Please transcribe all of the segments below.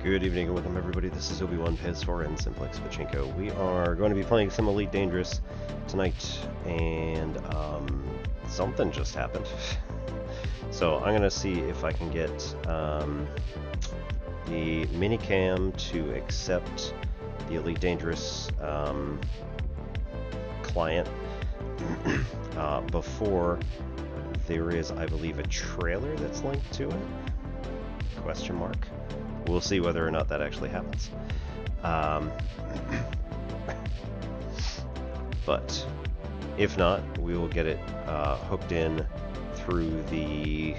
Good evening and welcome everybody. This is Obi-Wan PS4 and Simplex Pachinko. We are going to be playing some Elite Dangerous tonight, and something just happened. So I'm going to see if I can get the minicam to accept the Elite Dangerous client before there is, I believe, a trailer that's linked to it? Question mark. We'll see whether or not that actually happens. But if not, we will get it hooked in through the...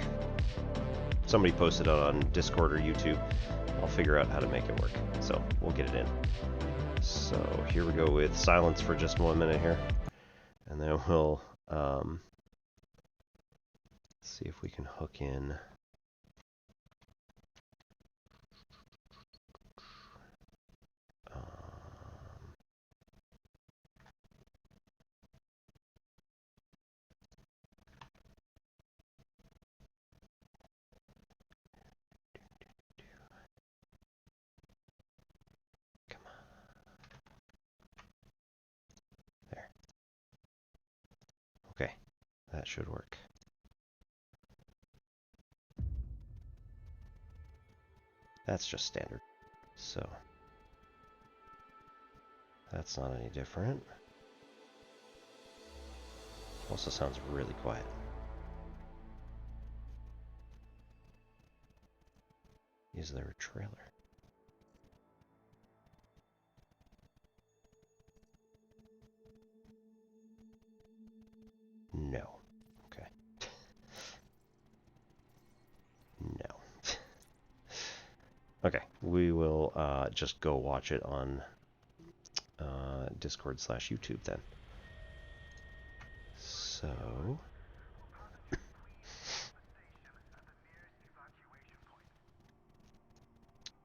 Somebody posted it on Discord or YouTube. I'll figure out how to make it work. So we'll get it in. So here we go with silence for just 1 minute here. And then we'll see if we can hook in. Okay, that should work. That's just standard. So that's not any different. Also sounds really quiet. Is there a trailer? No. Okay. No. Okay, we will just go watch it on Discord/YouTube then. So...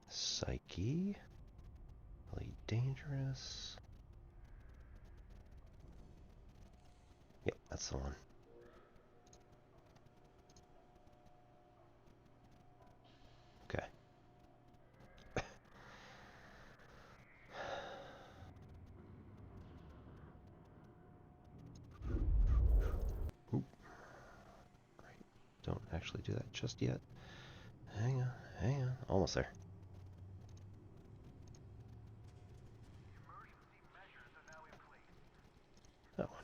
Psyche. Really dangerous. Yep, that's the one. Okay. Oop. Right. Don't actually do that just yet. Hang on. Almost there. That one.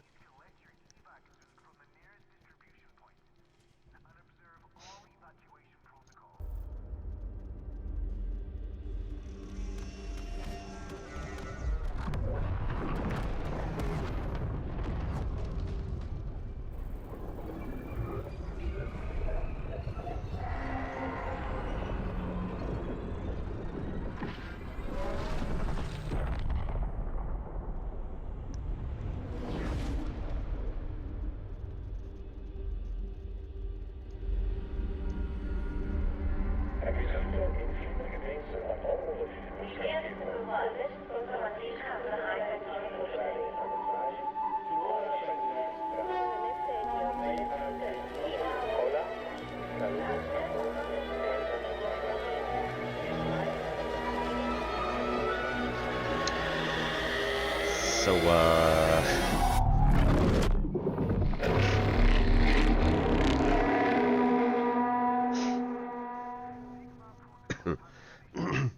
So,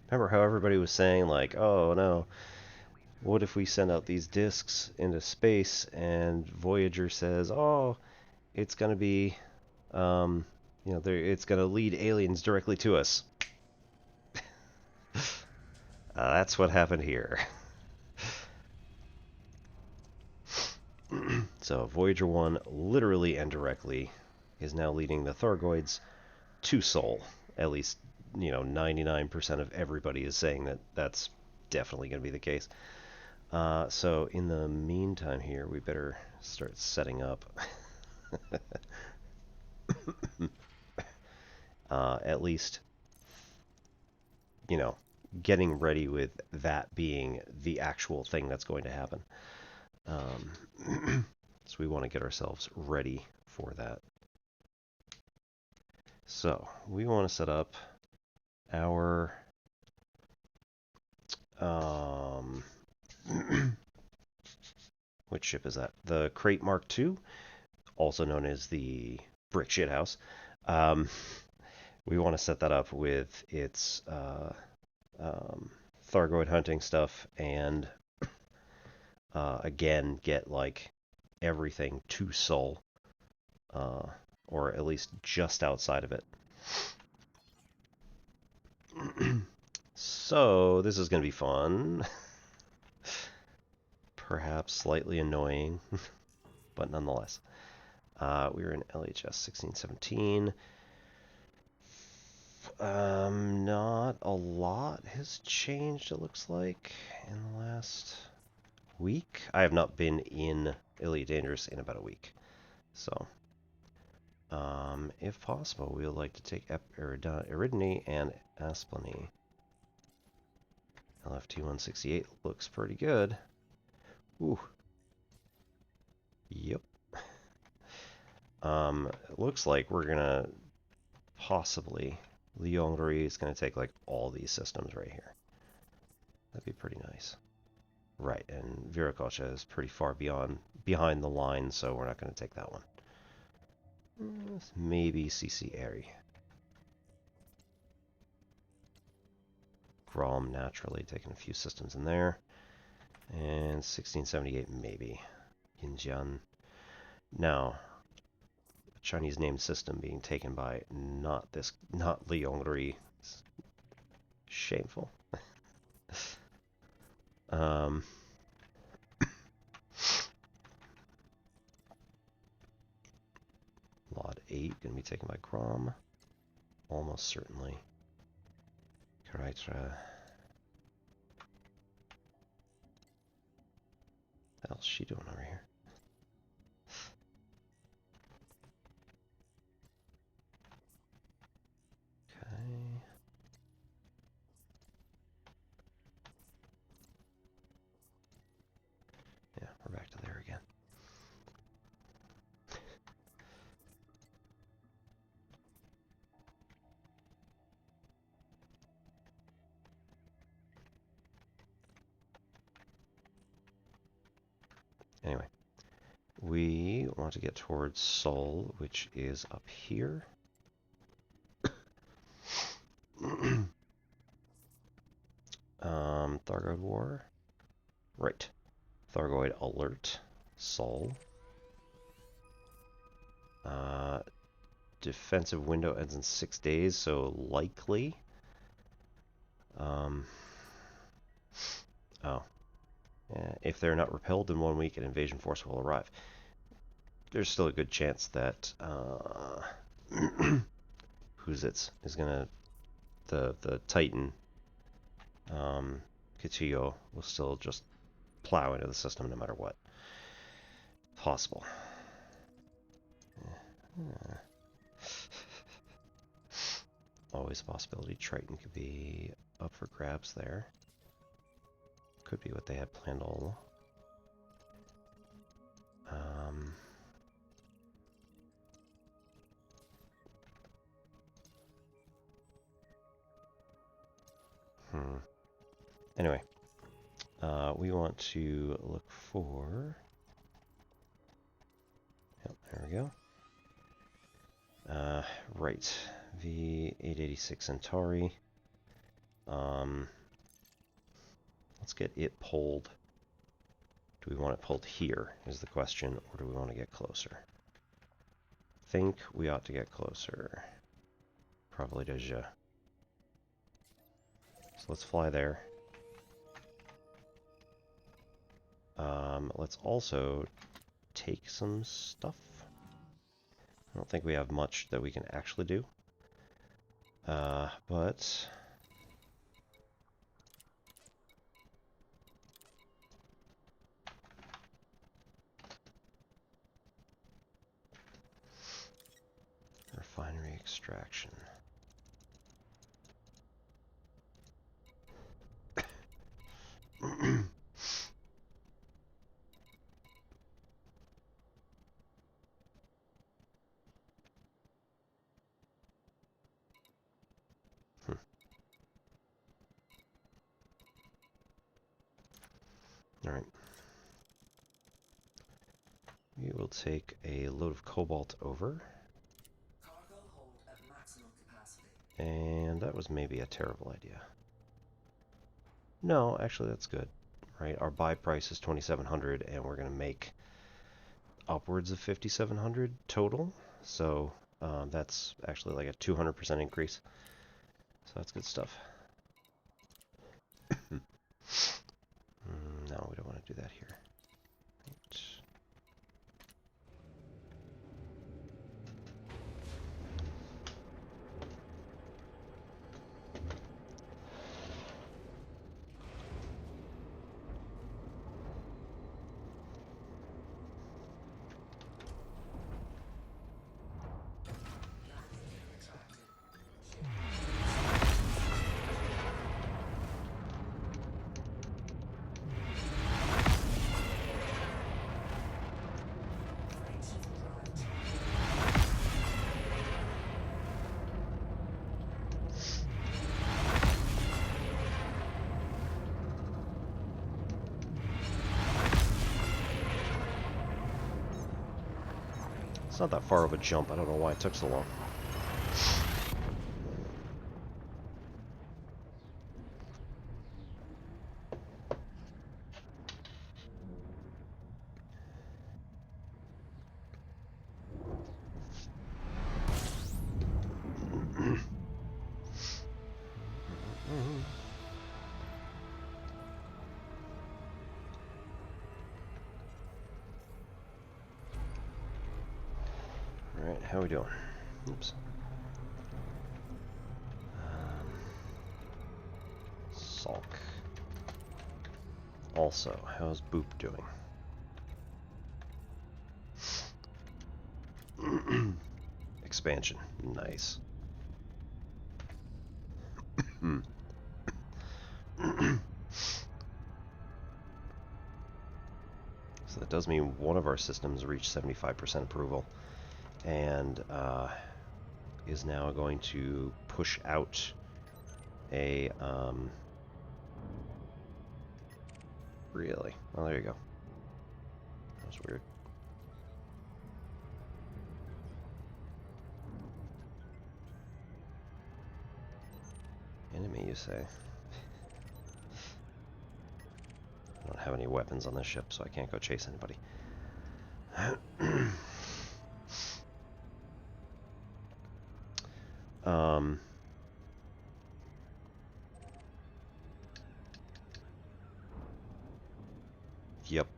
remember how everybody was saying, like, oh no, what if we send out these discs into space and Voyager says, oh, it's going to be, it's going to lead aliens directly to us. That's what happened here. So Voyager 1 literally and directly is now leading the Thargoids to Sol. At least, 99% of everybody is saying that that's definitely going to be the case. So in the meantime here, we better start setting up. At least, getting ready with that being the actual thing that's going to happen. So we want to get ourselves ready for that. So we want to set up our Which ship is that? The Krait Mk II, also known as the Brick Sh'thouse. We want to set that up with its Thargoid hunting stuff and again get like everything to Sol, or at least just outside of it. So this is going to be fun. Perhaps slightly annoying, but nonetheless. We were in LHS 1617. Not a lot has changed, it looks like, in the last week. I have not been in Elite Dangerous in about a week. So, if possible, we would like to take Eridani and Asplany. LFT 168 looks pretty good. Ooh. Yep. It looks like we're gonna possibly Liongri is gonna take like all these systems right here. That'd be pretty nice. Right, and Viracocha is pretty far behind the line, so we're not gonna take that one. Maybe CC Airy. Grom naturally taking a few systems in there. And 1678 maybe. Yinjian. Now, a Chinese named system being taken by not Liongri. Shameful. Lot 8 gonna be taken by Grom. Almost certainly. Krait. What else is she doing over here? Okay. Yeah, we're back to there again. Anyway, we want to get towards Sol, which is up here. Thargoid War. Right. Thargoid Alert. Sol. Defensive window ends in 6 days, so likely. If they're not repelled in 1 week, an invasion force will arrive. There's still a good chance that is gonna the Titan Cocijo will still just plow into the system no matter what. Possible. Always a possibility. Triton could be up for grabs there. Could be what they had planned all along. Anyway, we want to look for... Yep, there we go. Right, V886 Centauri. Let's get it pulled. Do we want it pulled here, is the question, or do we want to get closer? Think we ought to get closer. Probably to Je. So let's fly there. Let's also take some stuff. I don't think we have much that we can actually do. But... Refinery extraction. will take a load of cobalt over. Cargo hold at maximum capacity. And that was maybe a terrible idea. No, actually that's good. Right, our buy price is 2,700 and we're going to make upwards of 5,700 total. So that's actually like a 200% increase. So that's good stuff. No, we don't want to do that here. Right. It's not that far of a jump. I don't know why it took so long. Alright, how we doing? Oops. Sulk. Also, how's Boop doing? Expansion. Nice. So that does mean one of our systems reached 75% approval and is now going to push out a really? Oh, there you go. That was weird. Enemy, you say? I don't have any weapons on this ship, so I can't go chase anybody. Yep.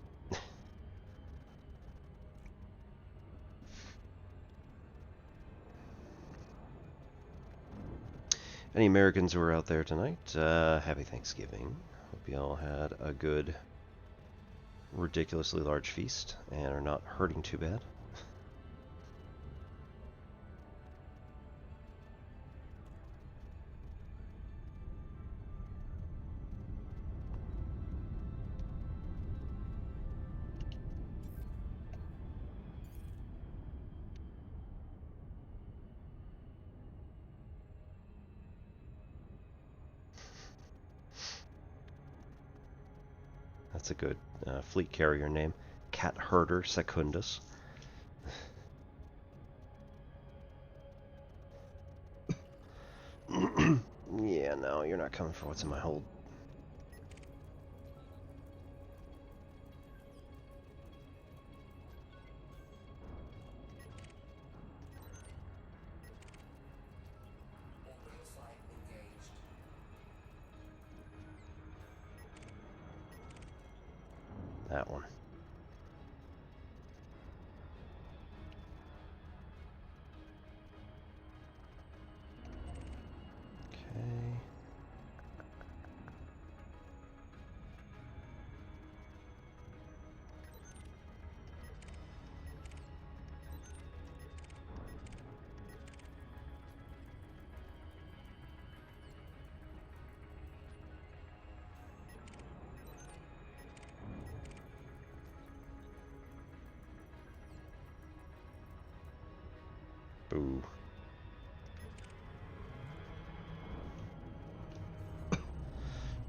Any Americans who are out there tonight, happy Thanksgiving. Hope you all had a good, ridiculously large feast and are not hurting too bad. That's a good fleet carrier name. Cat Herder Secundus. Yeah, no, you're not coming for what's in my hold. That one. Okay. Boo.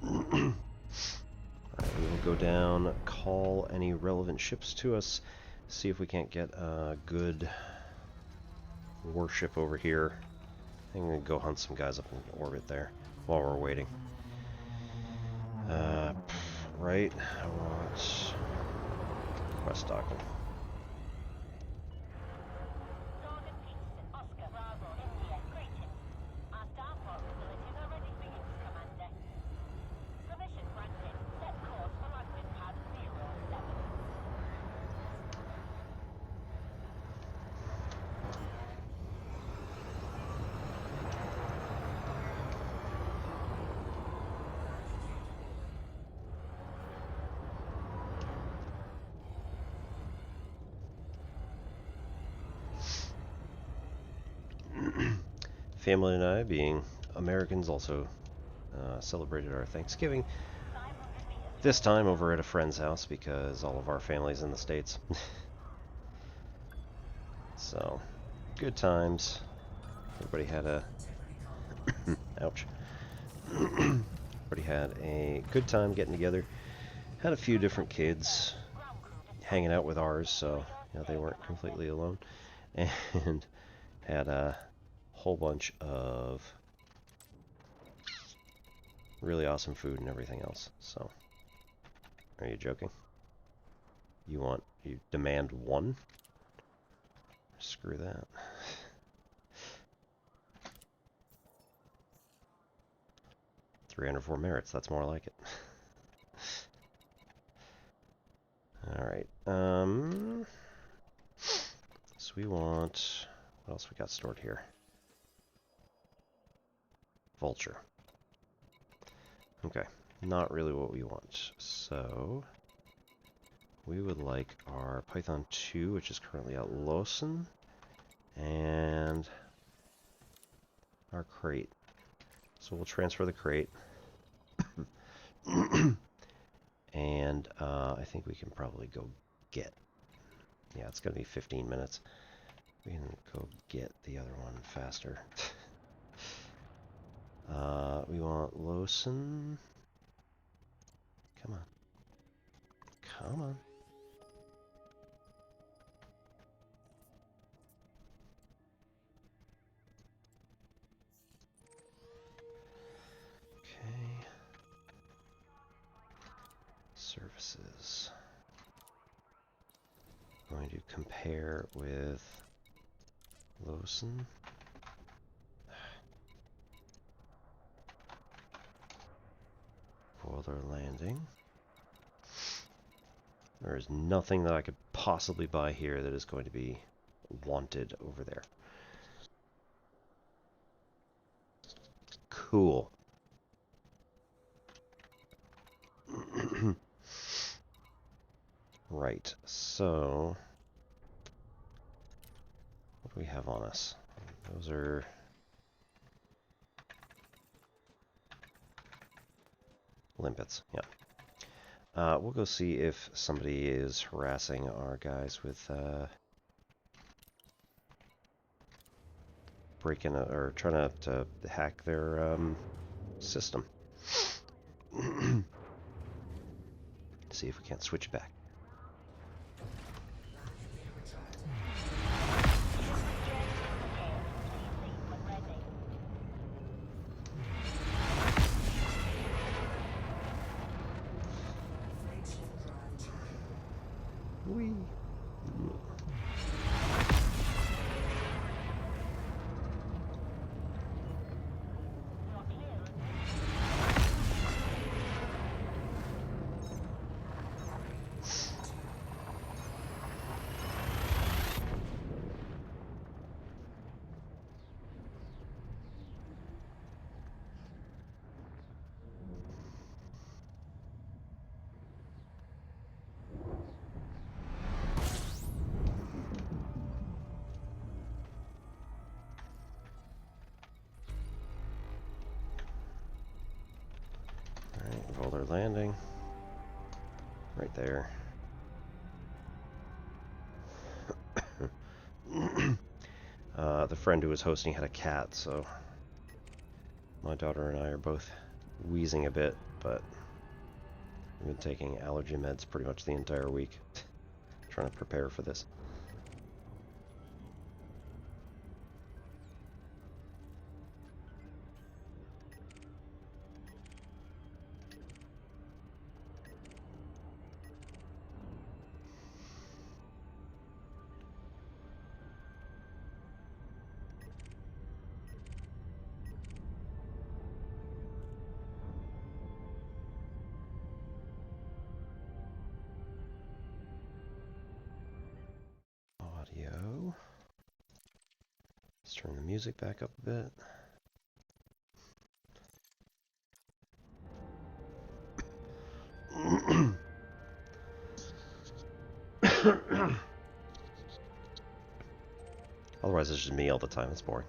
Alright, we will go down, call any relevant ships to us, See if we can't get a good warship over here. I'm gonna go hunt some guys up in orbit there while we're waiting. Right, I want West Stockton. Family and I, being Americans, also celebrated our Thanksgiving. This time over at a friend's house because all of our family's in the States. So, good times. Everybody had a... ouch. Everybody had a good time getting together. Had a few different kids hanging out with ours, so you know, they weren't completely alone. And had a whole bunch of really awesome food and everything else. So, are you joking? You demand one? Screw that. $304 merits, that's more like it. Alright, so we want, what else we got stored here? Vulture. Okay, not really what we want. So, we would like our Python 2, which is currently at Lawson, and our Krait. So we'll transfer the Krait. And I think we can probably go get, yeah, it's going to be 15 minutes. We can go get the other one faster. We want Lawson. Come on. Come on. Okay. Services. I'm going to compare with Lawson. Boiler landing. There is nothing that I could possibly buy here that is going to be wanted over there. Cool. Right, so what do we have on us? Those are limpets, yeah. We'll go see if somebody is harassing our guys with breaking or trying to hack their system. See if we can't switch back. Whee! Roller landing. Right there. The friend who was hosting had a cat, so my daughter and I are both wheezing a bit, but we've been taking allergy meds pretty much the entire week. trying to prepare for this. Audio. Let's turn the music back up a bit. Otherwise, it's just me all the time. It's boring.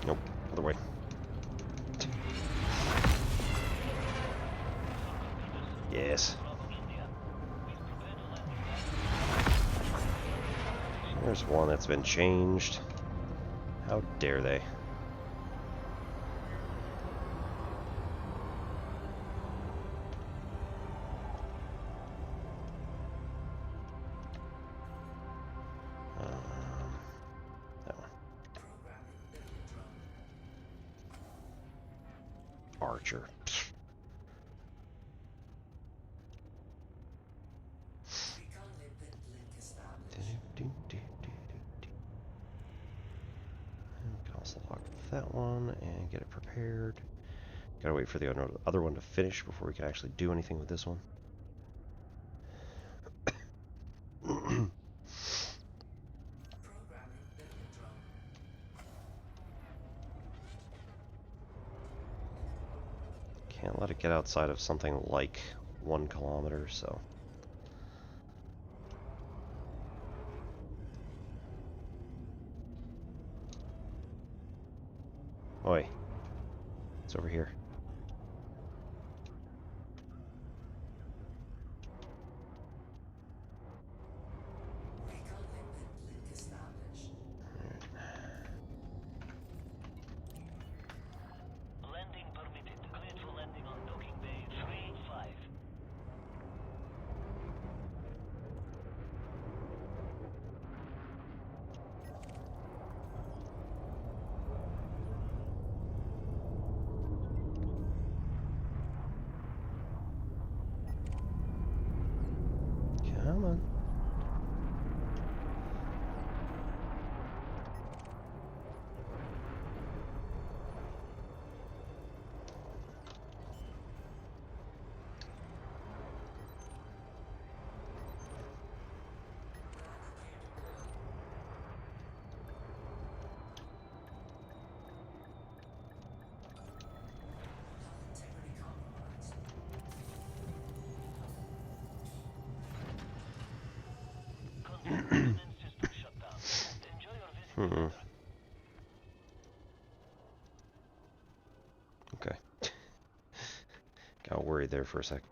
Nope, other way. Yes. There's one that's been changed. How dare they? That one. Archer. We can also lock that one and get it prepared. Gotta wait for the other one to finish before we can actually do anything with this one. Can't let it get outside of something like 1 kilometer, so. Oi. It's over here. Landing permitted. Cleared for landing on docking bay 3-5. Come on. System shut down. Enjoy your visit. Okay. Got worried there for a sec.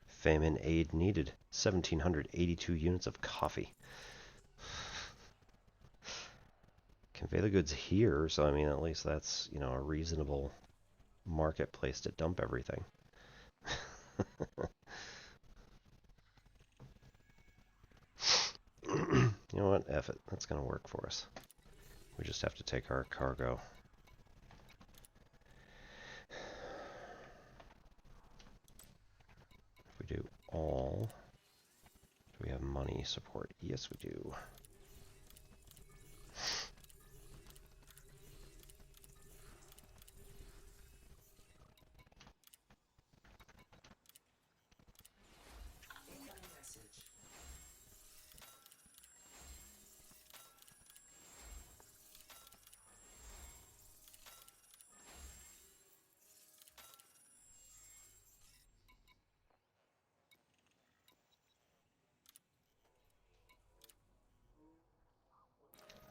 Famine aid needed. 1,782 units of coffee. Convey the goods here, so I mean at least that's, you know, a reasonable marketplace to dump everything. You know what? F it. That's going to work for us. We just have to take our cargo. If we do all... Do we have money support? Yes, we do. Incoming message.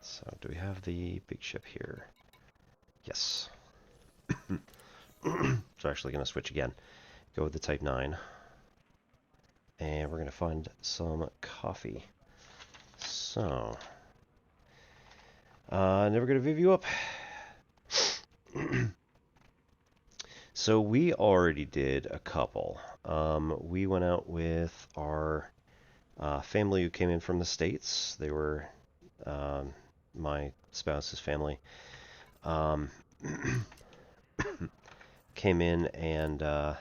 So, do we have the big ship here? Yes. So actually going to switch again. Go with the Type 9. And we're going to find some coffee. So, never going to viv you up. So we already did a couple. We went out with our family who came in from the States. They were my spouse's family. Came in and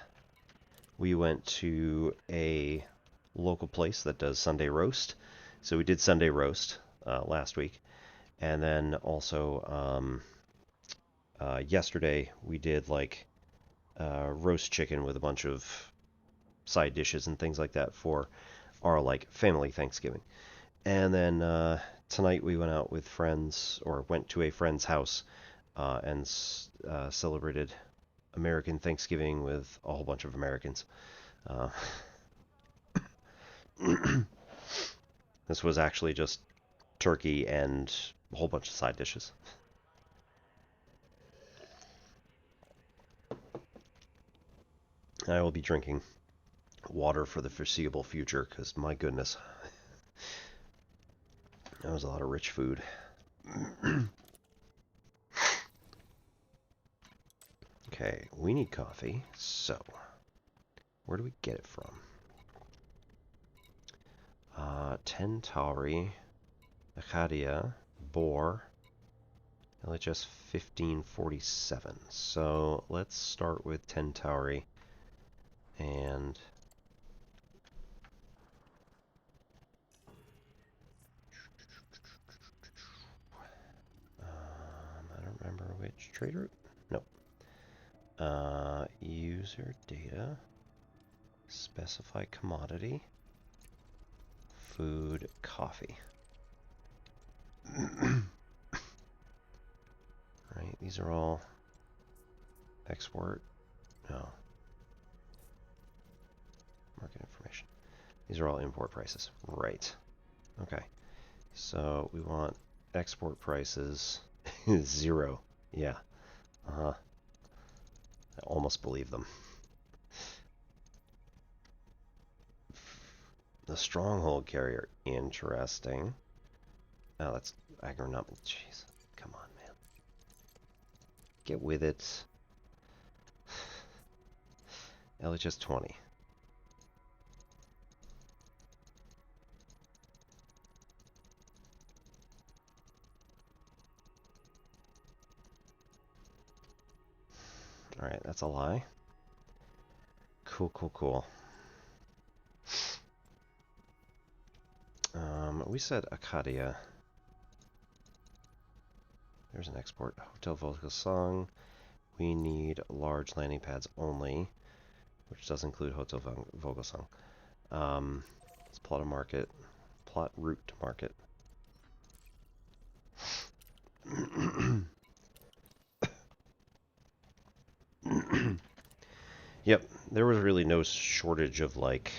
we went to a local place that does Sunday roast. So we did Sunday roast last week. And then also yesterday we did like roast chicken with a bunch of side dishes and things like that for our like family Thanksgiving. And then tonight we went out with friends, or went to a friend's house and celebrated American Thanksgiving with a whole bunch of Americans. This was actually just turkey and a whole bunch of side dishes. I will be drinking water for the foreseeable future because, my goodness, that was a lot of rich food. Okay, we need coffee, so where do we get it from? Tentauri, Acadia, Boar, LHS 1547. So let's start with Tentauri and I don't remember which trade route. Nope. User data, specify commodity, food, coffee. Right, these are all export. No. Market information. These are all import prices. Right. Okay. So we want export prices 0. Yeah. Uh-huh. I almost believe them. The stronghold carrier. Interesting. Oh, that's agronomic. Jeez. Come on, man. Get with it. LHS 20. Alright, that's a lie. Cool, cool, cool. We said Acadia. There's an export. Hotel Volgasong. We need large landing pads only, which does include Hotel Volgasong. Let's plot a market. Plot route to market. Yep, there was really no shortage of like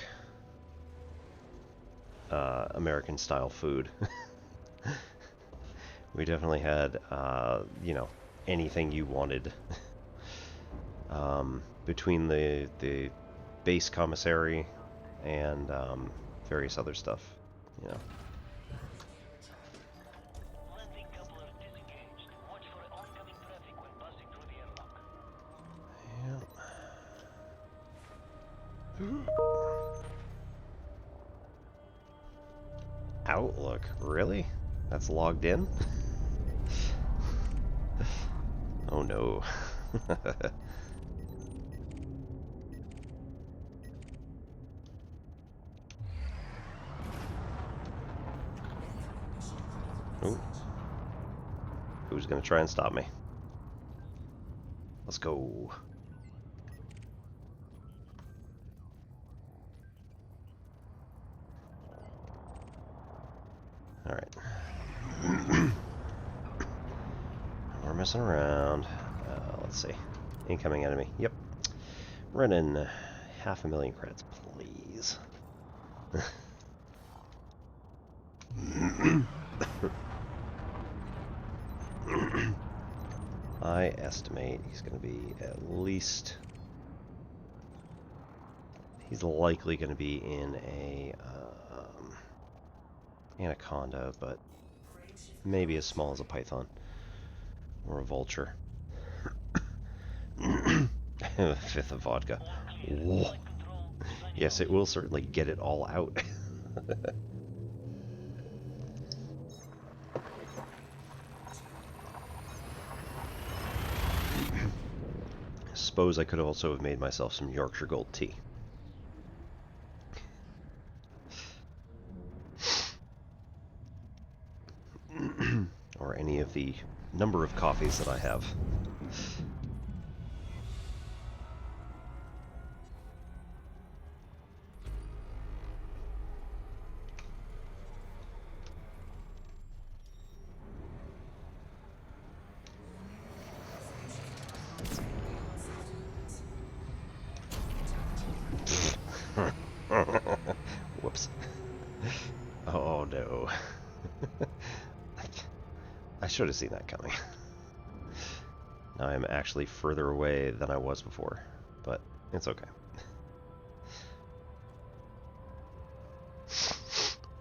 American style food. We definitely had, you know, anything you wanted. Between the base commissary and various other stuff, you know. Landing couplers disengaged. Watch for oncoming traffic when passing through the airlock. Yeah. Outlook, really? That's logged in? Oh no. Ooh. Who's gonna try and stop me? Let's go. Alright. We're messing around. Let's see. Incoming enemy. Yep. Running 500,000 credits, please. I estimate he's going to be at least... He's likely going to be in a anaconda, but maybe as small as a python or a vulture. A fifth of vodka. Whoa. Yes, it will certainly get it all out. Suppose I could also have made myself some Yorkshire Gold tea. Or any of the number of coffees that I have. Whoops. Oh no. I should have seen that coming. Now I'm actually further away than I was before, but it's okay.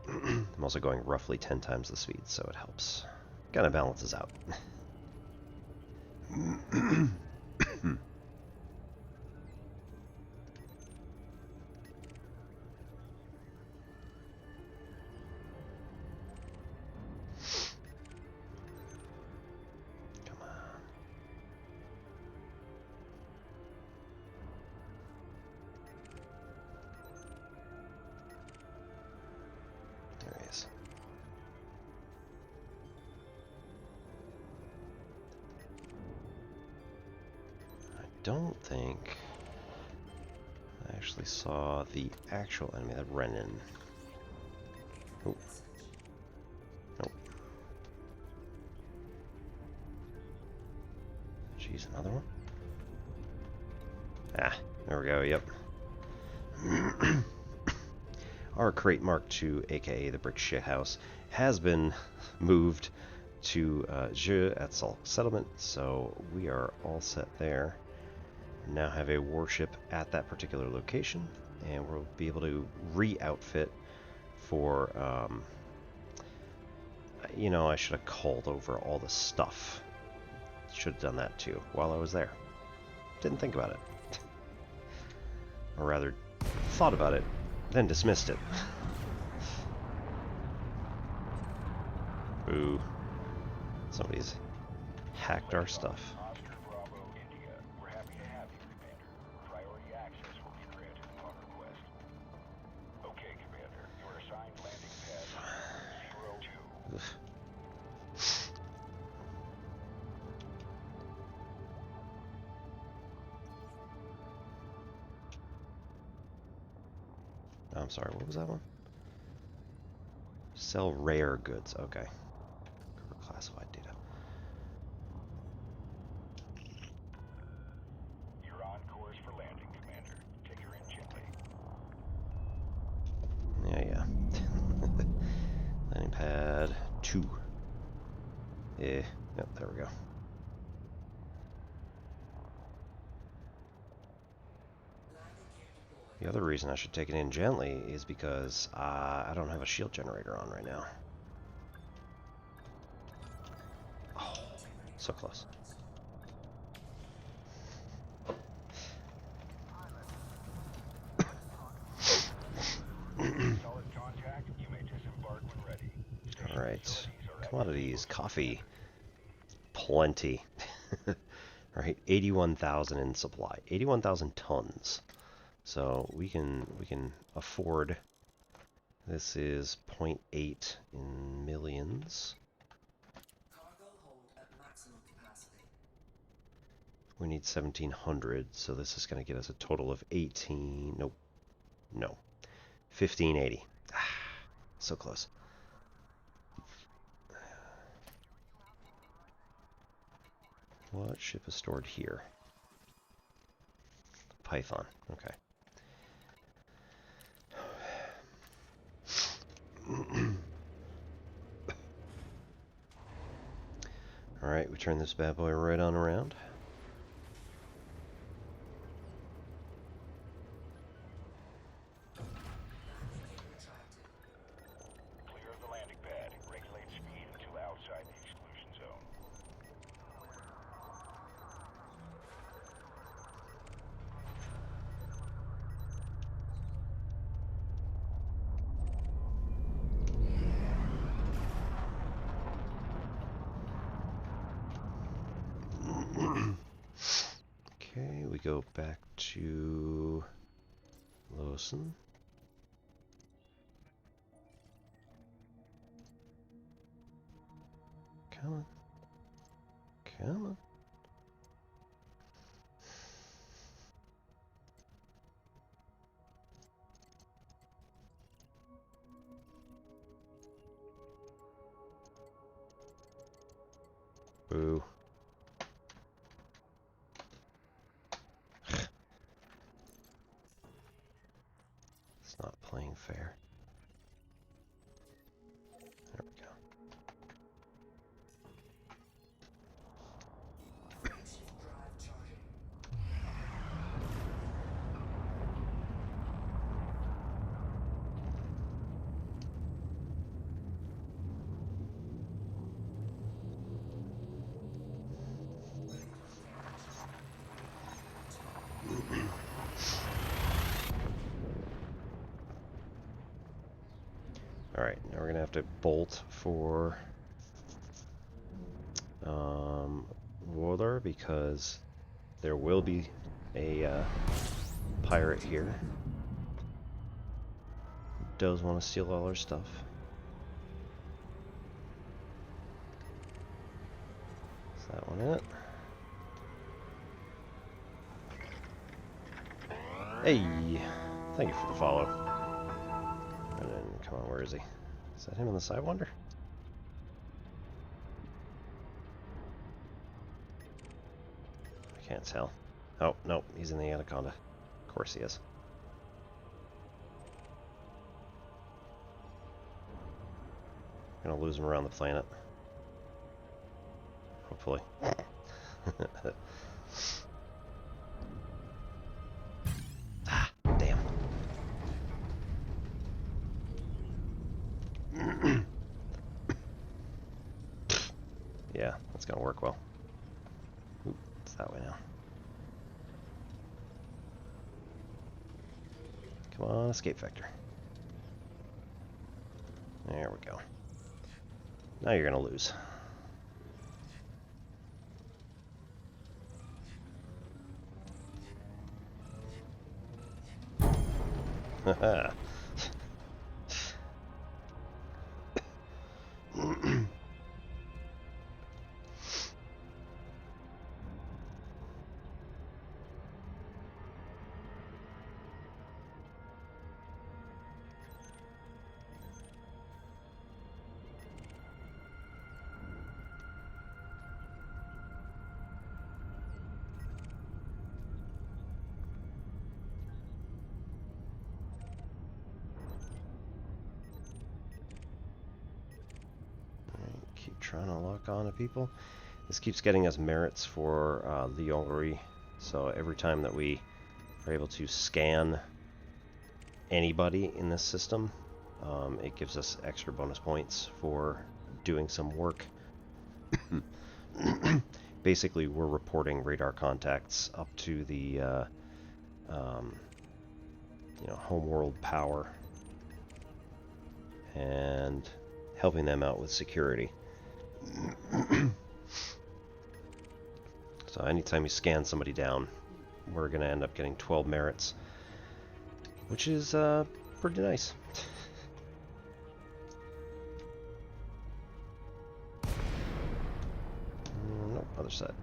I'm also going roughly 10 times the speed, so it helps. Kind of balances out. Don't think I actually saw the actual enemy, that Renin. Oh. Nope. Jeez, another one? Ah, there we go, yep. Our Krait Mk II, aka the Brick Sh'thouse, has been moved to Jeu at Salt Settlement, so we are all set there. Now have a warship at that particular location, and we'll be able to re-outfit for, you know, I should have called over all the stuff. Should have done that too while I was there. Didn't think about it. Or rather, thought about it, then dismissed it. Ooh. Somebody's hacked our stuff. I'm sorry, what was that one? Sell rare goods, okay. Cover classified data. You're on course for landing, Commander. Take her in gently. Yeah. Landing pad 2. Yeah, yep, there we go. The other reason I should take it in gently is because I don't have a shield generator on right now. Oh, so close. Solid contact. You may disembark when ready. Commodities, coffee, plenty. Right, 81,000 in supply, 81,000 tons. So we can afford. This is 0.8 in millions. Cargo hold at maximum capacity. We need 1,700, so this is going to get us a total of 18. Nope, no, 1,580. Ah, so close. What ship is stored here? Python. Okay. All right, we turn this bad boy right on around. Landing gear retracted. Clear of the landing pad. Regulate speed until outside the exclusion zone. Okay, we go back to Lawson. Come on. Come on. Boo. It's not playing fair. There we go. Frameshift drive charging. Alright, now we're going to have to bolt for water because there will be a pirate here who does want to steal all our stuff. Is that one it? Hey! Thank you for the follow. And then, come on, where is he? Is that him on the Sidewinder? I can't tell. Oh, no, he's in the Anaconda. Of course he is. Gonna lose him around the planet. Hopefully. Ah, damn. Yeah, that's gonna work well. Ooh, it's that way now. Come on, escape vector. There we go. Now you're gonna lose. Haha. Keep trying to lock on to people. This keeps getting us merits for Leolery, so every time that we are able to scan anybody in this system, it gives us extra bonus points for doing some work. Basically, we're reporting radar contacts up to the homeworld power and helping them out with security. So anytime you scan somebody down, we're going to end up getting 12 merits, which is pretty nice. Nope, other side.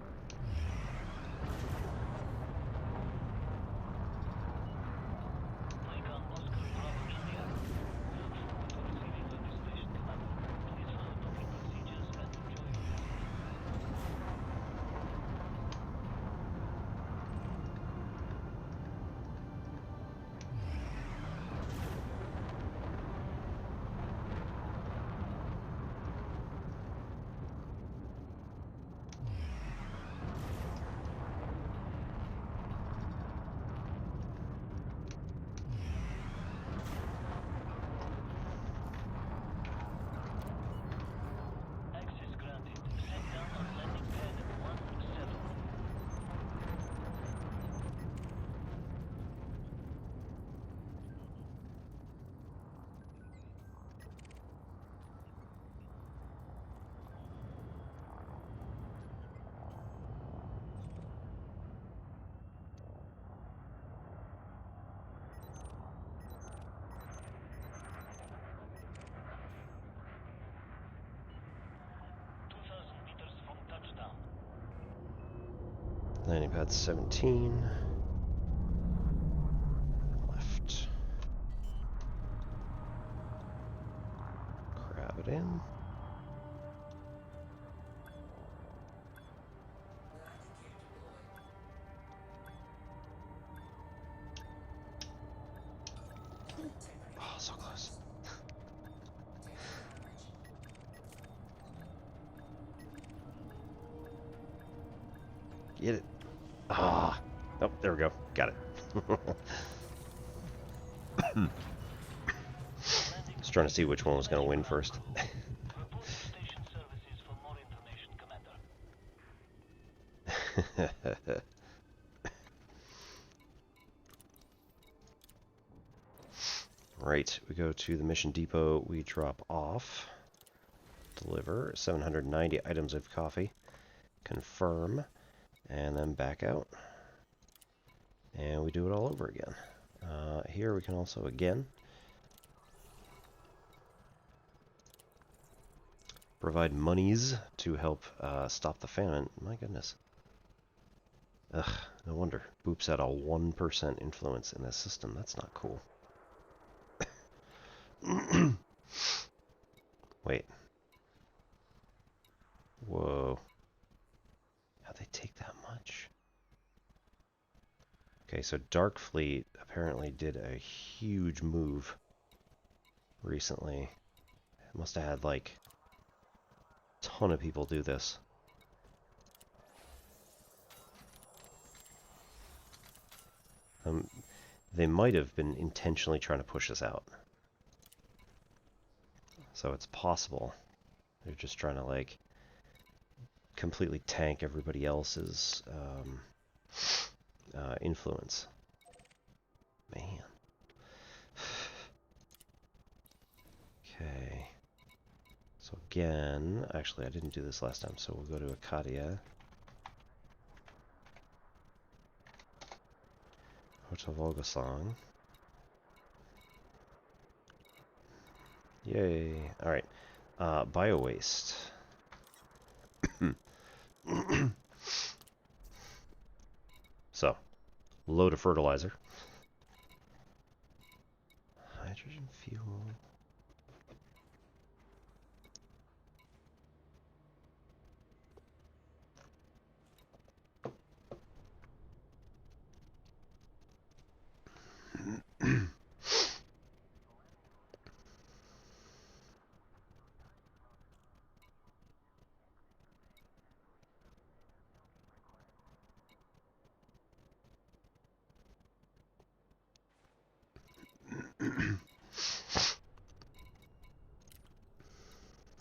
Access granted. Set down on landing pad 17. From touchdown. Landing pad 17. Left. Grab it in. Landing gear deployed. Oh, so close. Get it. Ah. Oh, there we go. Got it. Just trying to see which one was going to win first. Report to station services for more information, Commander. Right, we go to the mission depot, we drop off, deliver 790 items of coffee, confirm, and then back out. And we do it all over again. Here we can also, again, provide monies to help stop the famine. My goodness. Ugh, no wonder. Boop's at a 1% influence in this system. That's not cool. Wait. Whoa. How'd they take that much? Okay, so Dark Fleet apparently did a huge move recently. It must have had like a ton of people do this. They might have been intentionally trying to push us out. So it's possible they're just trying to like completely tank everybody else's influence. Man. Okay. So again, actually I didn't do this last time, so we'll go to Acadia. Hotel Volgasong. Yay. Alright. Bio-waste. So, load of fertilizer. Hydrogen fuel.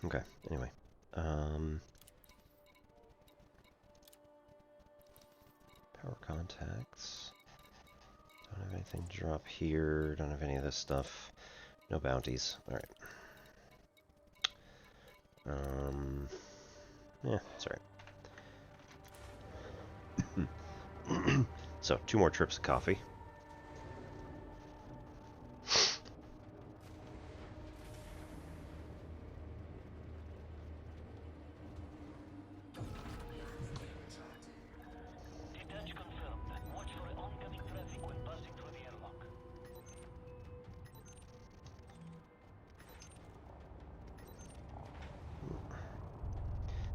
Okay, anyway. Power contacts. Don't have anything to drop here. Don't have any of this stuff. No bounties. Alright. Yeah, that's right. So, 2 more trips of coffee. Detach confirmed. Watch for oncoming traffic when passing through the airlock.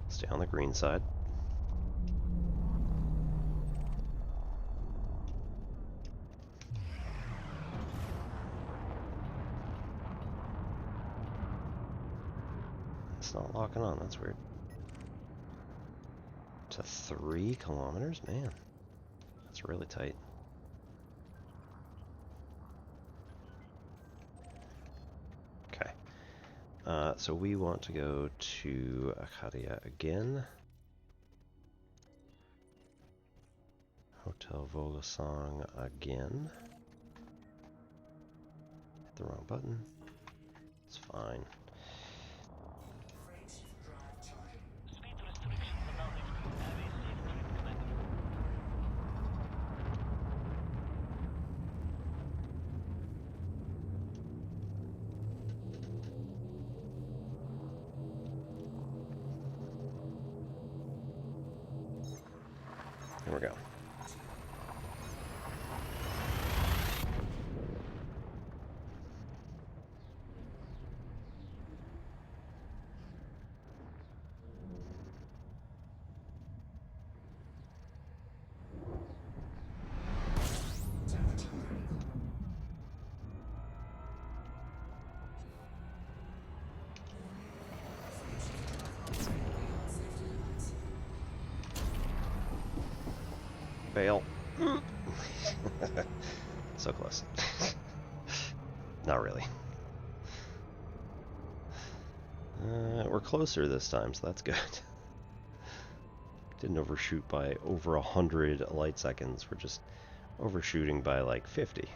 Stay on the green side. It's not locking on, that's weird. To 3 kilometers? Man, that's really tight. Okay. So we want to go to Acadia again. Hotel Vogasong again. Hit the wrong button. It's fine. Frameshift drive charging. Speed restrictions are now lifted. Have a safe trip, Commander. Here we go. Temperature critical. Frameshift drive operating beyond safety limits. Fail. So close. Not really. We're closer this time, so that's good. Didn't overshoot by over 100 light seconds. We're just overshooting by like 50.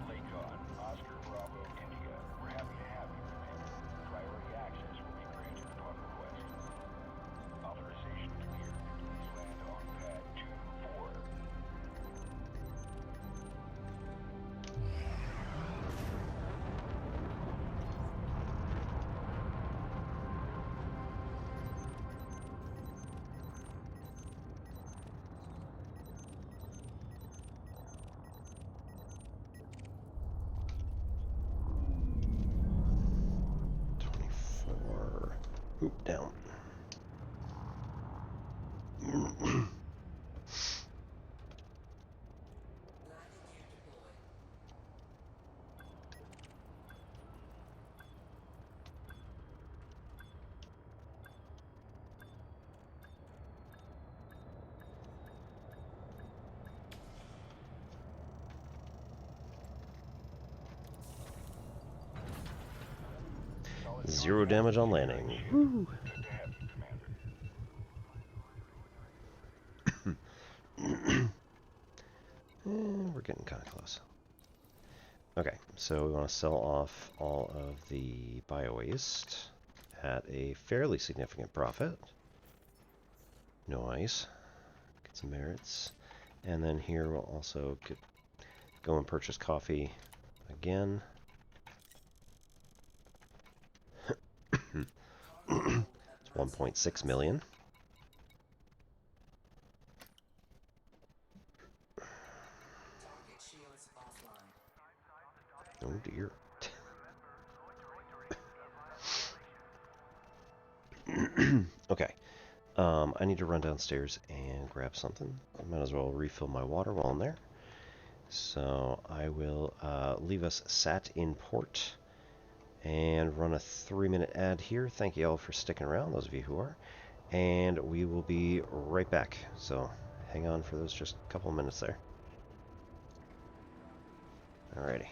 Lakon, Oscar Bravo India. We're happy to have you, Commander. Priority access will be granted upon request. Authorization cleared. Please land on pad 2-4. Oop, down. Landing gear deployed. 0 damage on landing. Woo! We're getting kind of close. Okay, so we want to sell off all of the bio-waste at a fairly significant profit. Nice. Get some merits. And then here we'll also go and purchase coffee again. It's 1.6 million. Target shields offline. Oh dear. Okay. I need to run downstairs and grab something. I might as well refill my water while I'm there. So I will leave us sat in port and run a 3-minute ad here. Thank you all for sticking around, those of you who are. And we will be right back. So hang on for those just a couple of minutes there. Alrighty.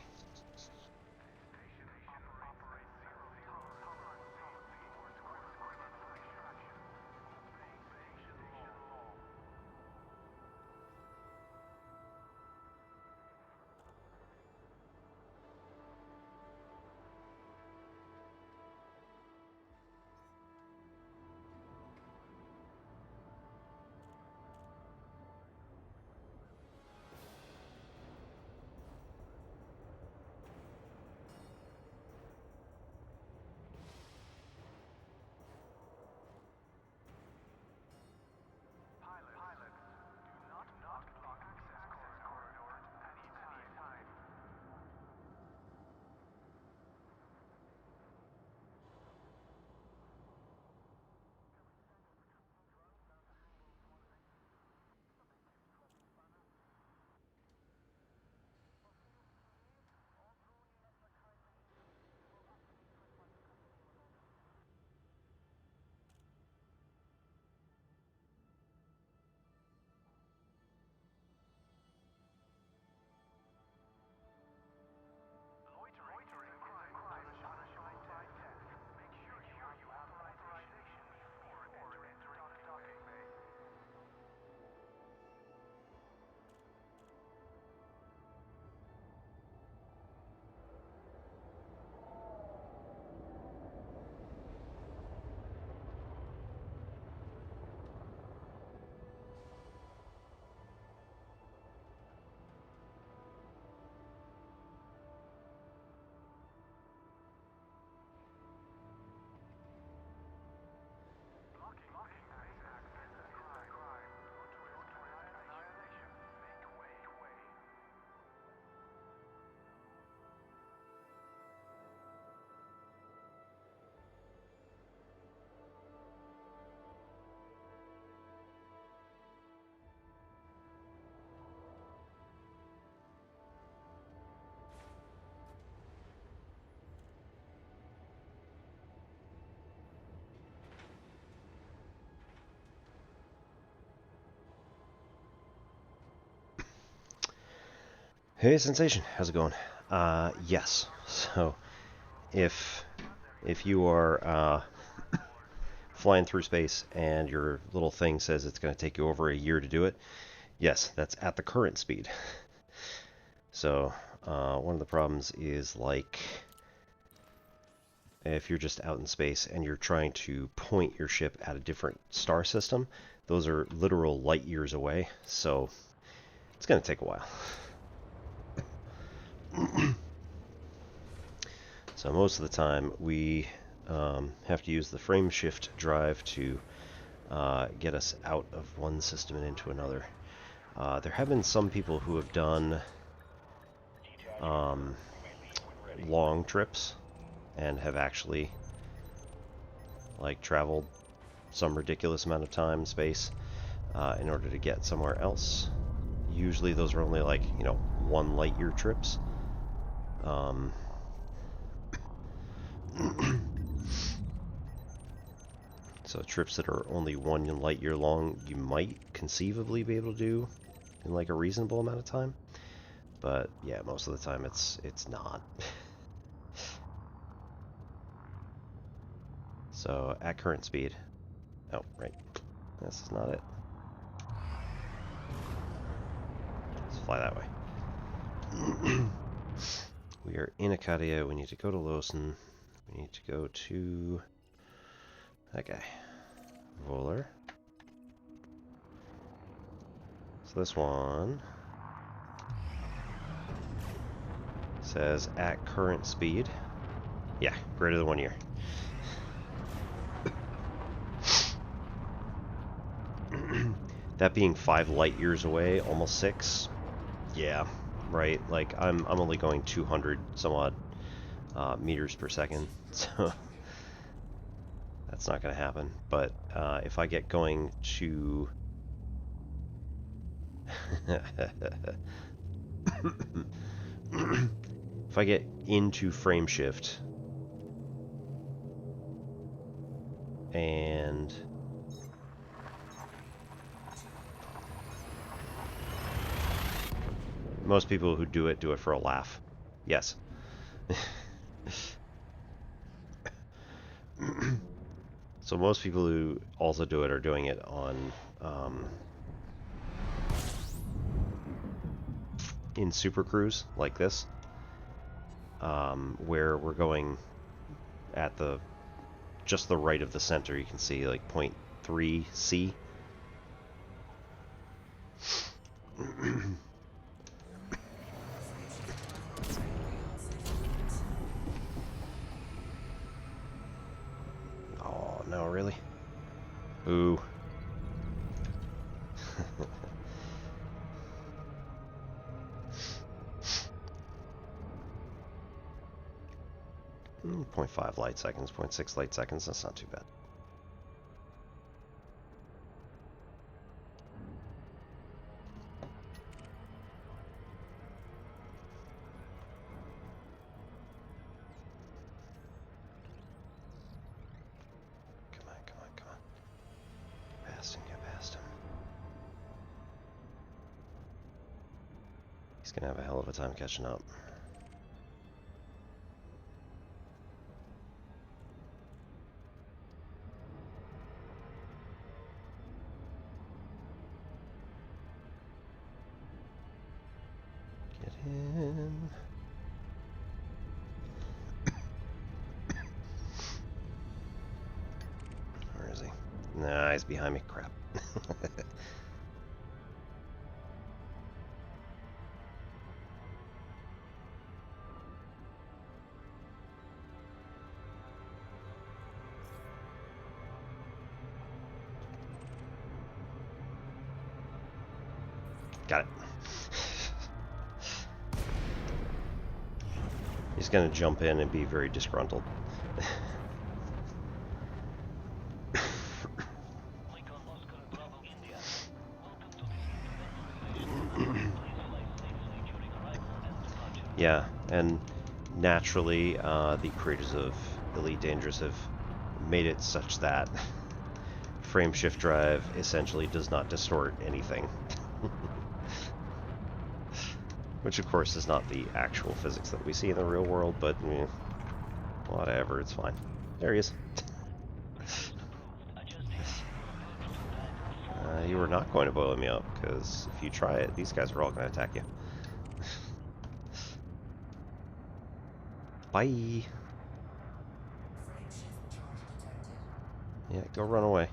Hey Sensation, how's it going? Yes. So if you are flying through space and your little thing says it's going to take you over a year to do it, yes, that's at the current speed. So one of the problems is like if you're just out in space and you're trying to point your ship at a different star system, those are literal light years away, so it's going to take a while. So most of the time we have to use the frame shift drive to get us out of one system and into another. There have been some people who have done long trips and have actually like traveled some ridiculous amount of time and space in order to get somewhere else. Usually those are only like, 1 light year trips. So trips that are only 1 light year long, you might conceivably be able to do in like a reasonable amount of time. But yeah, most of the time it's not. So at current speed. Oh, right. This is not it. Let's fly that way. We are in Acadia. We need to go to Lawson. We need to go to that guy. Voller. So this one says at current speed. Yeah, greater than 1 year. That being 5 light years away, almost 6. Yeah, right. Like I'm only going 200 some odd meters per second, so that's not going to happen. But if I get going to if I get into frame shift and most people who do it for a laugh. Yes. So most people who also do it are doing it on in Super Cruise like this, where we're going at the just the right of the center. You can see like 0.3 C. Oh no, really? Ooh. 0.5 light seconds, 0.6 light seconds, that's not too bad. Come on, come on, come on. Get past him, get past him. He's gonna have a hell of a time catching up. Get in. Where is he? Nah, he's behind me. Crap. Got it. He's gonna jump in and be very disgruntled. Yeah, and naturally, the creators of Elite Dangerous have made it such that frame shift drive essentially does not distort anything. Which of course is not the actual physics that we see in the real world, but whatever, it's fine. There he is. You were not going to boil me up, because if you try it, these guys are all going to attack you. Bye! Frame shift charge detected. Yeah, go run away.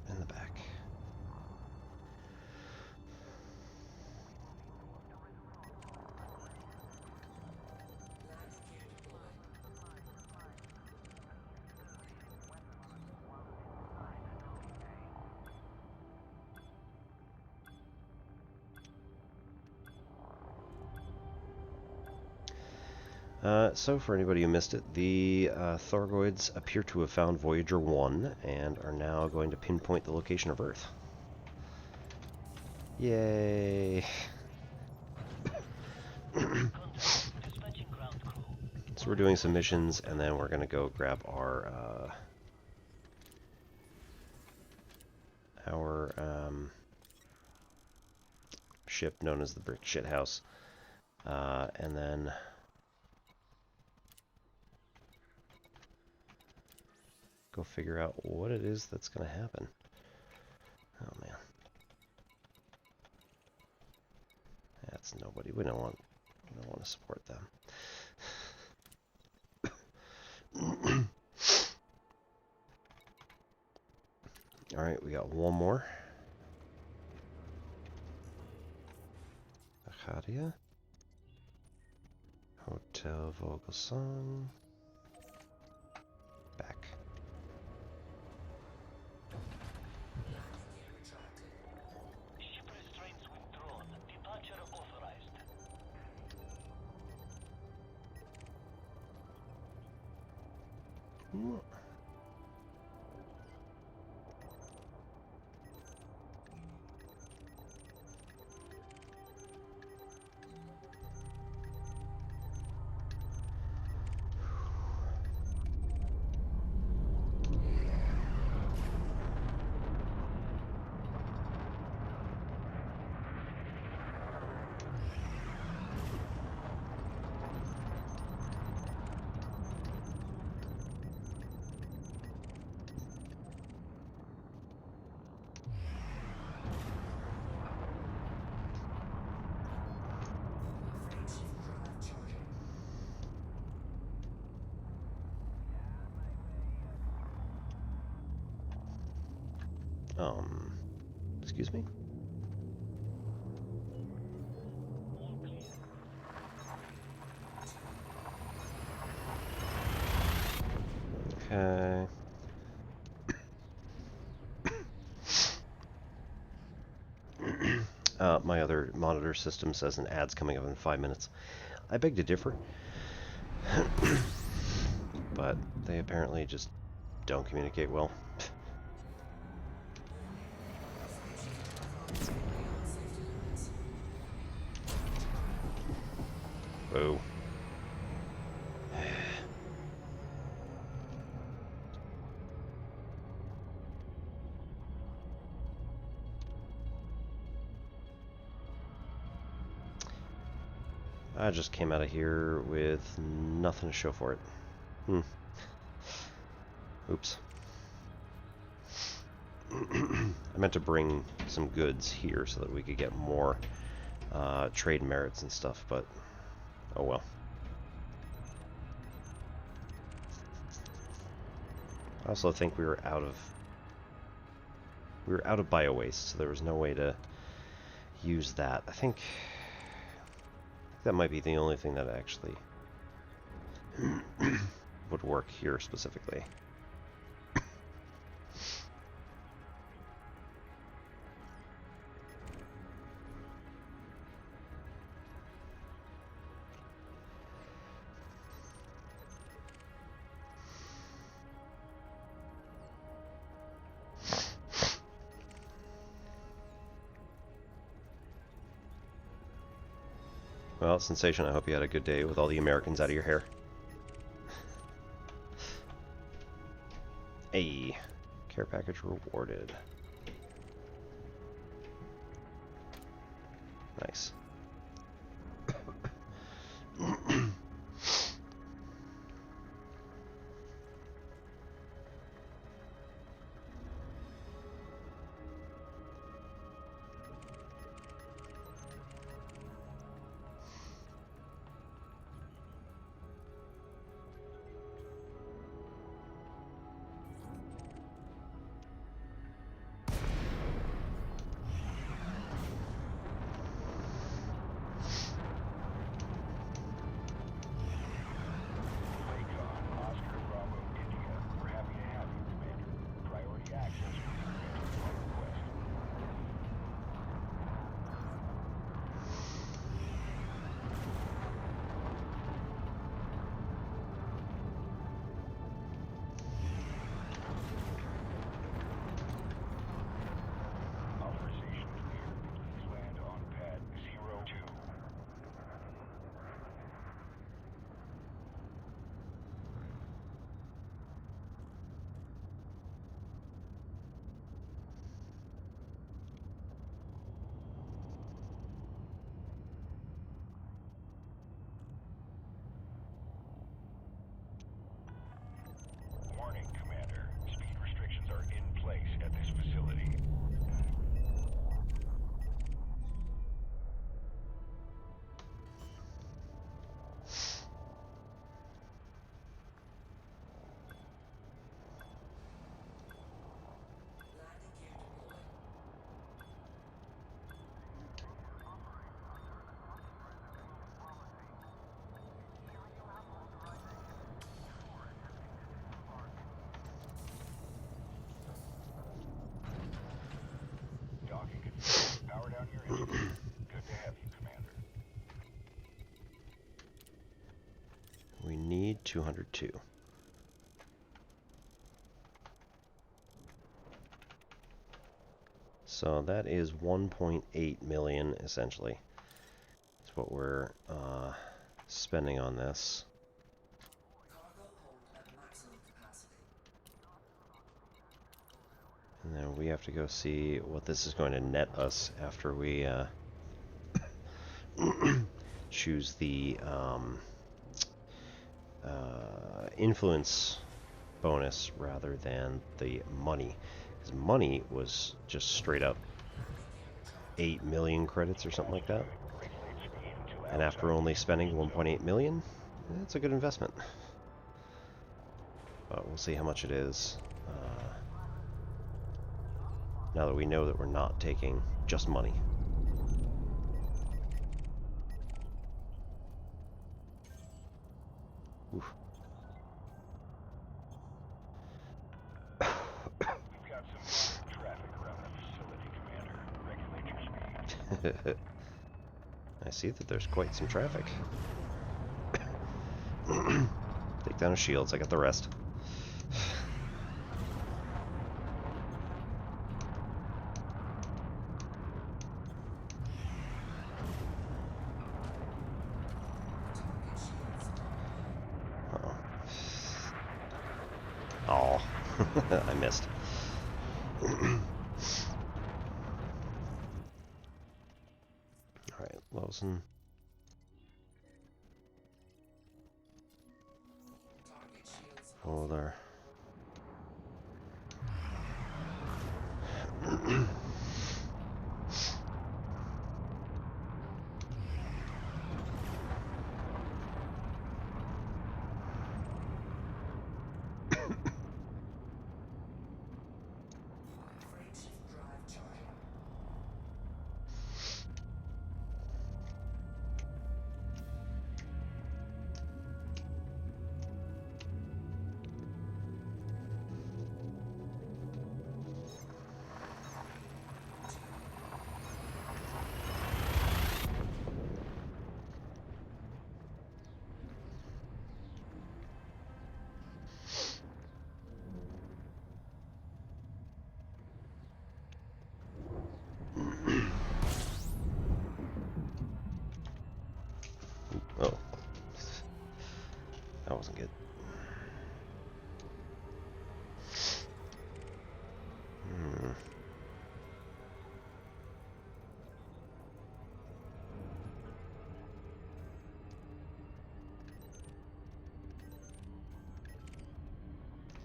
In the back. So for anybody who missed it, the Thargoids appear to have found Voyager 1 and are now going to pinpoint the location of Earth. Yay! So we're doing some missions, and then we're gonna go grab our ship known as the Brick Sh'thouse, and then go figure out what it is that's gonna happen. Oh man, that's nobody. We don't want to support them. All right, we got one more. Acadia. Hotel Vogelsong. Back. Ship restraints withdrawn. Departure authorized. Excuse me? Okay. My other monitor system says an ad's coming up in 5 minutes. I beg to differ. But they apparently just don't communicate well. Whoa. I just came out of here with nothing to show for it. Oops. I meant to bring some goods here so that we could get more trade merits and stuff, but oh well. I also think we were out of bio waste, so there was no way to use that. I think that might be the only thing that actually would work here specifically. Well, Sensation, I hope you had a good day with all the Americans out of your hair. Hey, care package rewarded. Nice. 202. So that is 1.8 million essentially. That's what we're spending on this. Cargo hold at maximum capacity. And then we have to go see what this is going to net us after we choose the influence bonus rather than the money. Because money was just straight up 8 million credits or something like that. And after only spending 1.8 million, it's a good investment. But we'll see how much it is. Now that we know that we're not taking just money. Oof. We've got some minor traffic around the facility, Commander. Regulate your speed. I see that there's quite some traffic. Take down his shields, I got the rest. Oh, I missed. Alright, Lawson. Target shields Oh, there. frame shift drive charging. Oh. That wasn't good.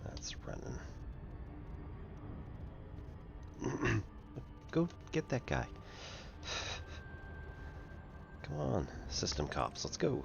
That's running. Go get that guy. Come on, system cops, let's go.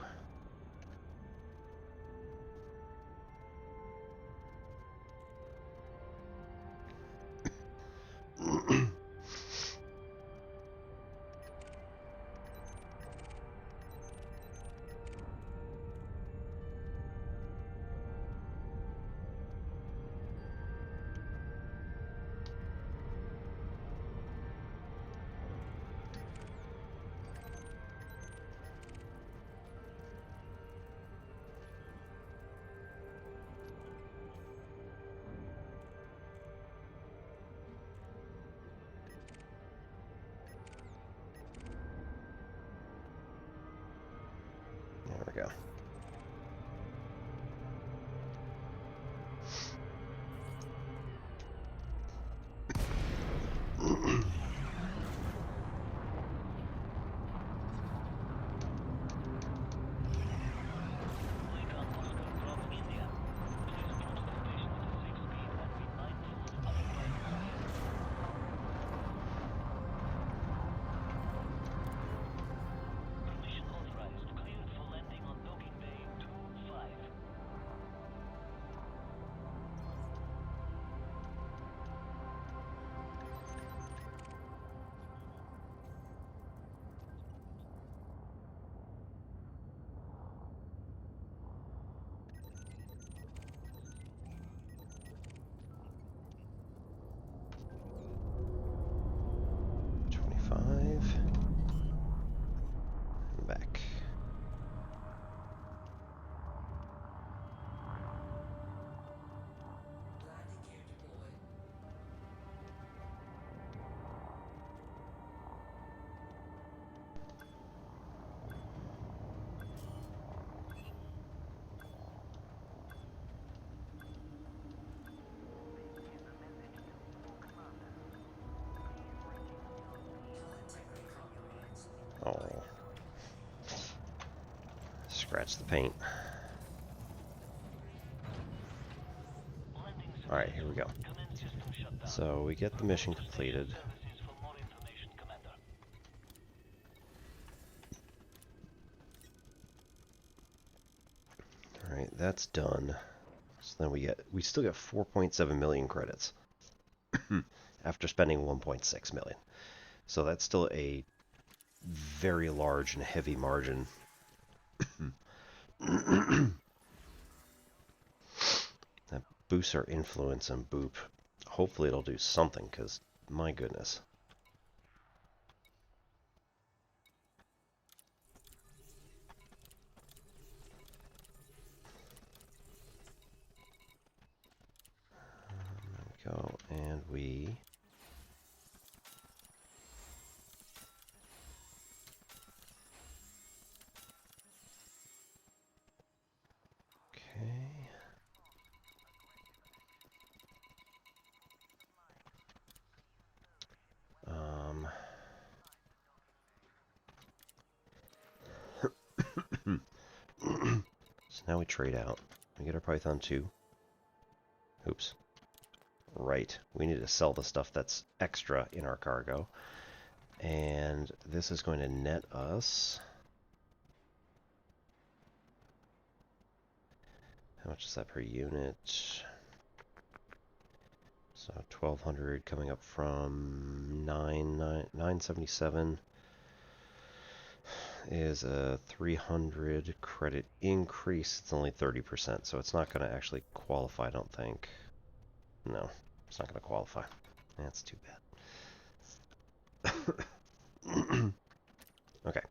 Scratch the paint. Alright, here we go. So we get the mission completed. Alright, that's done. So then we still get 4.7 million credits after spending 1.6 million. So that's still a very large and heavy margin. That boosts our influence and boop. Hopefully it'll do something, because my goodness. There we go, and we... So now we trade out. We get our Python 2. Oops. Right. We need to sell the stuff that's extra in our cargo. And this is going to net us... How much is that per unit? So 1,200 coming up from 977 is a 300 credit increase. It's only 30%, so it's not going to actually qualify, I don't think. No, it's not going to qualify. That's too bad. Okay.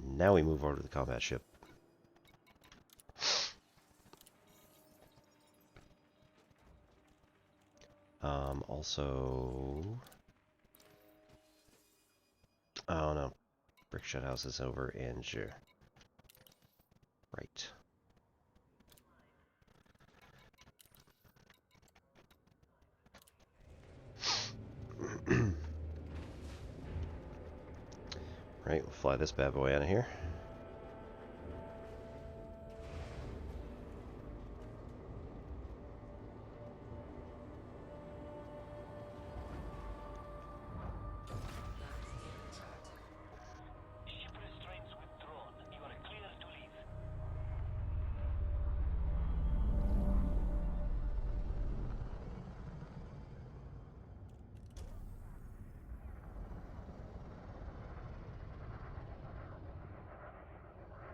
Now we move over to the combat ship. Also... Oh no. Brick Sh'thouse is over in Jure. Right. Right, we'll fly this bad boy out of here.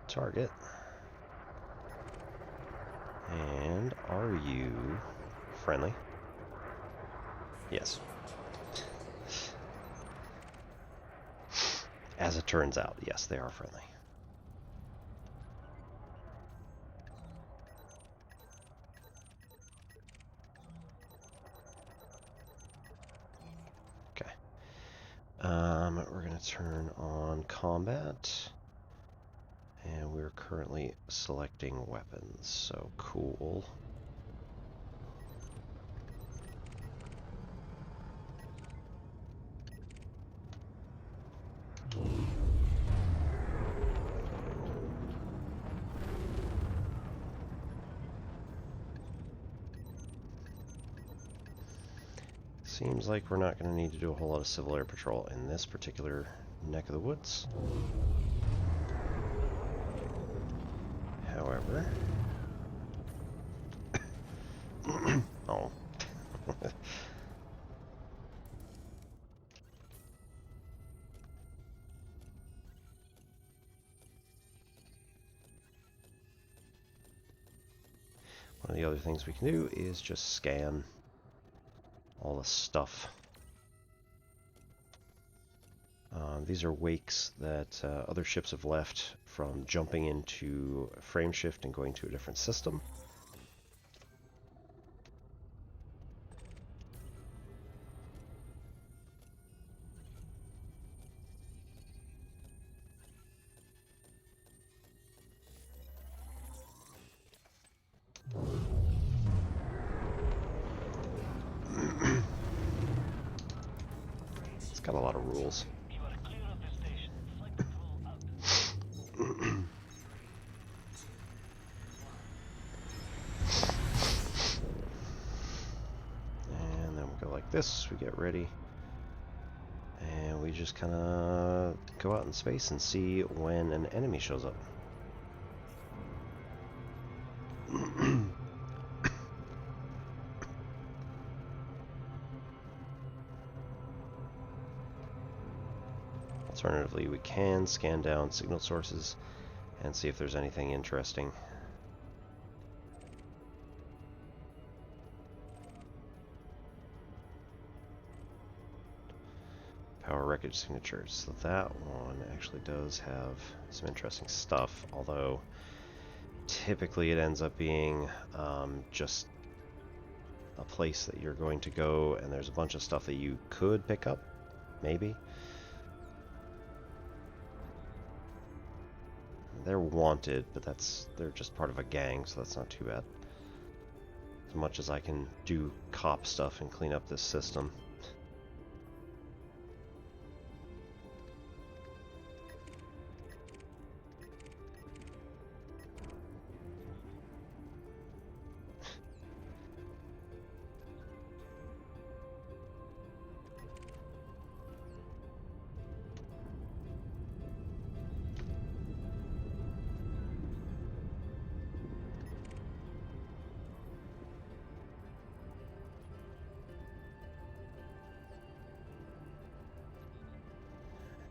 Target. And are you friendly? Yes. As it turns out, yes, they are friendly. Okay. We're going to turn on combat. And we're currently selecting weapons, so cool. Seems like we're not going to need to do a whole lot of civil air patrol in this particular neck of the woods. However... oh. One of the other things we can do is just scan all the stuff. These are wakes that other ships have left from jumping into frame shift and going to a different system. It's got a lot of rules. this, we get ready, and we just kind of go out in space and see when an enemy shows up. Alternatively, we can scan down signal sources and see if there's anything interesting. Power wreckage signatures. So that one actually does have some interesting stuff, although typically it ends up being just a place that you're going to go, and there's a bunch of stuff that you could pick up, maybe. They're wanted, but they're just part of a gang, so that's not too bad. As much as I can do cop stuff and clean up this system.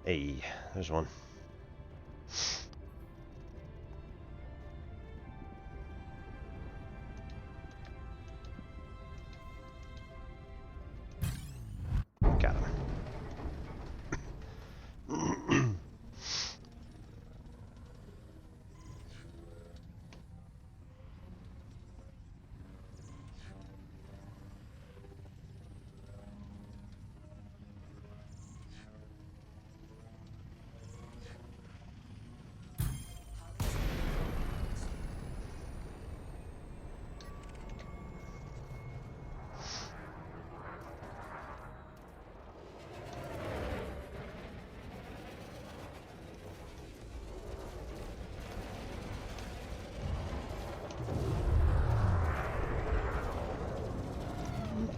Hey, there's one. Got him.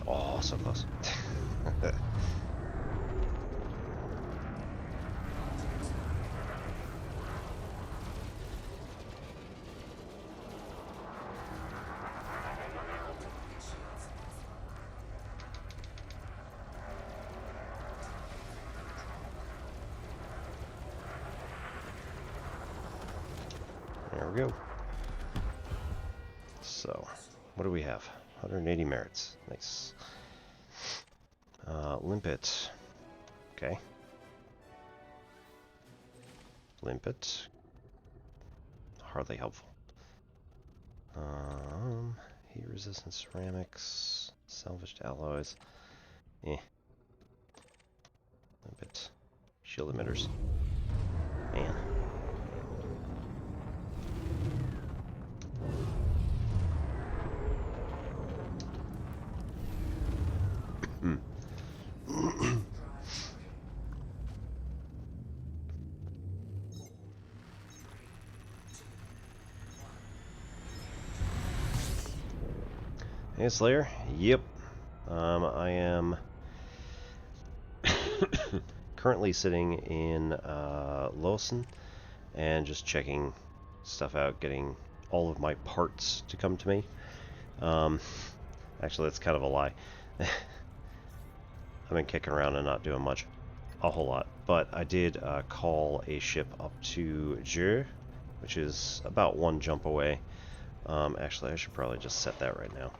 Oh, so close. There we go. So, what do we have? 180 merits. Nice. Limpet. Okay. Limpet. Hardly helpful. Heat resistant ceramics. Salvaged alloys. Eh. Limpet. Shield emitters. Man. Hey, Slayer. Yep. I am currently sitting in Lawson and just checking stuff out, getting all of my parts to come to me. Actually, that's kind of a lie. I've been kicking around and not doing much, a whole lot. But I did call a ship up to Jeu, which is about one jump away. Actually, I should probably just set that right now.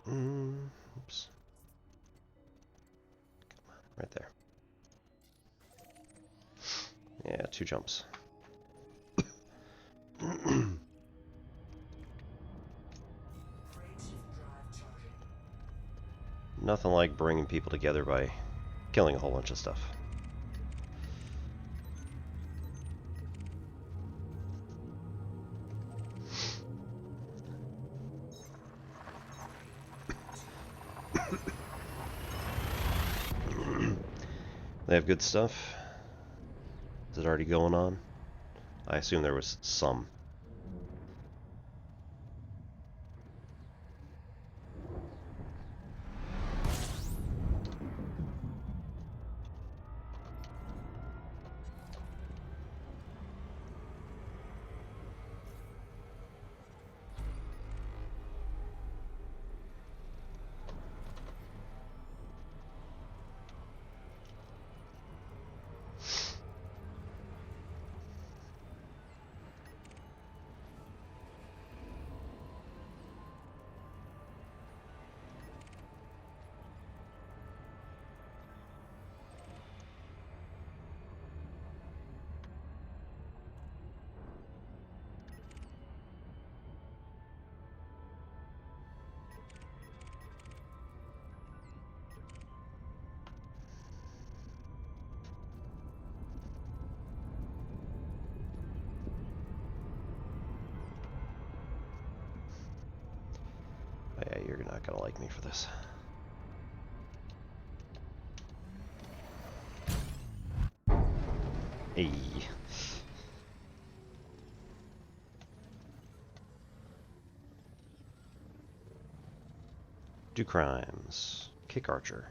Oops. Right there. Yeah, 2 jumps. Nothing like bringing people together by killing a whole bunch of stuff. They have good stuff. Is it already going on? I assume there was some. gonna like me for this. Hey. Do crimes. Kick archer.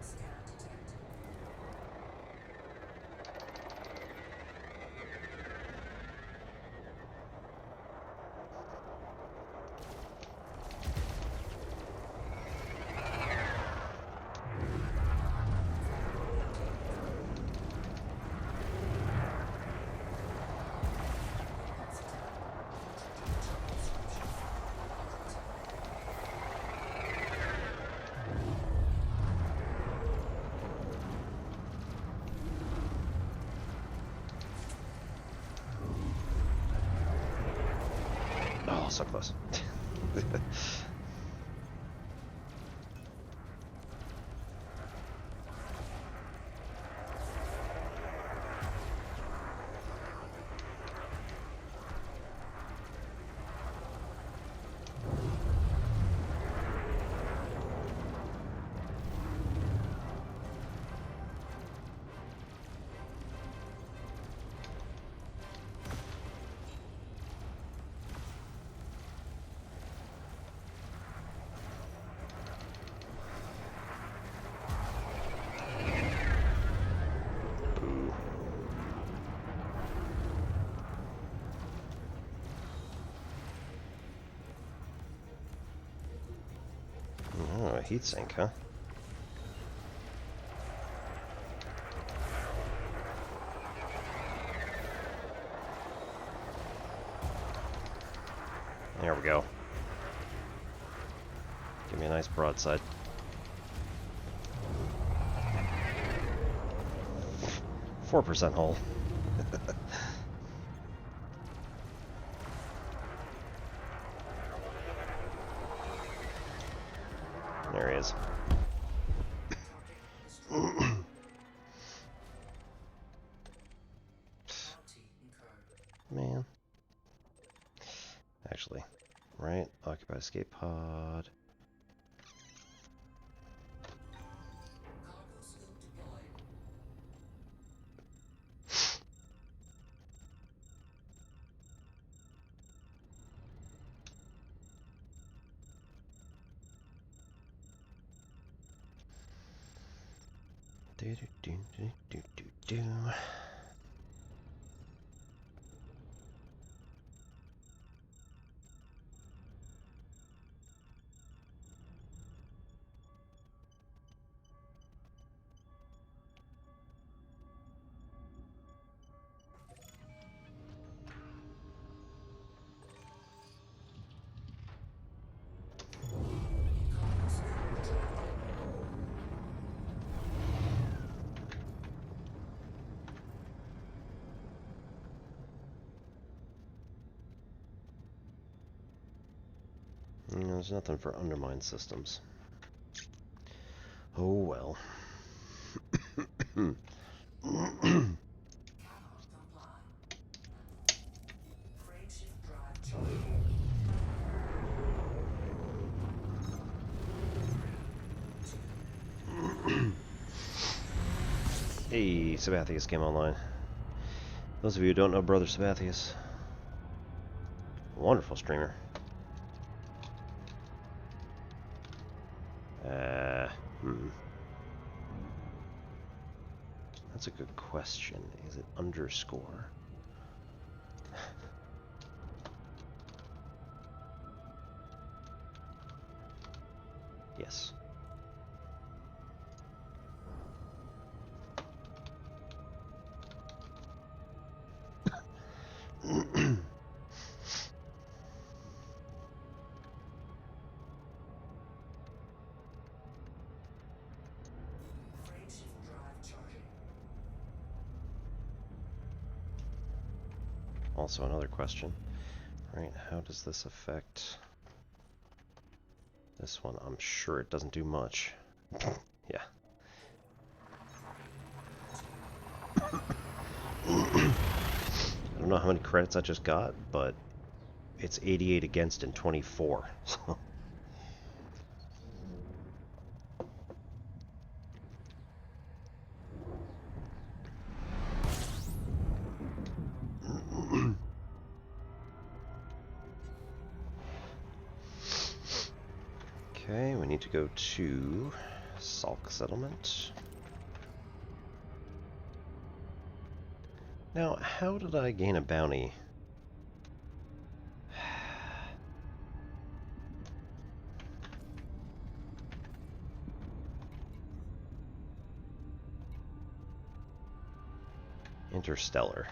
Scan detected. Oh, so close. Boo. Oh, a heat sink, huh? There we go. Give me a nice broadside. 4% hull. There he is. Man. Actually, right? Occupy escape pod. Cargo scoop deployed. Do do do do do do do. Cargo scoop retracted. There's nothing for undermined systems. Oh well. Cannot comply. Frame shift drive charging. Hey, Sabathius came online. Those of you who don't know Brother Sabathius, wonderful streamer. That's a good question. Is it underscore? Yes. Frame shift drive charging. also another question. Right, how does this affect this one? I'm sure it doesn't do much. Yeah. I don't know how many credits I just got, but it's 88 against and 24. So. Okay, we need to go to Salk Settlement. Now, how did I gain a bounty? Interstellar.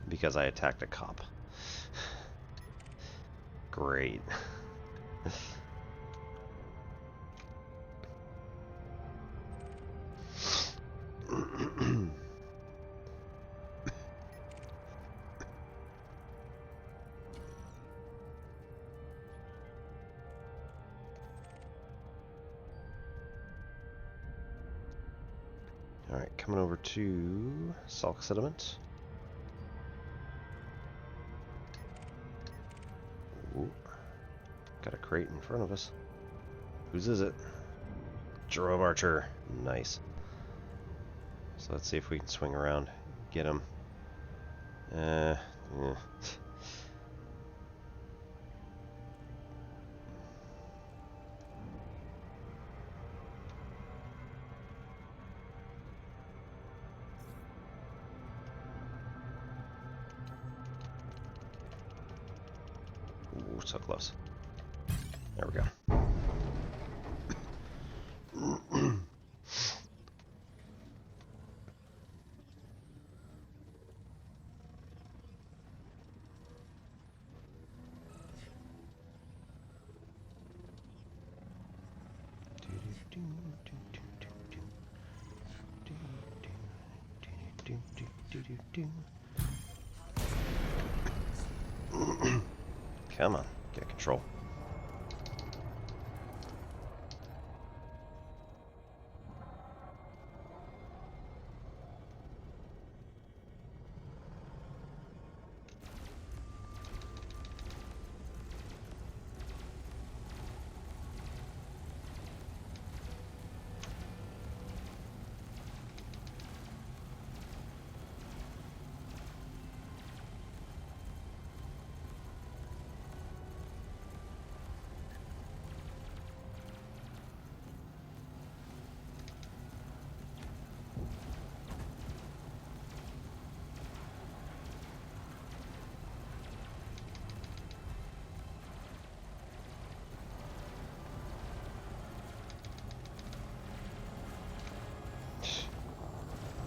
Because I attacked a cop. Great. Alright, coming over to Salk Settlement. Ooh. Got a crate in front of us. Whose is it? Jerome Archer. Nice. So let's see if we can swing around. Get him. Yeah. Ooh, so close. There we go. Come on, get control.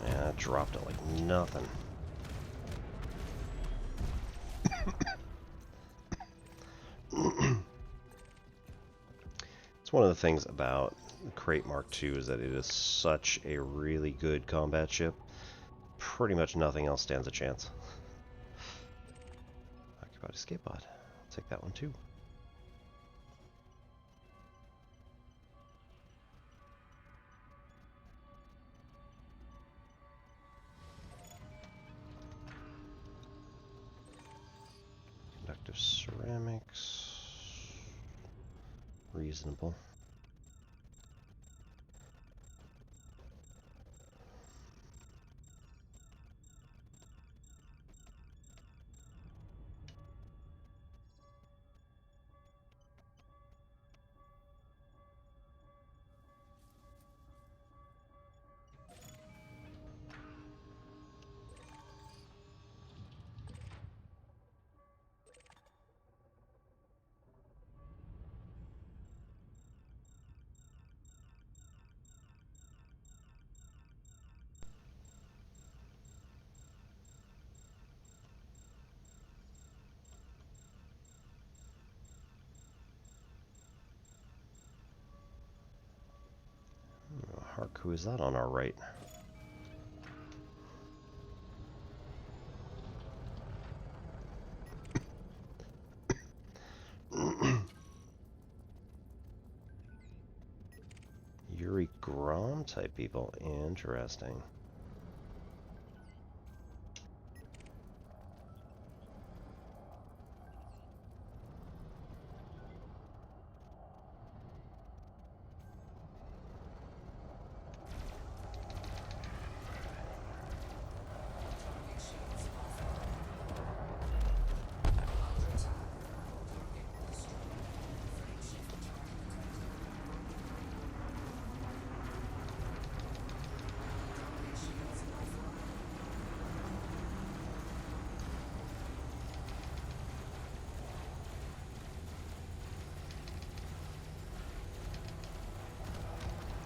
Yeah, that dropped it like nothing. It's one of the things about Krait Mk II is that it is such a really good combat ship. Pretty much nothing else stands a chance. Occupied escape pod. I'll take that one too. Conductive ceramics. Reasonable. Who is that on our right? type people. Interesting.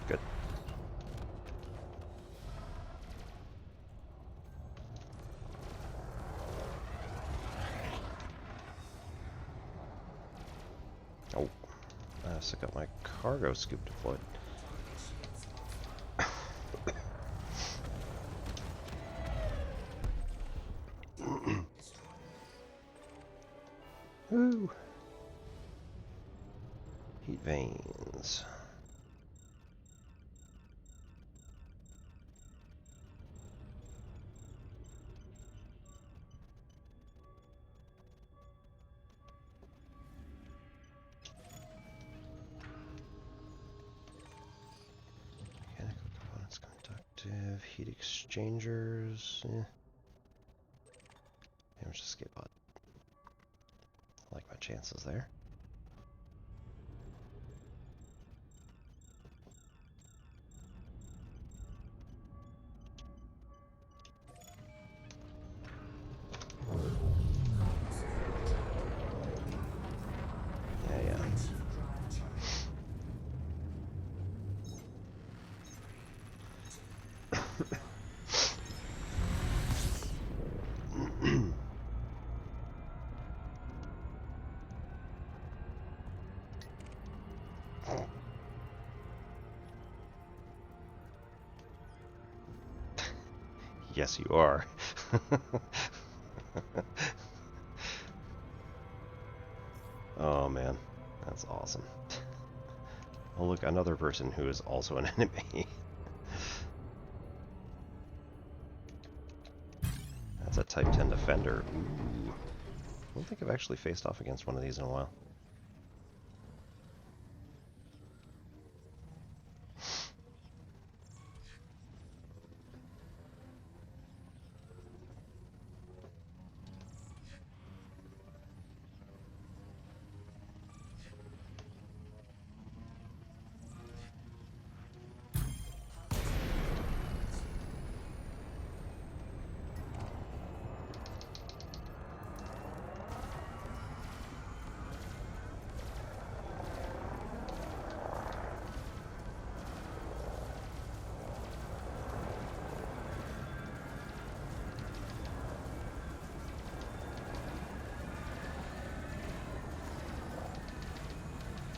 Good. Oh, I still got my cargo scoop deployed. Woo! Heat veins. Mechanical components, conductive, heat exchangers. Damage escape pod. I like my chances there. Yeah. Yes, you are. Oh man, that's awesome. Oh look, another person who is also an enemy. That's a Type 10 Defender. Ooh. I don't think I've actually faced off against one of these in a while.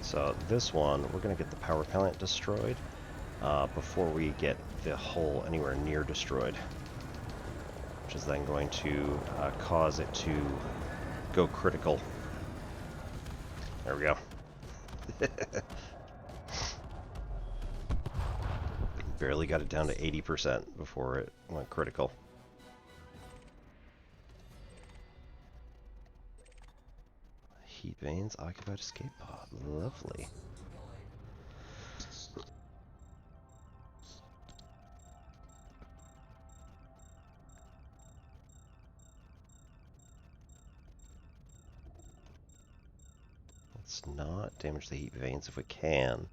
So this one, we're going to get the power plant destroyed before we get the hull anywhere near destroyed, which is then going to cause it to go critical. There we go. Barely got it down to 80% before it went critical. Heat veins, occupied escape pod. Lovely. Let's not damage the heat veins if we can. It'd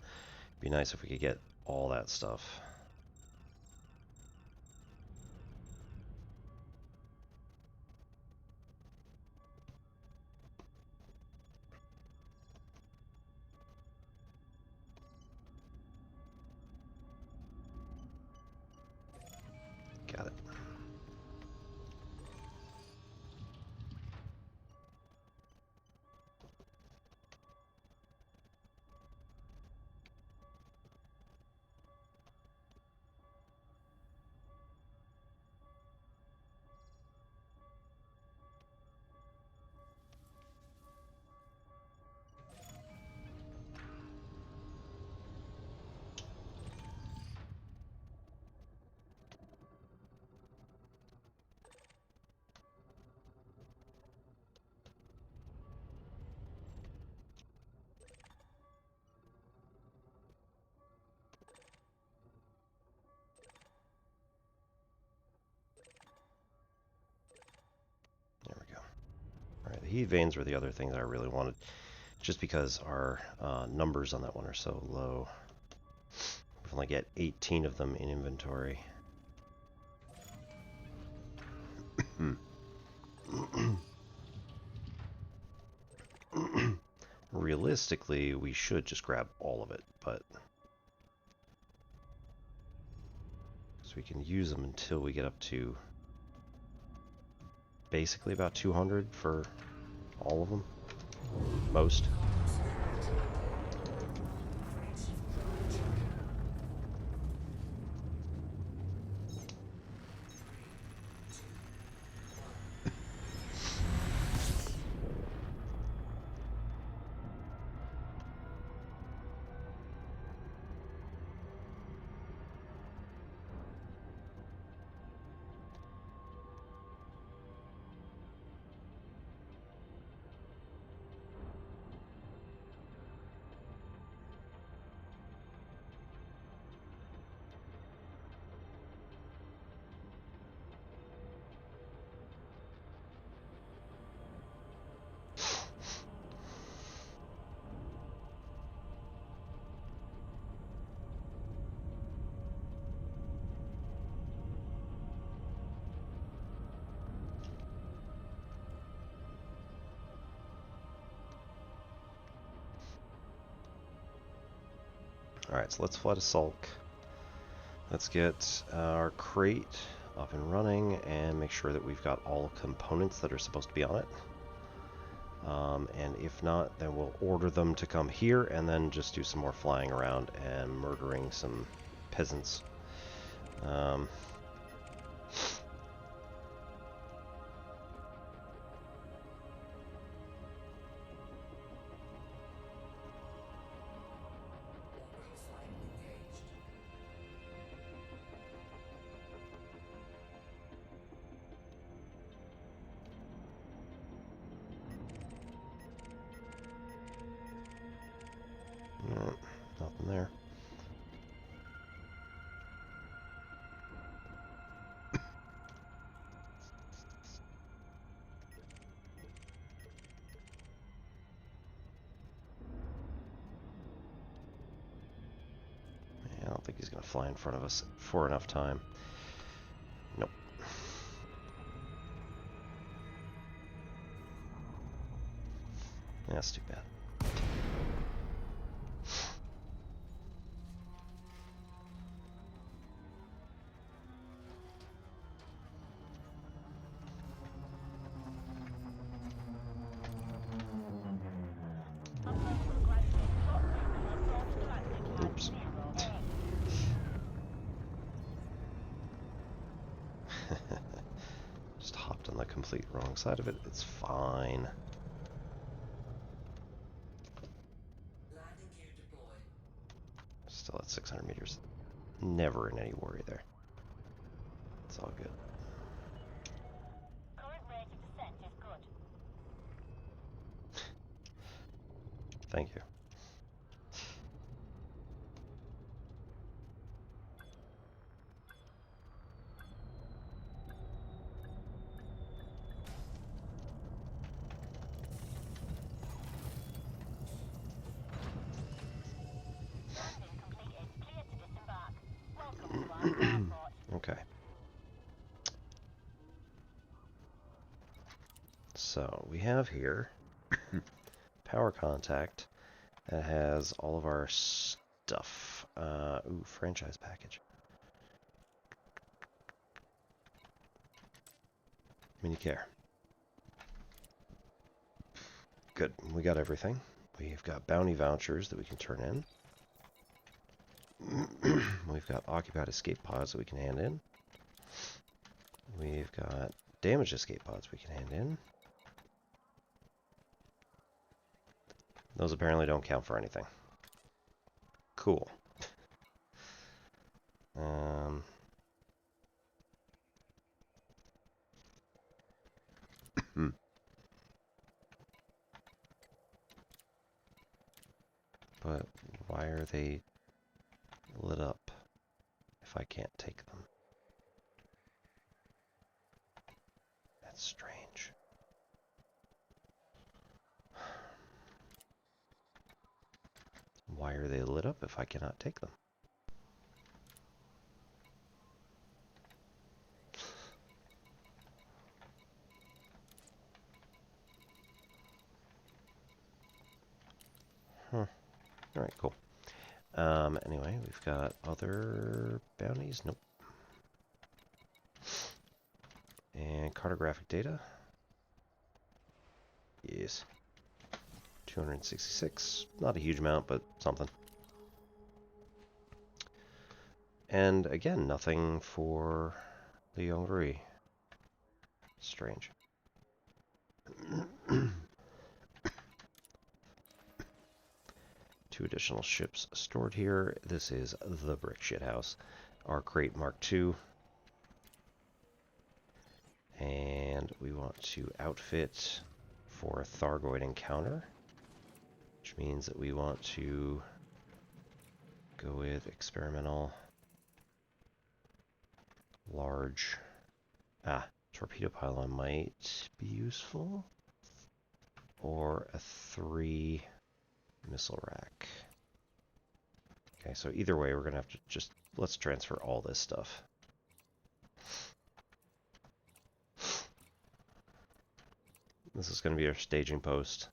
be nice if we could get all that stuff. Got it. The heat vanes were the other thing that I really wanted, just because our numbers on that one are so low. We've only got 18 of them in inventory. Realistically, we should just grab all of it, but so we can use them until we get up to basically about 200 for all of them, most. Alright, so let's flood a sulk. Let's get our crate up and running and make sure that we've got all components that are supposed to be on it. And if not, then we'll order them to come here and then just do some more flying around and murdering some peasants. Nothing there. I don't think he's going to fly in front of us for enough time. Nope. That's too bad. Oops. Just hopped on the complete wrong side of it. It's fine. Landing gear deployed. Still at 600 meters. Never in any worry there. It's all good. Current rate of descent is good. Thank you. Landing completed. Clear to disembark. Welcome to our airport. Okay. So we have here power contact that has all of our stuff. Ooh, franchise package. Minicare. Good. We got everything. We've got bounty vouchers that we can turn in. We've got occupied escape pods that we can hand in. We've got damaged escape pods we can hand in. Those apparently don't count for anything. Cool. But why are they lit up if I can't take them? That's strange. Why are they lit up if I cannot take them? Huh. Alright, cool. Anyway, we've got other bounties. Nope. And cartographic data. Yes. 266. Not a huge amount, but something. And again, nothing for the Yongri. Strange. Two additional ships stored here. This is the Brick Sh'thouse, our Krait Mk II. And we want to outfit for a Thargoid encounter, which means that we want to go with experimental large torpedo pylon might be useful, or a 3 missile rack. Okay, so either way, we're gonna have to just let's transfer all this stuff. This is gonna be our staging post.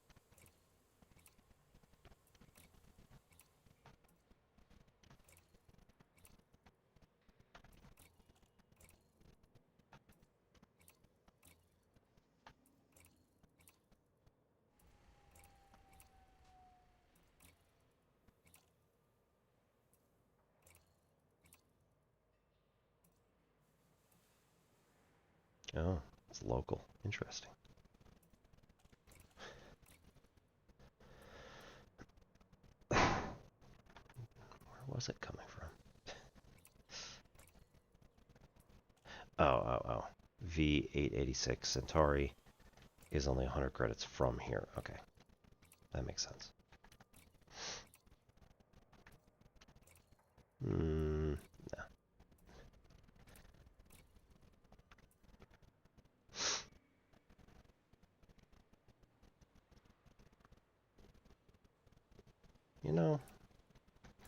Oh, it's local. Interesting. Where was it coming from? Oh. V886 Centauri is only 100 credits from here. Okay. That makes sense. No. You know,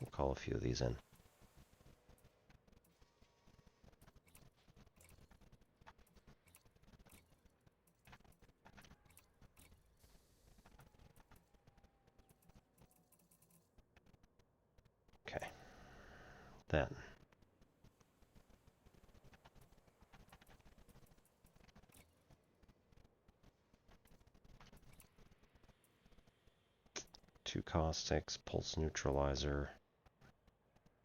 we'll call a few of these in. Okay. Then. Two caustics, pulse neutralizer,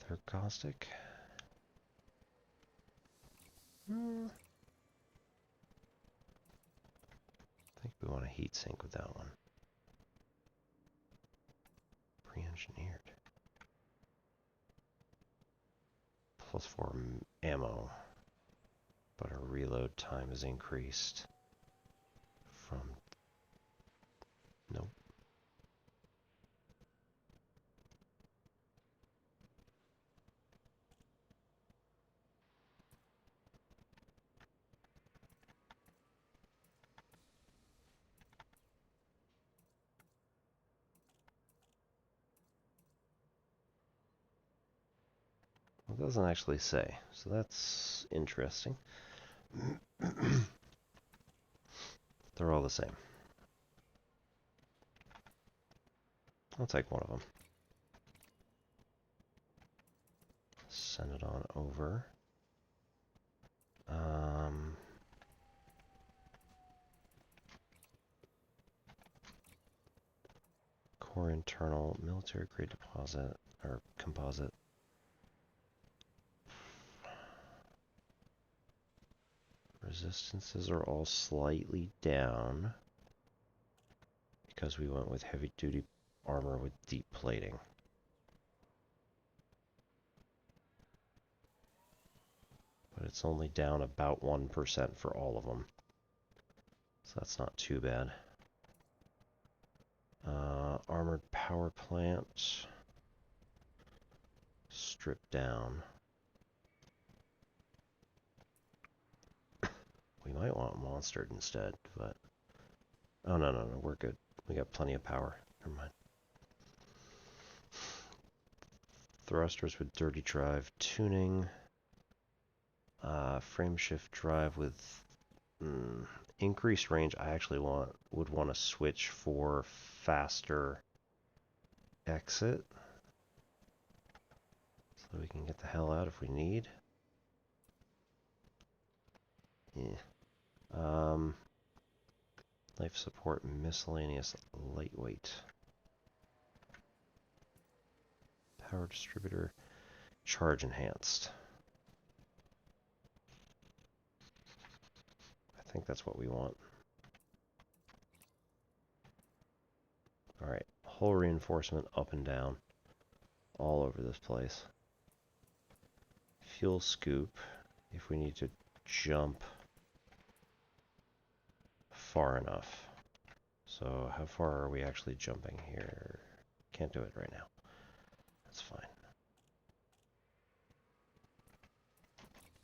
third caustic. I think we want a heat sink with that one. Pre-engineered. +4 ammo, but our reload time is increased from... Nope. It doesn't actually say, so that's interesting. They're all the same. I'll take one of them. Send it on over. Core internal military grade deposit or composite. Resistances are all slightly down because we went with heavy duty armor with deep plating. But it's only down about 1% for all of them. So that's not too bad. Armored power plant. Stripped down. We might want monstered instead, but... Oh, no, we're good. We got plenty of power. Never mind. thrusters with dirty drive tuning. Frame shift drive with increased range. I actually would want to switch for faster exit, so we can get the hell out if we need. Yeah. Life support, miscellaneous, lightweight. Power distributor, charge enhanced. I think that's what we want. Alright, hull reinforcement up and down. All over this place. Fuel scoop, if we need to jump far enough. So how far are we actually jumping here? Can't do it right now. That's fine.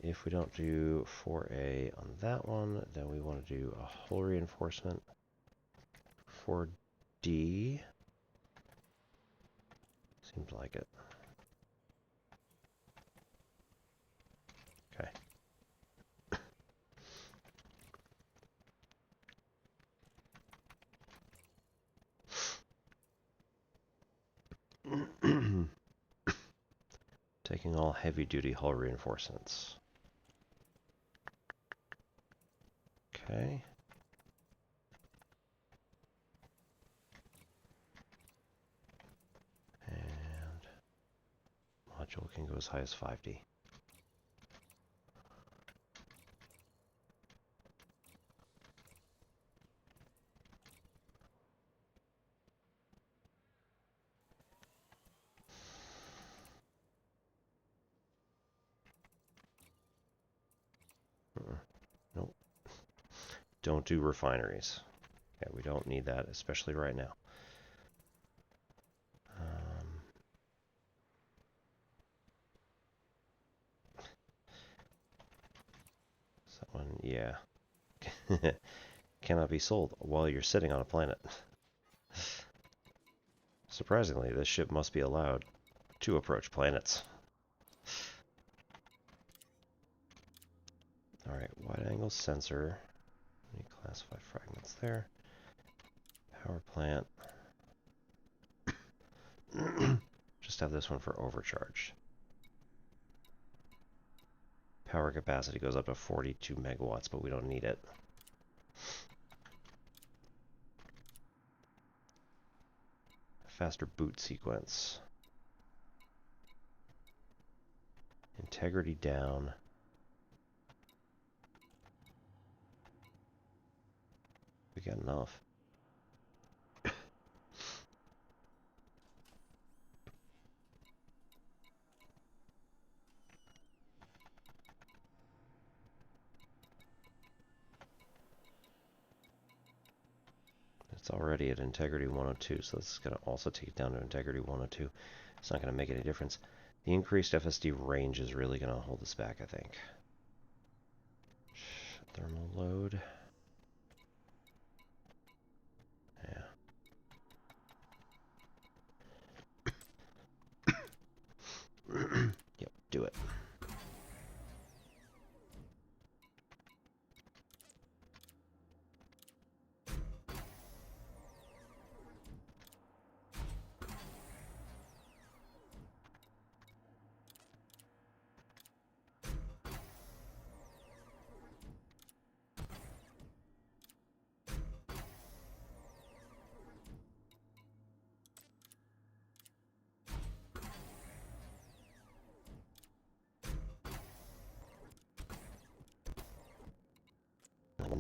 If we don't do 4A on that one, then we want to do a hull reinforcement for D. Seems like it. Okay. Taking all heavy-duty hull reinforcements. Okay. And module can go as high as 5D. Nope. Don't do refineries. Yeah, we don't need that, especially right now. Someone, yeah. Cannot be sold while you're sitting on a planet. Surprisingly, this ship must be allowed to approach planets. Alright, wide-angle sensor. Any classified fragments there. Power plant. Just have this one for overcharge. Power capacity goes up to 42 megawatts, but we don't need it. Faster boot sequence. Integrity down. We got enough. It's already at integrity 102, so this is going to also take it down to integrity 102. It's not going to make any difference. The increased FSD range is really going to hold us back, I think. Thermal load. Yeah. Yep, do it.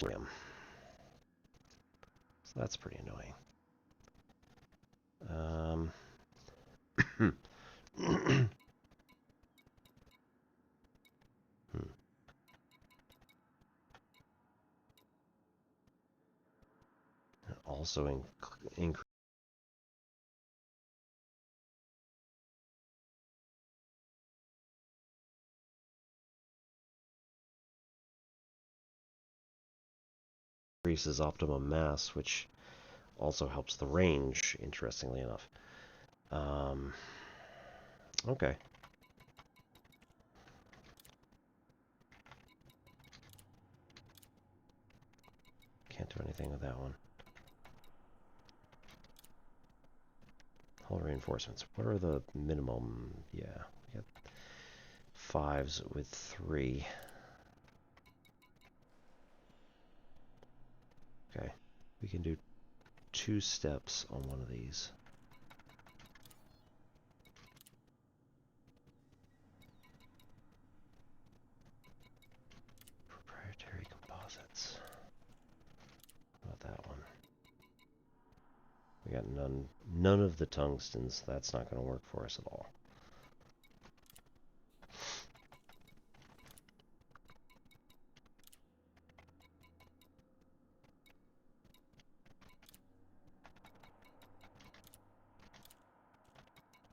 RAM. So that's pretty annoying. Also increases optimum mass, which also helps the range, interestingly enough. Okay. Can't do anything with that one. Hull reinforcements. What are the minimum? Yeah, we got 5s with 3. Okay, we can do 2 steps on one of these. Proprietary composites. What about that one? We got none of the tungstens. That's not going to work for us at all.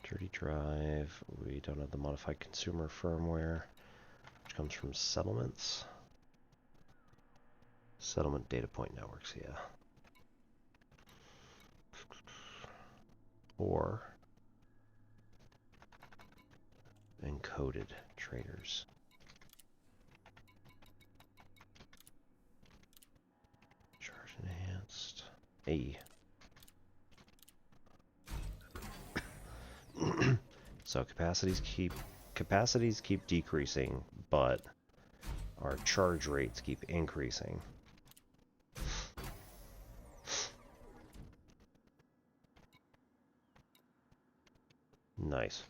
Dirty drive. We don't have the modified consumer firmware, which comes from settlements. Settlement data point networks, yeah. Or encoded traders. Charge enhanced. A. So capacities keep decreasing, but our charge rates keep increasing. Nice.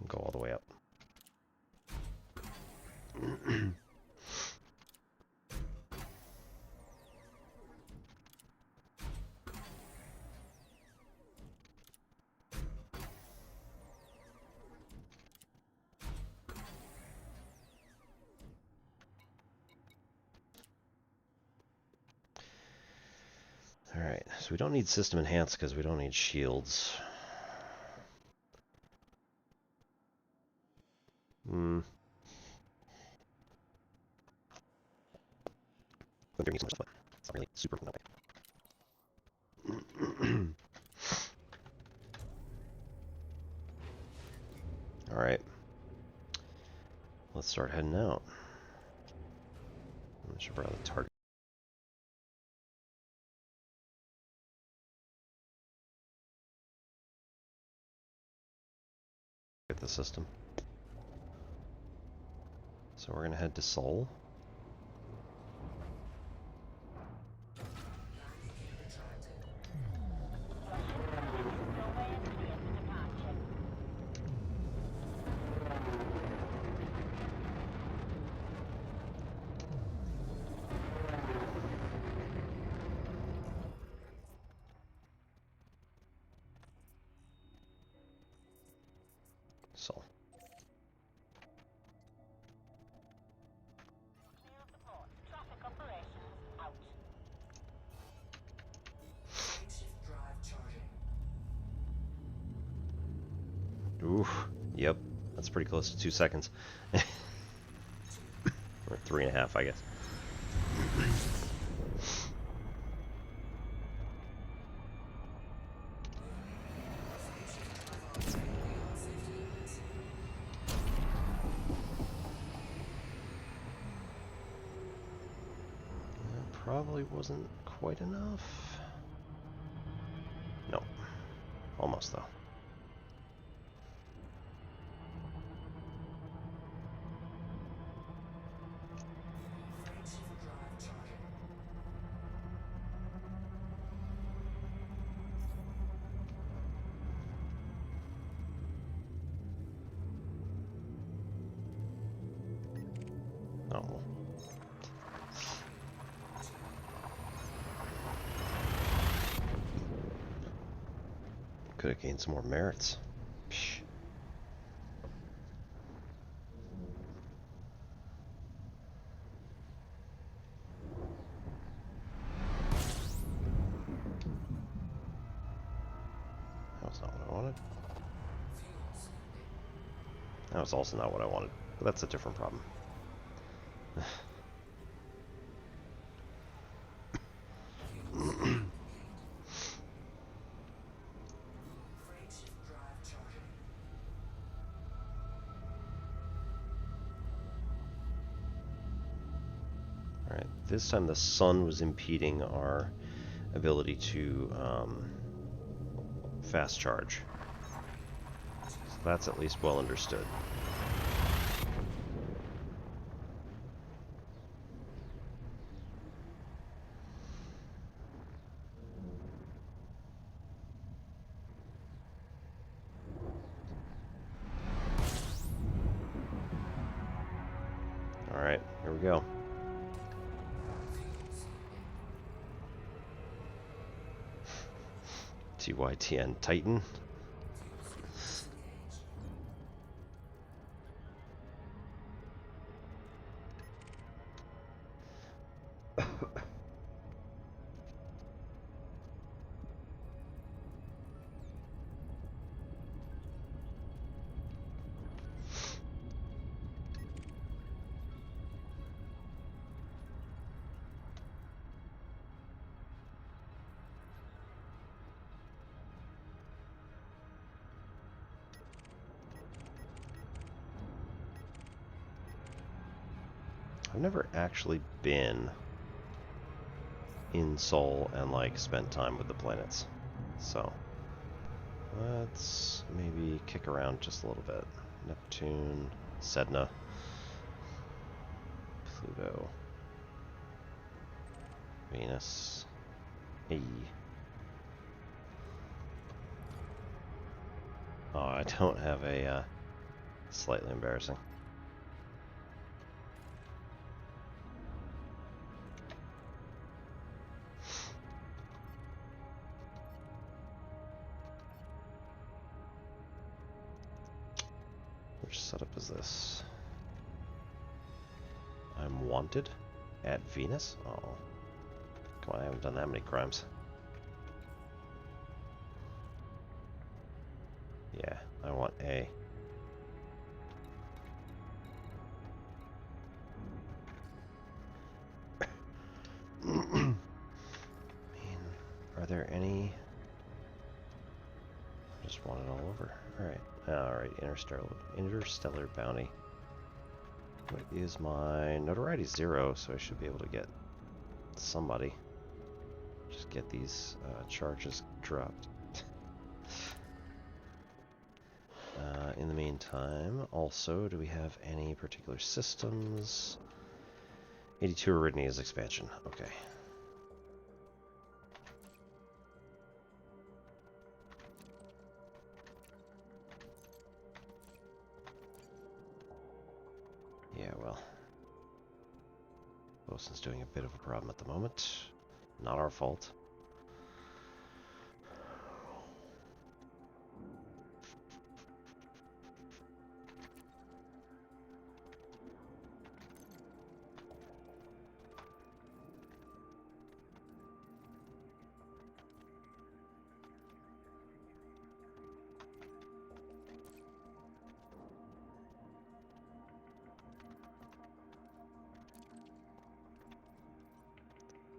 Go all the way up. Alright, so we don't need system enhanced because we don't need shields. Don't need so much stuff, but it's not really super no way. Alright. Let's start heading out. I should probably target the system. So we're gonna head to Seoul. Seoul. Traffic operations out. Krait shift drive charging. Oof. Yep. That's pretty close to 2 seconds. Or 3.5, I guess. That probably wasn't quite enough. No. Almost, though. Krait shift drive charging. Oh, well. Could have gained some more merits. Psh. That was not what I wanted. Fuels. That was also not what I wanted. But that's a different problem. Krait shift drive charging. Alright, this time the sun was impeding our ability to fast charge. So that's at least well understood. Alright, here we go. TYTN Titan. I've never actually been in Sol and like spent time with the planets, so let's maybe kick around just a little bit. Neptune, Sedna, Pluto, Venus, E. Oh, I don't have a slightly embarrassing. Which setup is this? I'm wanted at Venus? Oh. Come on, I haven't done that many crimes. Yeah, I want A. I mean, are there any? I just want it all over. Alright. Alright, interstellar bounty. What is my notoriety? 0, so I should be able to get somebody. Just get these charges dropped. In the meantime, also, do we have any particular systems? 82 Aridinia's expansion. Okay. Yeah, well. Wilson's doing a bit of a problem at the moment. Not our fault.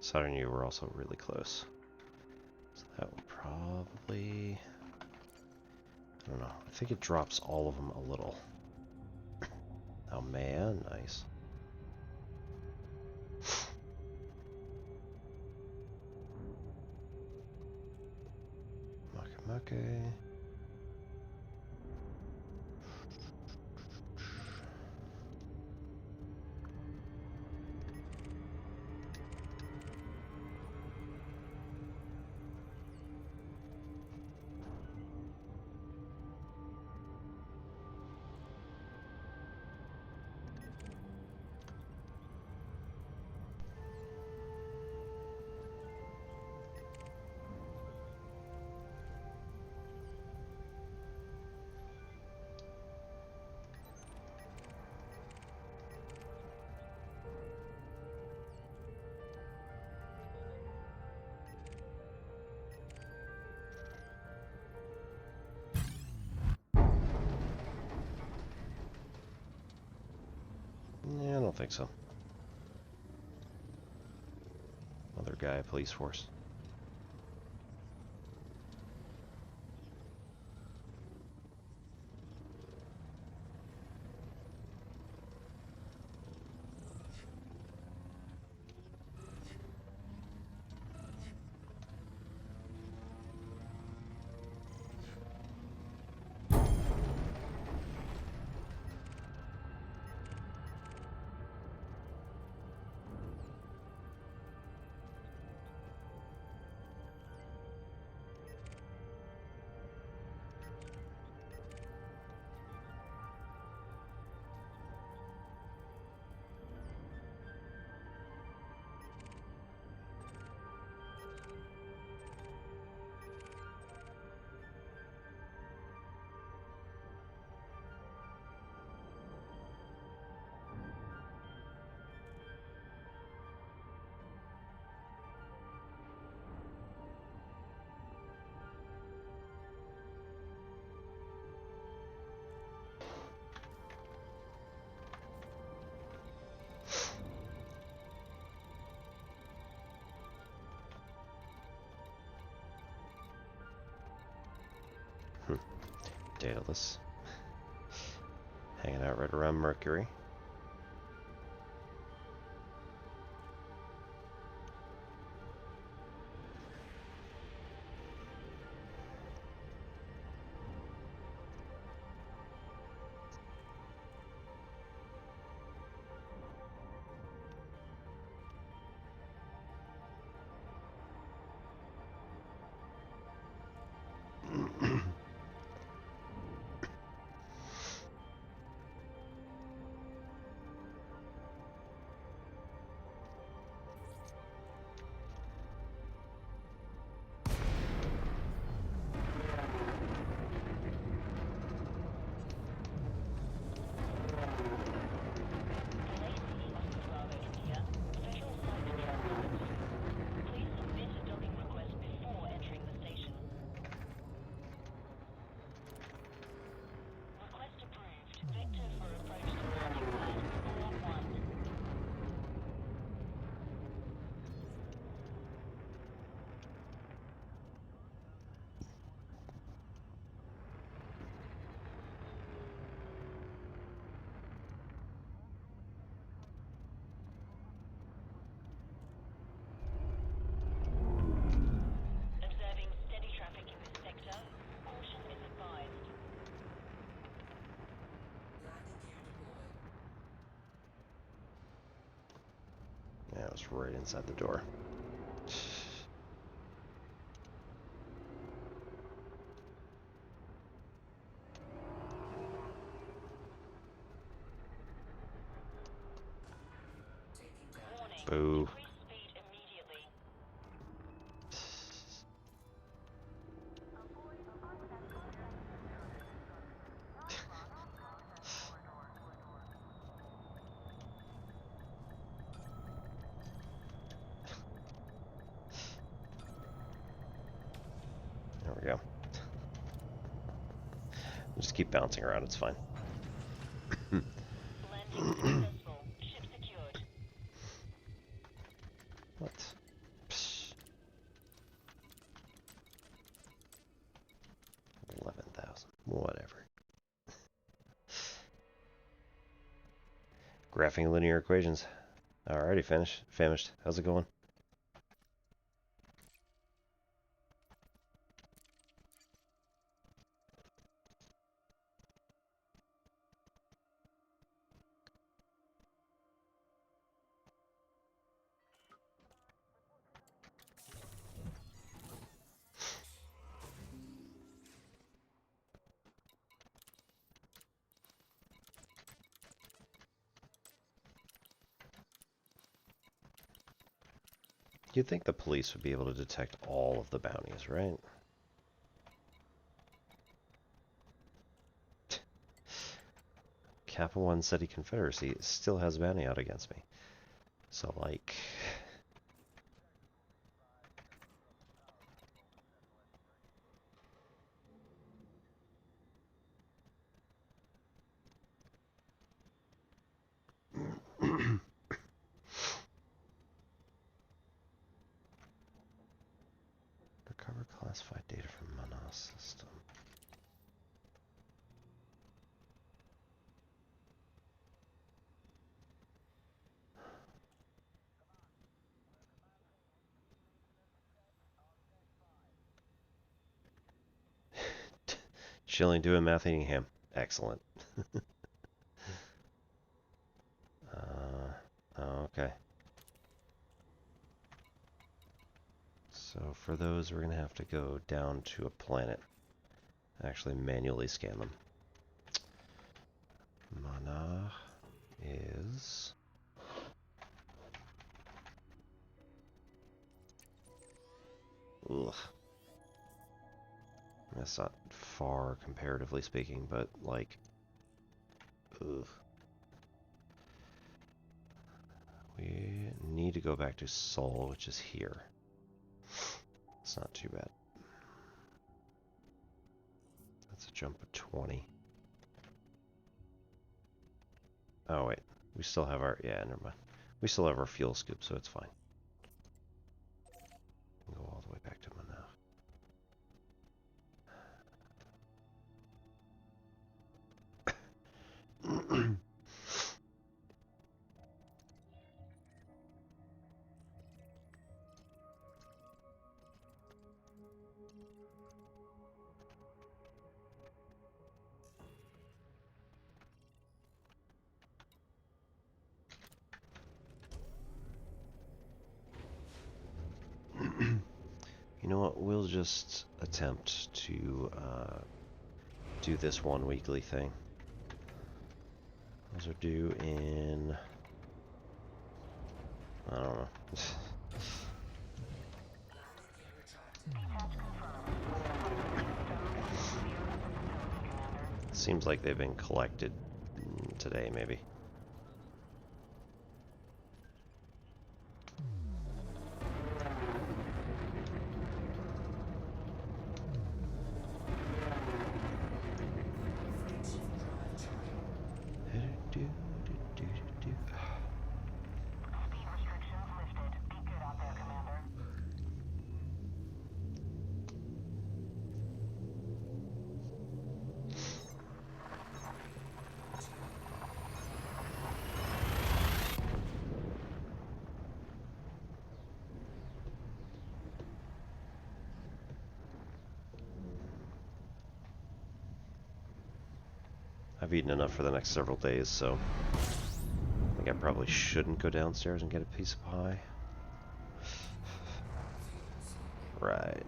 Saturn U were also really close. So that would probably... I don't know. I think it drops all of them a little. Oh man, nice. Makemake. Yeah, I don't think so. Other guy, police force. Daedalus. Hanging out right around Mercury. Yeah, it was right inside the door. Boo. There we go. Just keep bouncing around, it's fine. What? Psh. 11,000. Whatever. Graphing linear equations. Alrighty, famished. How's it going? You'd think the police would be able to detect all of the bounties, right? Kappa 1 SETI Confederacy still has a bounty out against me. So, like... Recover classified data from Manas system. Chilling, doing math, eating ham. Excellent. Okay. So for those, we're going to have to go down to a planet. Actually manually scan them. Mana is... Ugh. That's not far, comparatively speaking, but, like... Ugh. We need to go back to Sol, which is here. It's not too bad. That's a jump of 20. Oh, wait. We still have our... Yeah, never mind. We still have our fuel scoop, so it's fine. Go all the way back to Mana. You know what? We'll just attempt to do this one weekly thing. Those are due in... I don't know. Seems like they've been collected today, maybe. I've eaten enough for the next several days, so I think I probably shouldn't go downstairs and get a piece of pie. Right.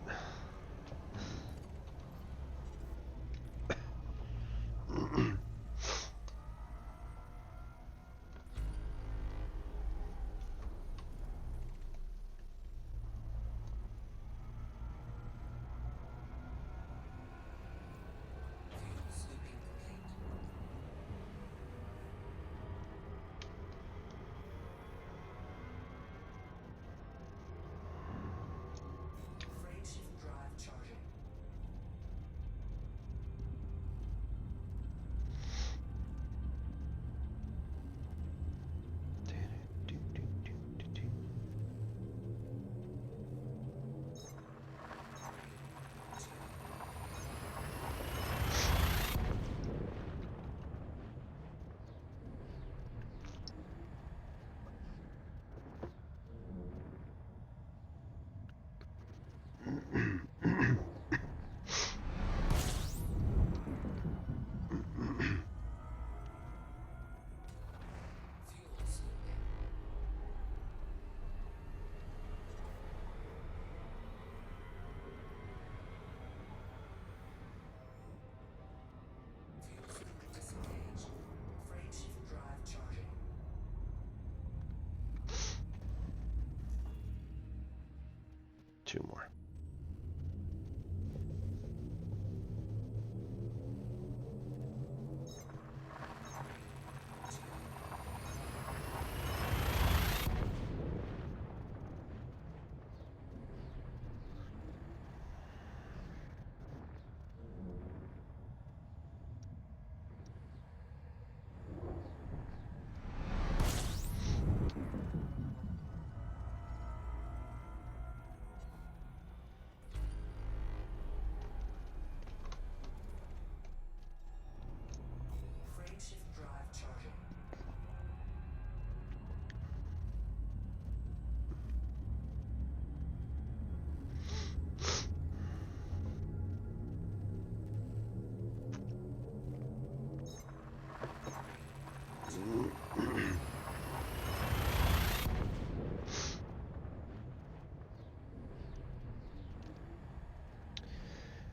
Two more.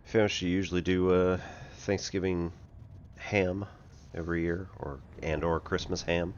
Famish, you usually do Thanksgiving ham every year, or Christmas ham.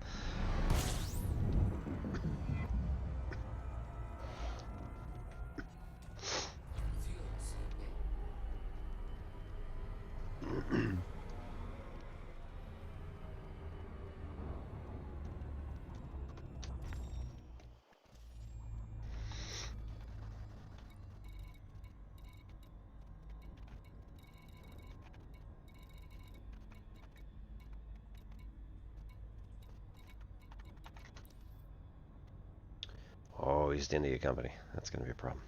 Oh, East India Company. That's going to be a problem.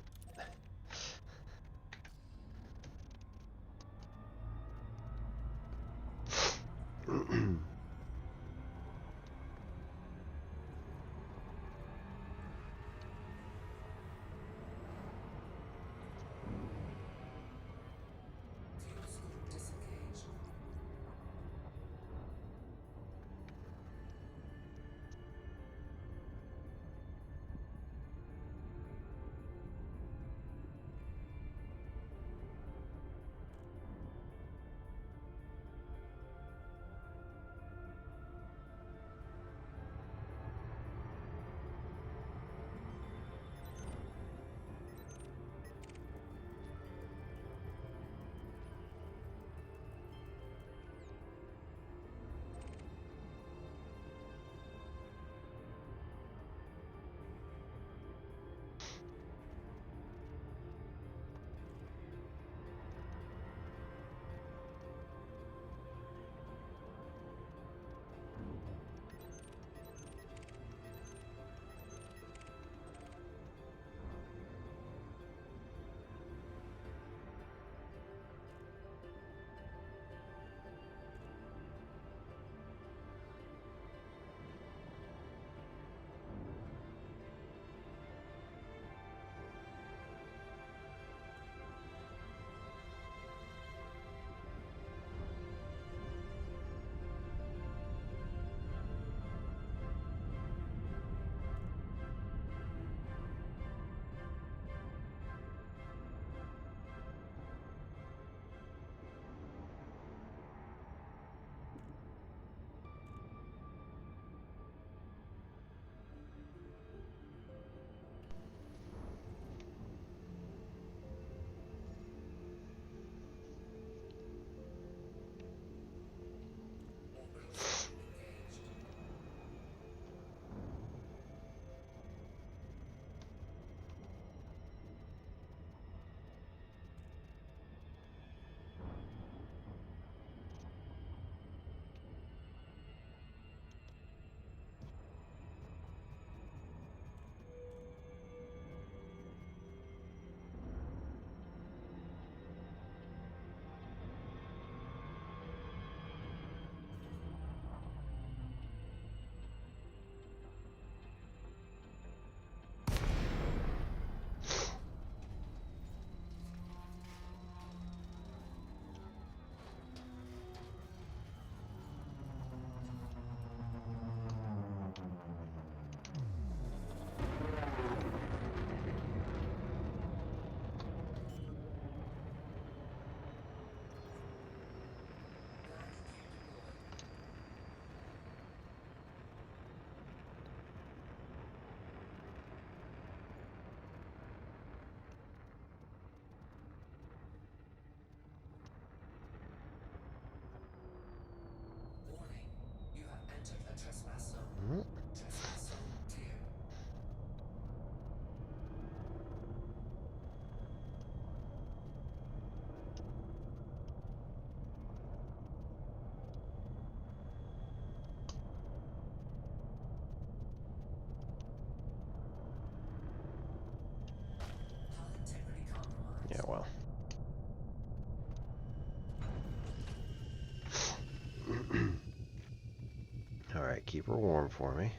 keep her warm for me.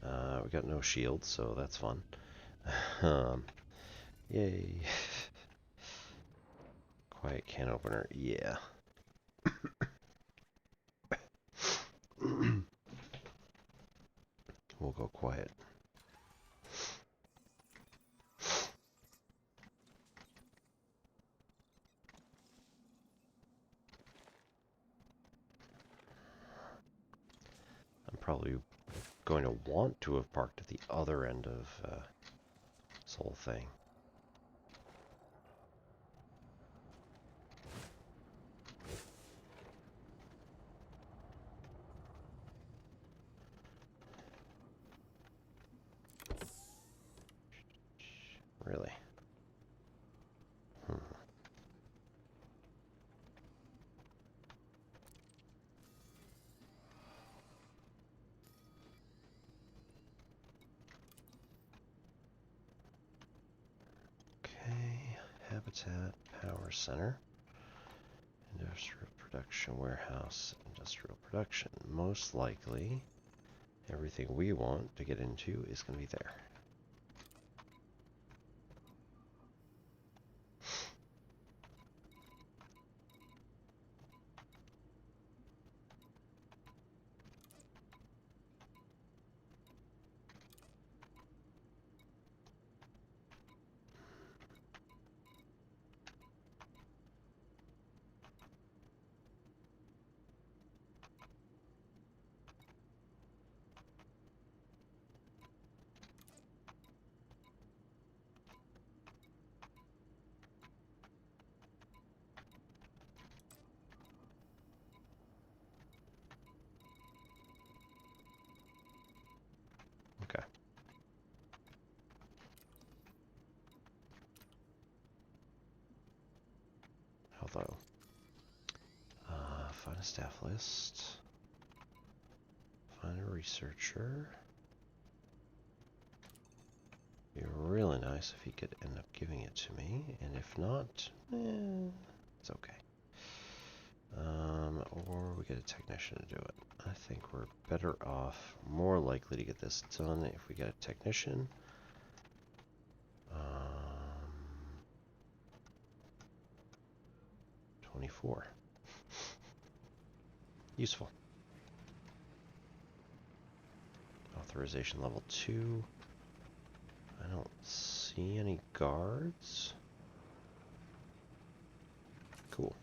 We got no shields, so that's fun. Yay. Quiet can opener, yeah. We'll go quiet. I'm probably going to want to have parked at the other end of this whole thing. Really? Okay, Habitat, Power Center, Industrial Production Warehouse, Industrial Production. Most likely, everything we want to get into is going to be there. Okay. Although, find a staff list, find a researcher. Be really nice if he could end up giving it to me, and if not, it's okay. Or we get a technician to do it. I think we're better off, more likely to get this done if we get a technician. 24. Useful. Authorization level 2. I don't see any guards. Cool.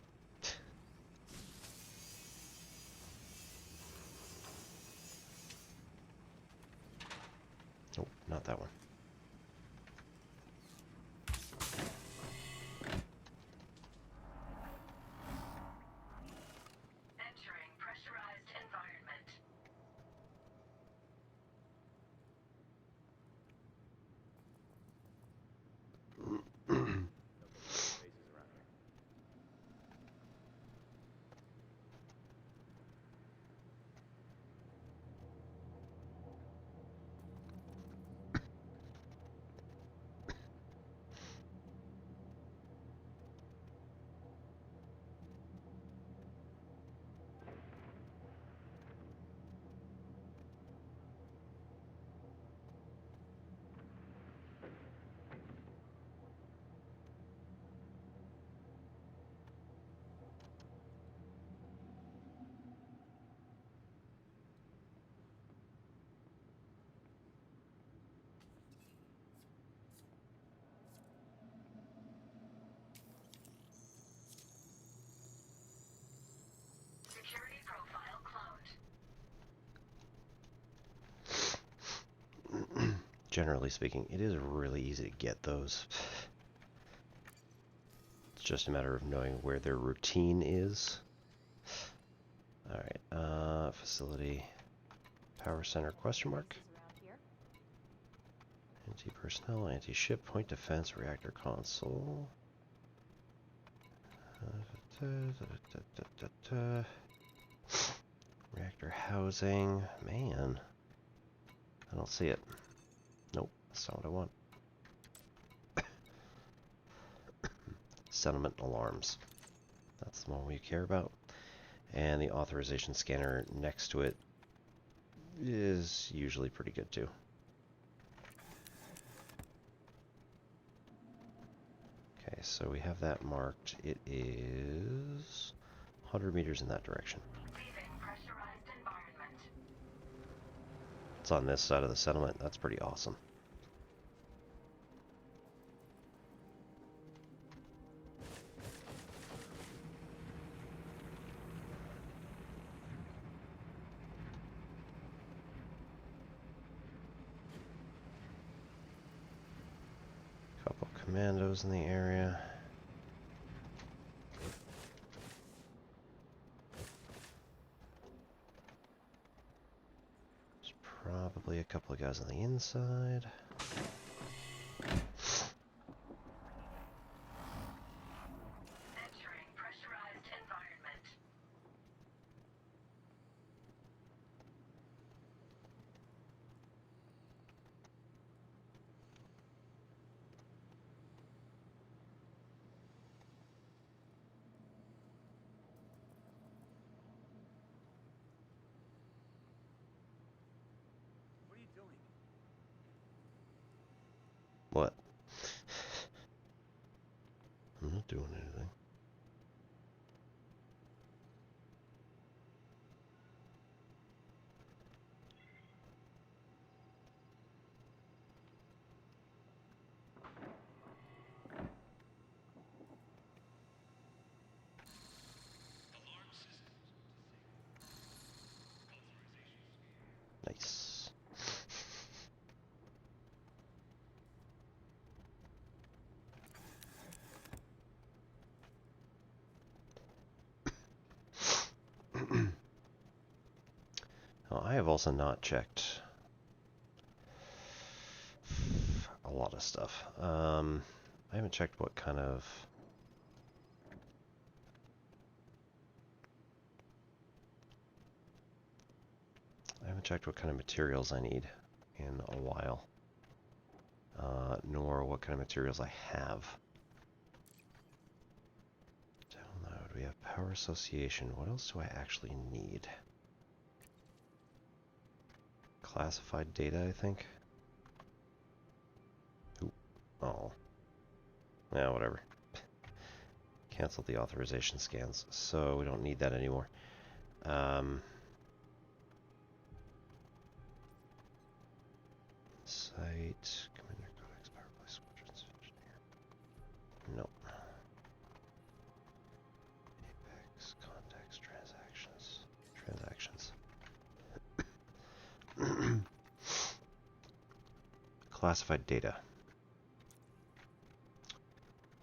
Nope, not that one. Entering pressurized environment. Security profile cloned. Generally speaking, it is really easy to get those. It's just a matter of knowing where their routine is. Alright, facility, power center, question mark. Anti-personnel, anti-ship, point defense, reactor console. Reactor housing, man. I don't see it. Nope, that's not what I want. Settlement alarms. That's the one we care about. And the authorization scanner next to it is usually pretty good too. Okay, so we have that marked. It is 100 meters in that direction. Leaving pressurized environment. It's on this side of the settlement. That's pretty awesome. Couple commandos in the area. There's probably a couple of guys on the inside. Entering pressurized environment. What are you doing? What? I'm not doing anything. Nice. Now, I have also not checked a lot of stuff. I haven't checked what kind of materials I need in a while, nor what kind of materials I have. Download. We have power association. What else do I actually need? Classified data, I think. Ooh. Oh. Yeah, whatever. Cancel the authorization scans, so we don't need that anymore. Site, Commander Codex, Power Play Squadrons, Engineer. Nope. Apex, contacts, transactions. Classified data.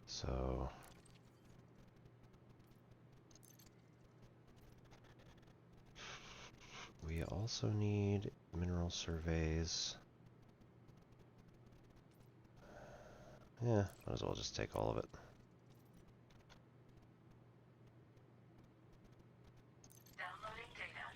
So we also need mineral surveys. Yeah, might as well just take all of it. Downloading data.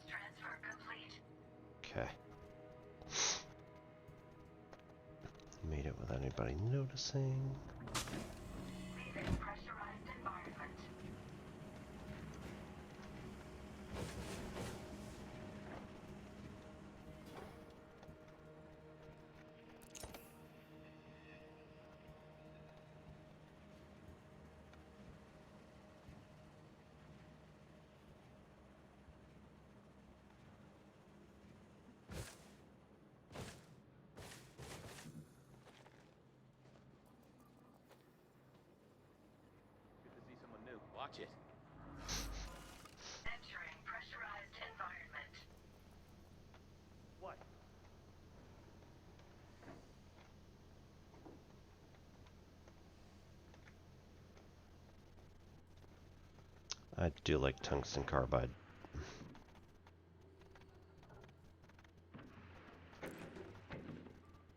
Transfer complete. Okay. Made it without anybody noticing. Leaving pressurized environment. Good to see someone new. Watch it. Entering pressurized environment. What? I do like tungsten carbide.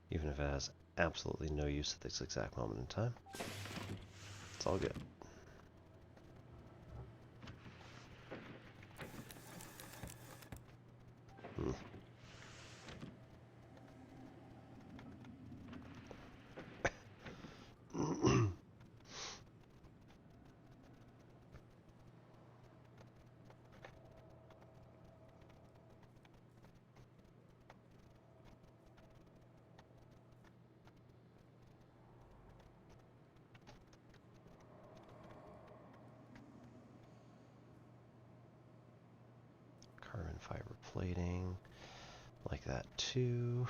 Even if it has absolutely no use at this exact moment in time. It's all good. Hmm. Carbon fiber plating, like that too.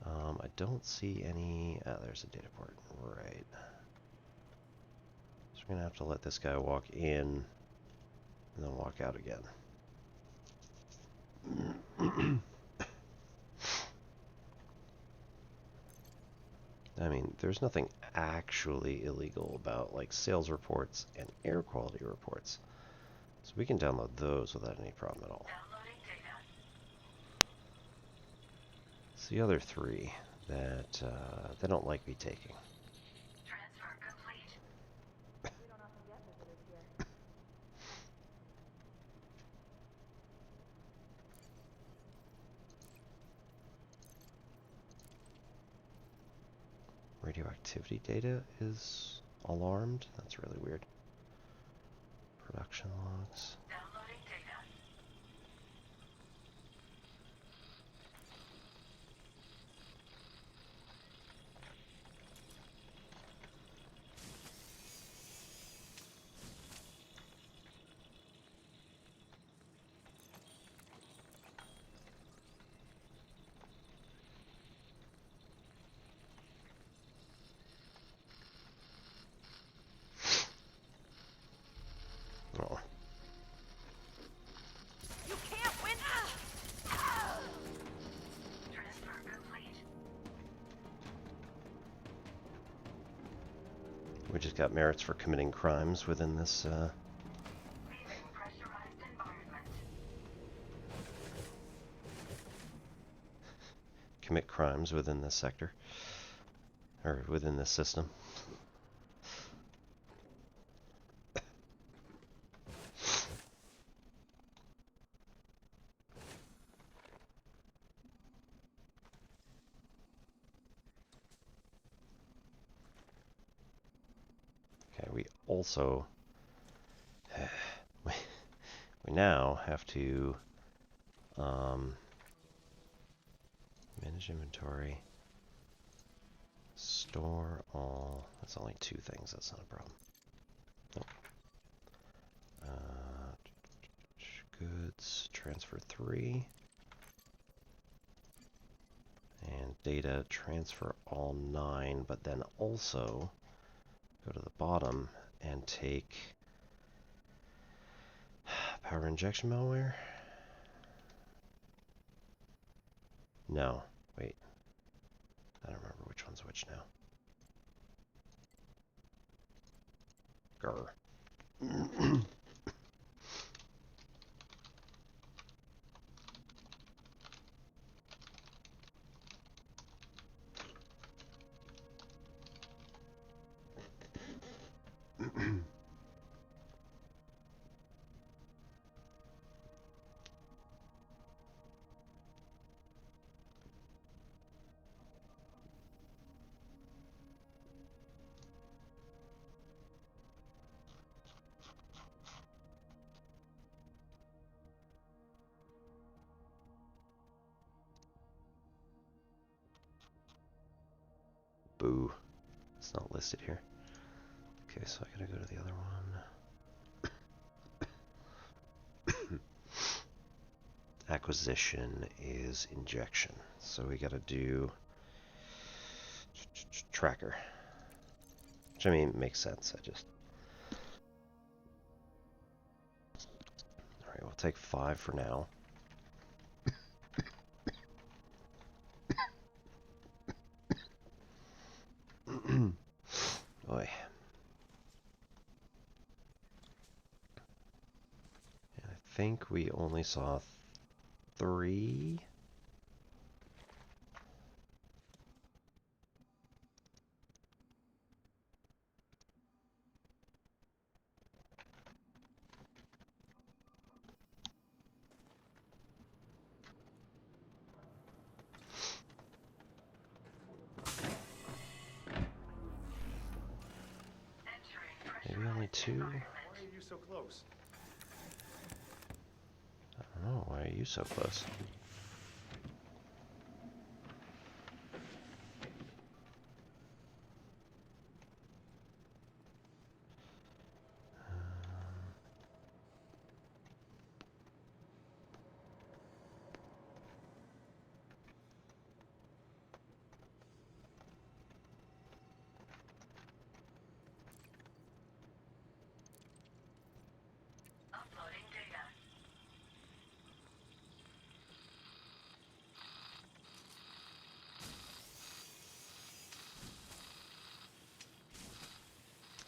I don't see any. Ah, there's a data port. Right. So we're gonna have to let this guy walk in and then walk out again. I mean, there's nothing actually illegal about like sales reports and air quality reports. So we can download those without any problem at all. Downloading data. It's the other three that they don't like me taking. Transfer complete. We don't often get visitors here. Radioactivity data is alarmed. That's really weird. Production logs. Downloading data. Oh. You can't win! Transfer complete. We just got merits for committing crimes within this. Leaving pressurized environment. Commit crimes within this sector. Or within this system. Okay, we also we now have to manage inventory, store all. That's only two things. That's not a problem. Nope. Goods transfer 3 and data transfer all 9, but then also go to the bottom and take power injection malware. No, wait. I don't remember which one's which now. Grr. Boo. It's not listed here. Okay, so I gotta go to the other one. Acquisition is injection. So we gotta do tracker. Which, I mean, makes sense. Alright, we'll take 5 for now. Boy. And I think we only saw 3. 2. Why are you so close? I don't know. Why are you so close? Uploading data.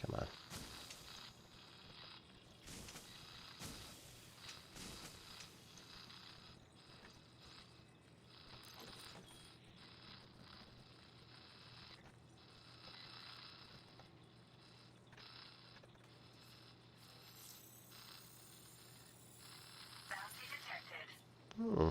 Come on. Bounty detected. Hmm.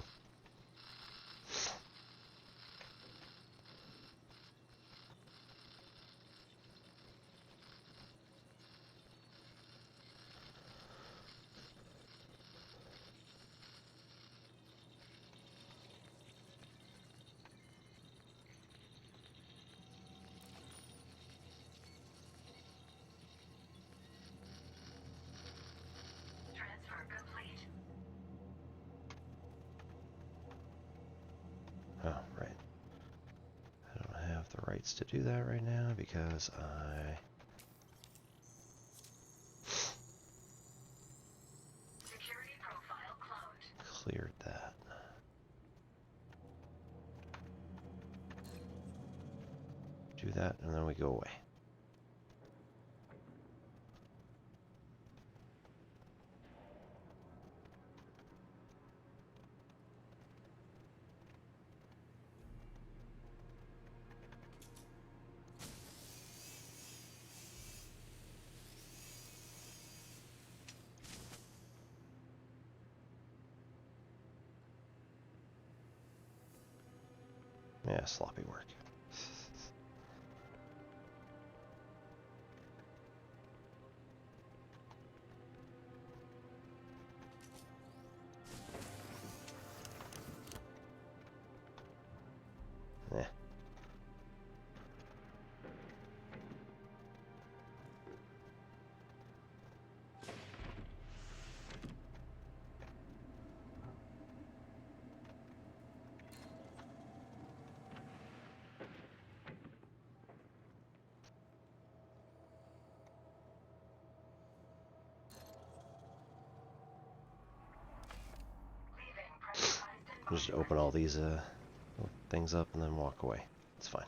Transfer complete. Oh, right. I don't have the rights to do that right now because I Security profile cloned. cleared that. Do that and then we go away. Yeah, sloppy work. Yeah. Leaving pressurized Just environment. open all these things up and then walk away. It's fine.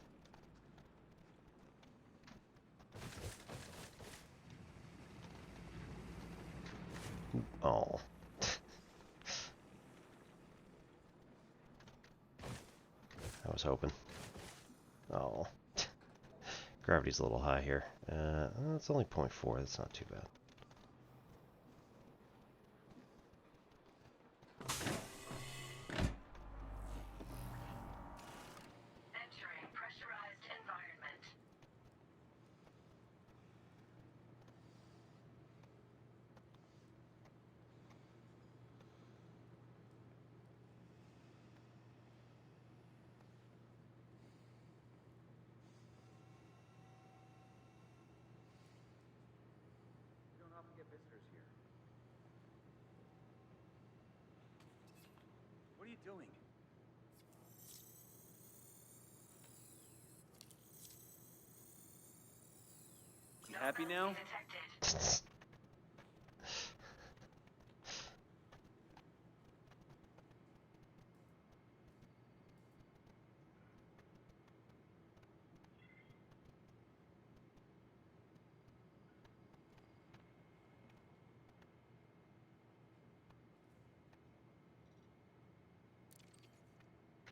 Oh. I was hoping. Oh. Gravity's a little high here. It's only 0.4. That's not too bad. Entering pressurized environment. We don't often get visitors here. What are you doing? You happy now? Detected.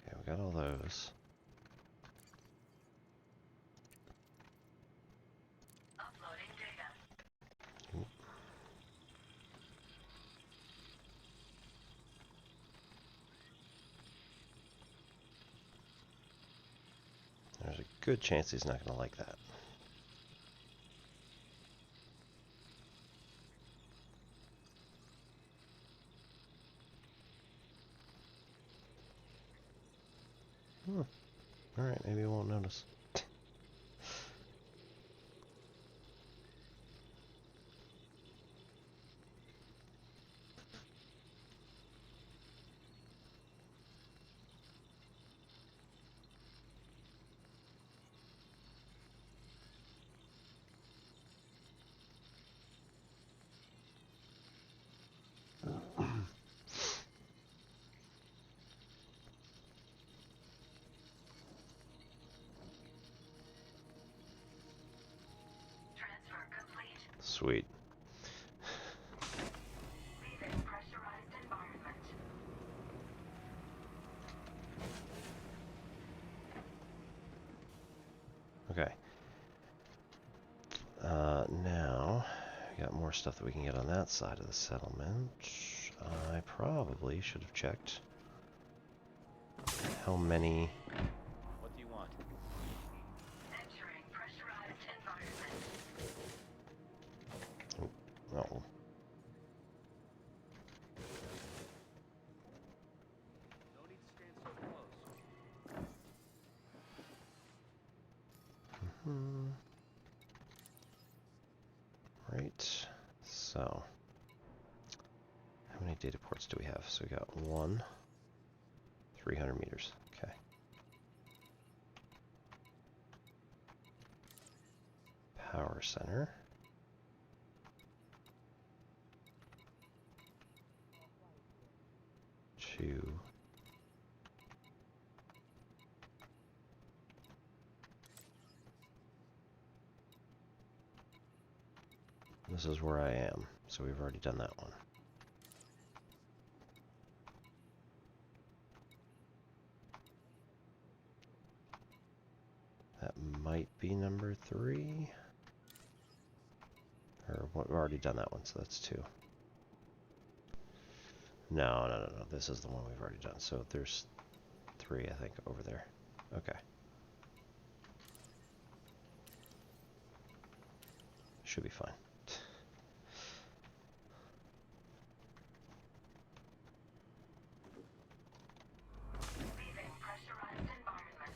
Okay, we got all those. Uploading data. There's a good chance he's not going to like that. Alright, maybe I won't notice. Transfer complete. Sweet. Leaving pressurized environment. Okay. Now, we got more stuff that we can get on that side of the settlement. I probably should have checked how many... What do you want? Entering pressurized environment. Oh, No need to stand so close. right. So, how many data ports do we have? So we got one, 300 meters. Okay. Power center. Two. This is where I am, so we've already done that one. That might be number 3. Or we've already done that one, so that's 2. No. This is the one we've already done. So there's 3, I think, over there. Okay. Should be fine. Leaving pressurized environment.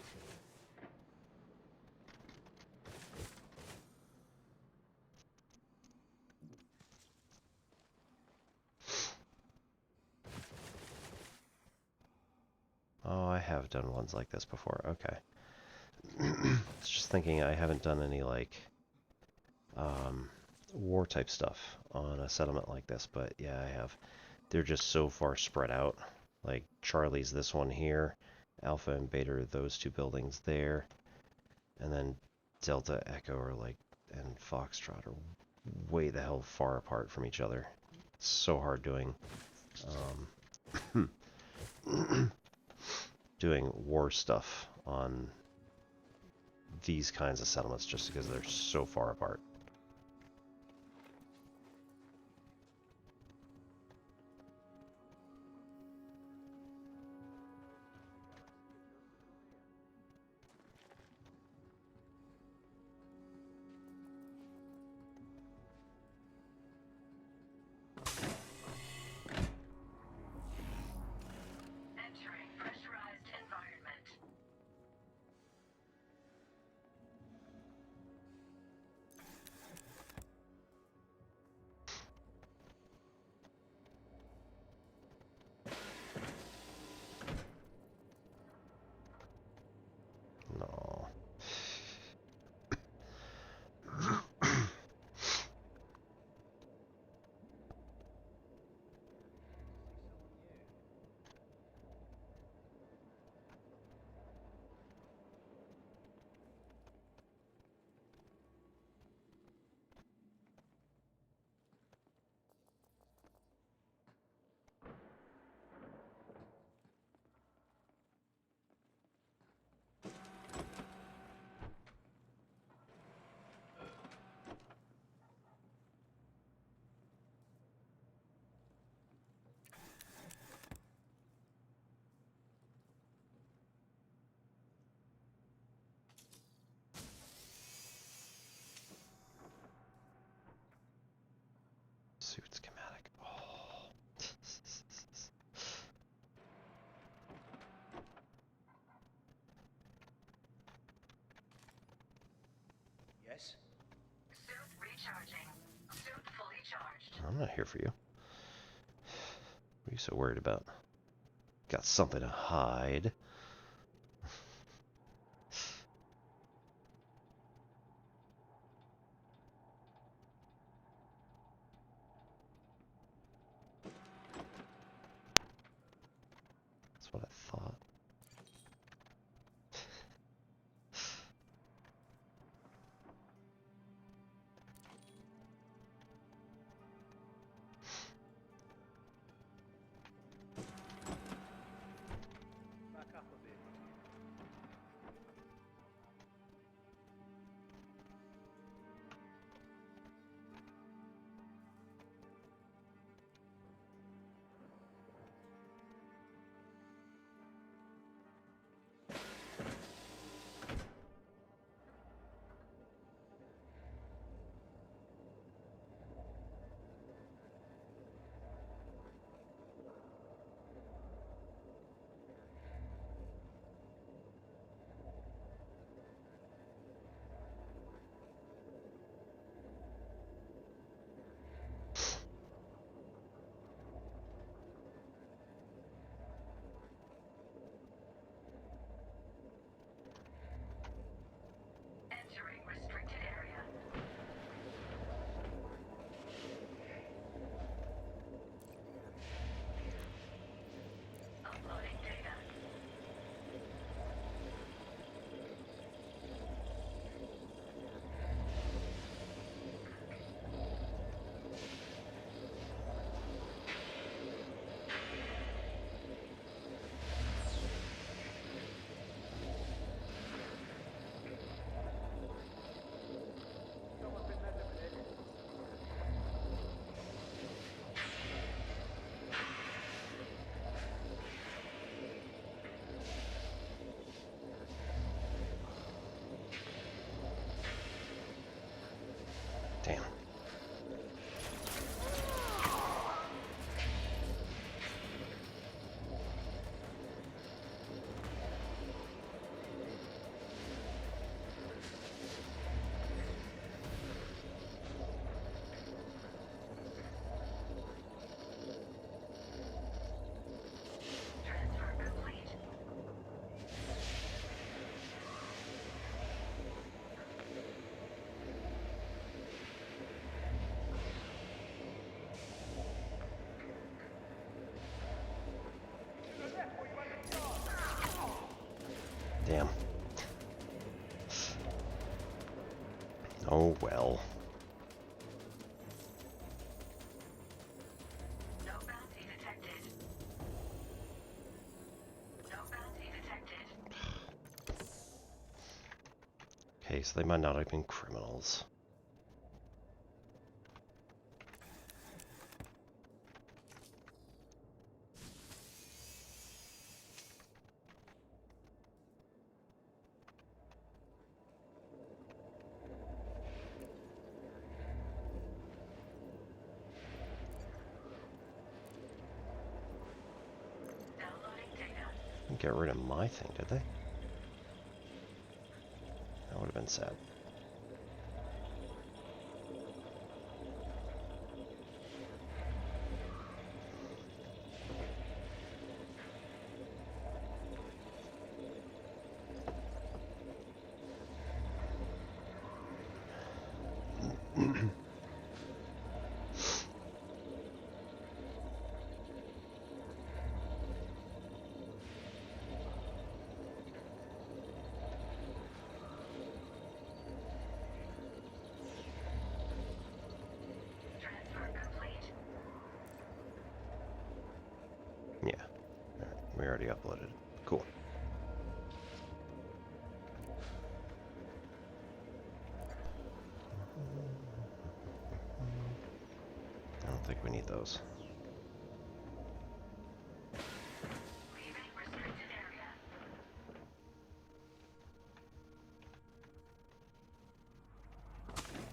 Oh, I have done ones like this before. Okay. It's just thinking I haven't done any, like, war type stuff on a settlement like this, but yeah, I have. They're just so far spread out. Like, Charlie's this one here, Alpha and Beta are those 2 buildings there, and then Delta, Echo, or like, and Foxtrot are way the hell far apart from each other. It's so hard doing, doing war stuff on these kinds of settlements just because they're so far apart. Entering pressurized environment. I'm not here for you. What are you so worried about? Got something to hide. That's what I thought. Back up a bit. Entering restricted area. Uploading data. Someone's been messing with it. Damn. Transfer complete. Damn. Oh well. No bounty detected. No bounty detected. Okay, so they might not have been criminals. Downloading data. Didn't get rid of my thing, did they? That would have been sad. Transfer complete. Yeah. Alright, we already uploaded it. Cool. I don't think we need those. Leaving restricted area.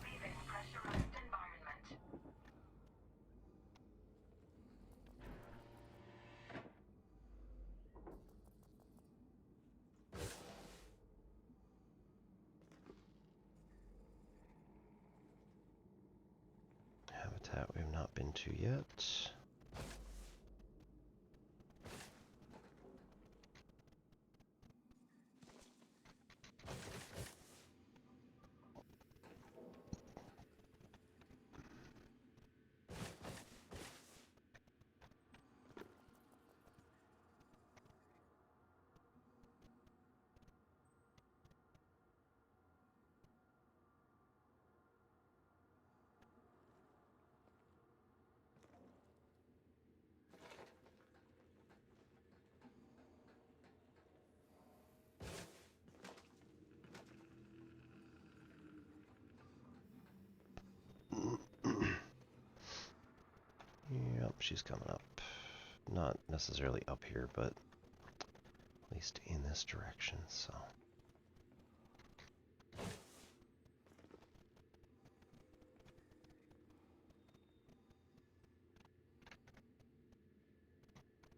Leaving pressurized environment. That we've not been to yet. Yep, she's coming up. Not necessarily up here, but at least in this direction, so.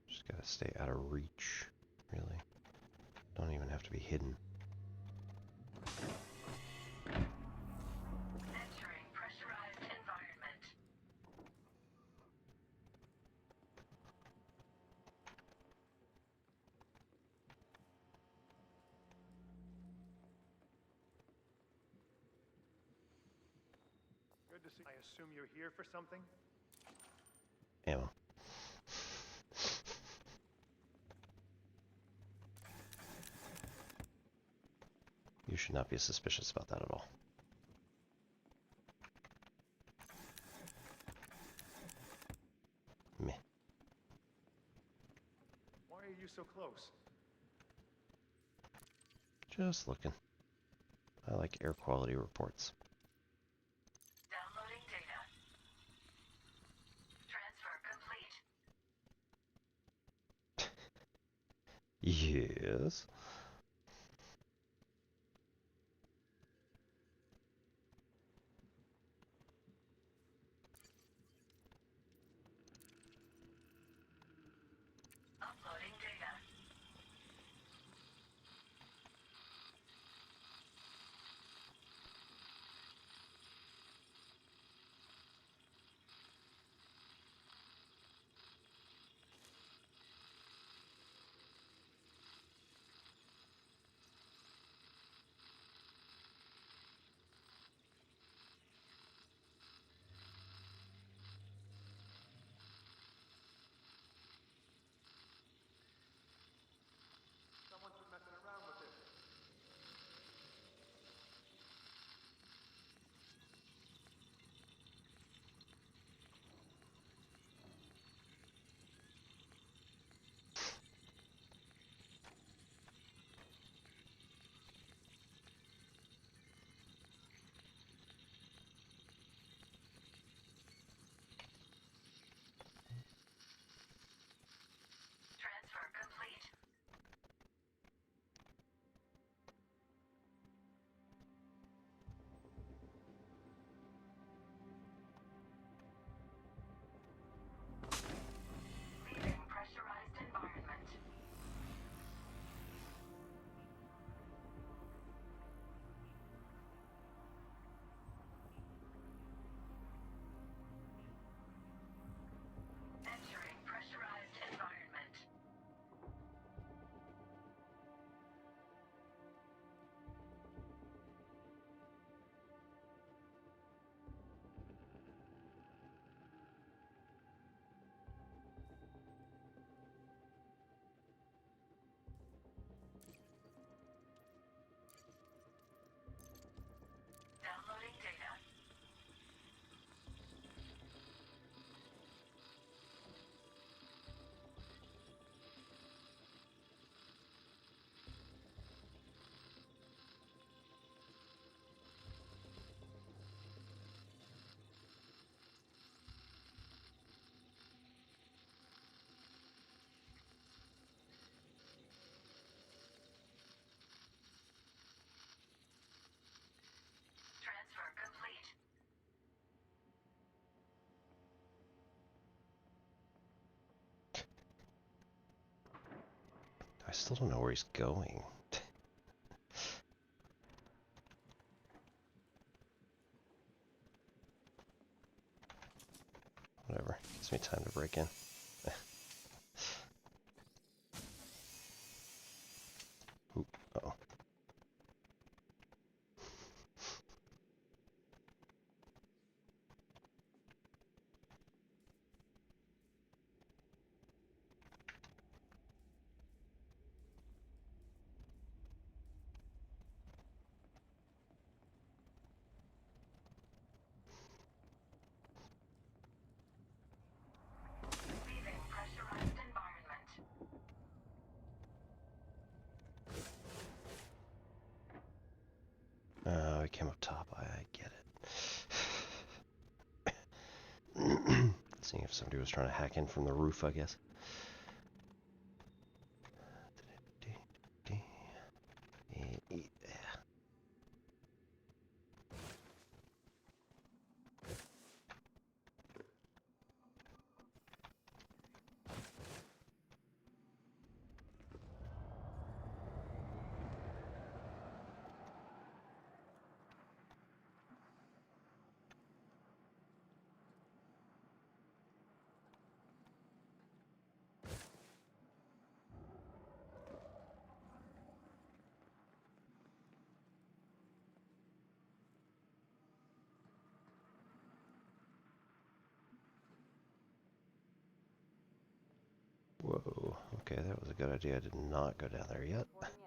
Just gotta stay out of reach, really. Don't even have to be hidden. Entering pressurized environment. Good to see. I assume you're here for something? Ammo. You should not be suspicious about that at all. Meh. Why are you so close? Just looking. I like air quality reports. Downloading data. Transfer complete. Yes. Uploading data. Someone's been messing around with this. Transfer complete. Leaving pressurized environment. Entering pressurized environment. Downloading data. Transfer complete. I still don't know where he's going. Gives me time to break in. Oop, uh-oh. Leaving pressurized environment. We came up top. I get it. Seeing if somebody was trying to hack in from the roof, I guess. Whoa, okay, that was a good idea. I did not go down there yet. Boarding in.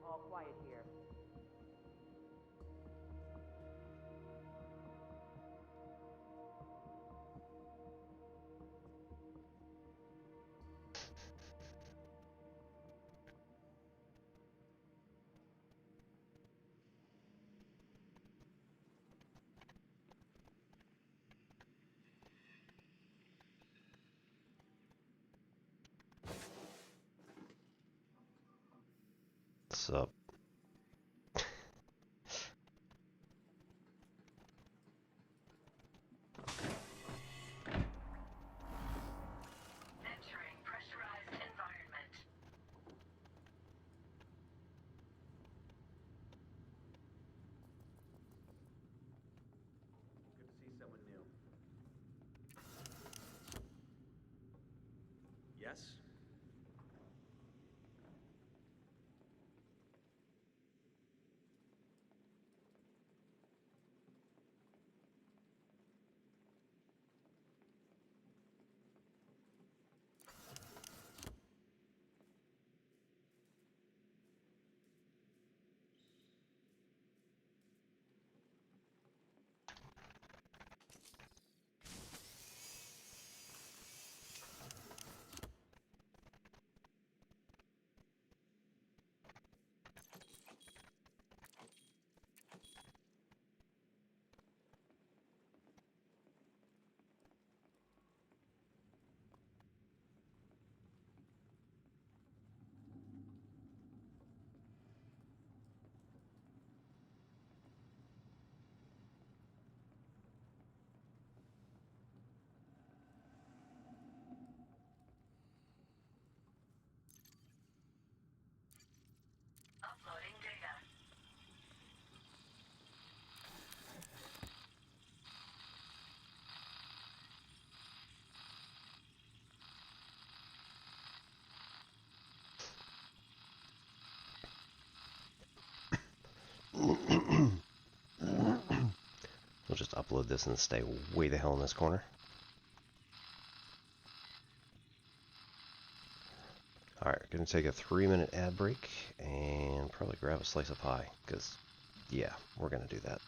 All quiet here. What's up? Entering pressurized environment. Good to see someone new. Yes? Uploading data. We'll just upload this and stay way the hell in this corner. Alright, gonna take a 3-minute ad break and probably grab a slice of pie, because, yeah, we're gonna do that.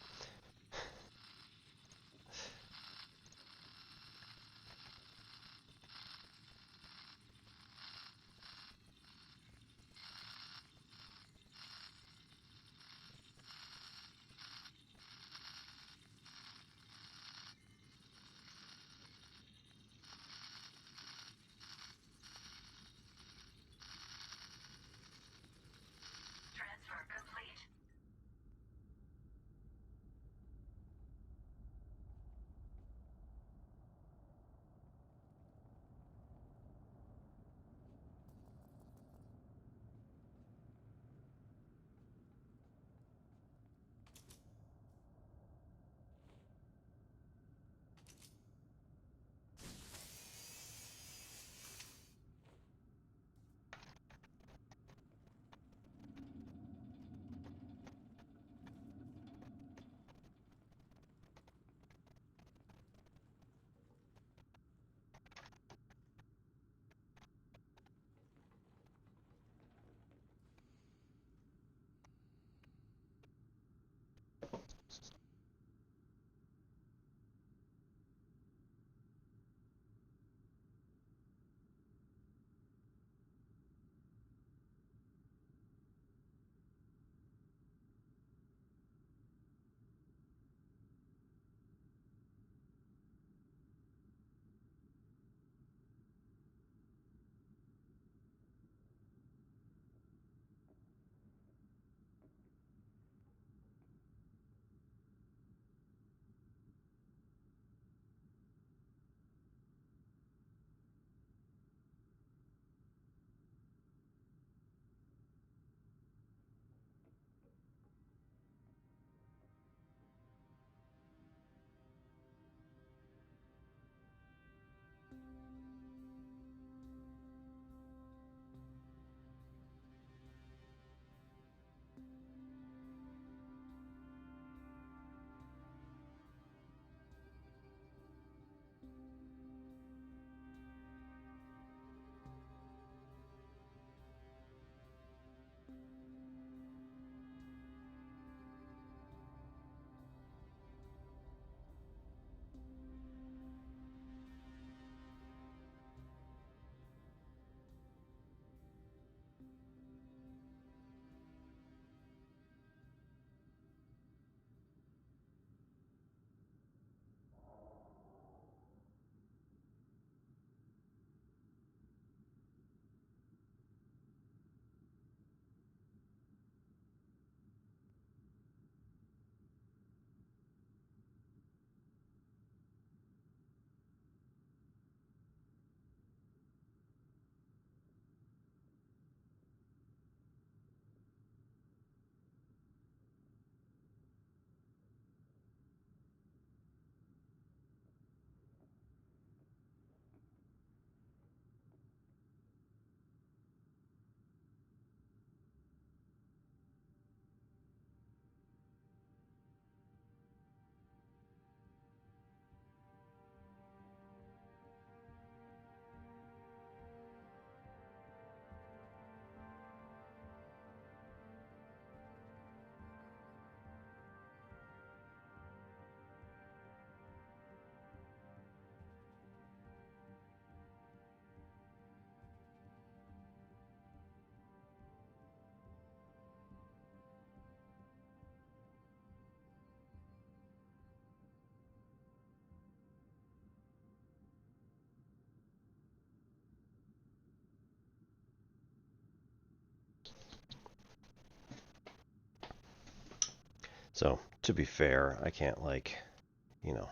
So, to be fair, I can't, like, you know,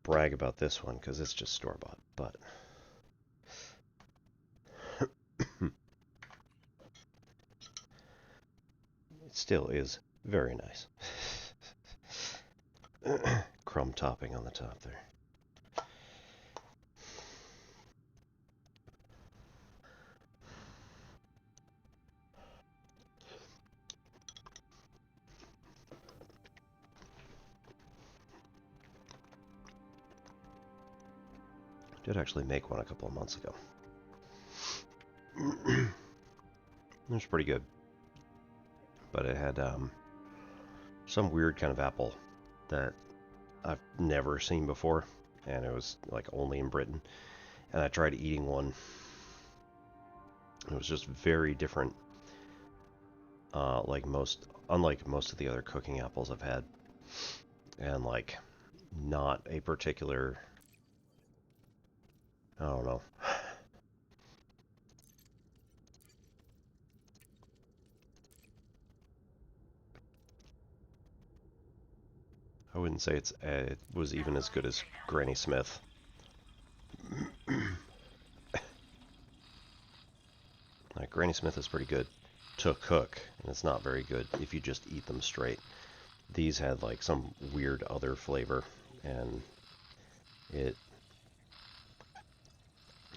brag about this one because it's just store-bought, but it still is very nice. Crumb topping on the top there. Did actually make one a couple of months ago. It was pretty good, but it had some weird kind of apple that I've never seen before, and it was like only in Britain. And I tried eating one. It was just very different, unlike most of the other cooking apples I've had, and like not a particular, I don't know. I wouldn't say it was even as good as Granny Smith. Like, Granny Smith is pretty good to cook, and it's not very good if you just eat them straight. These had like some weird other flavor, and it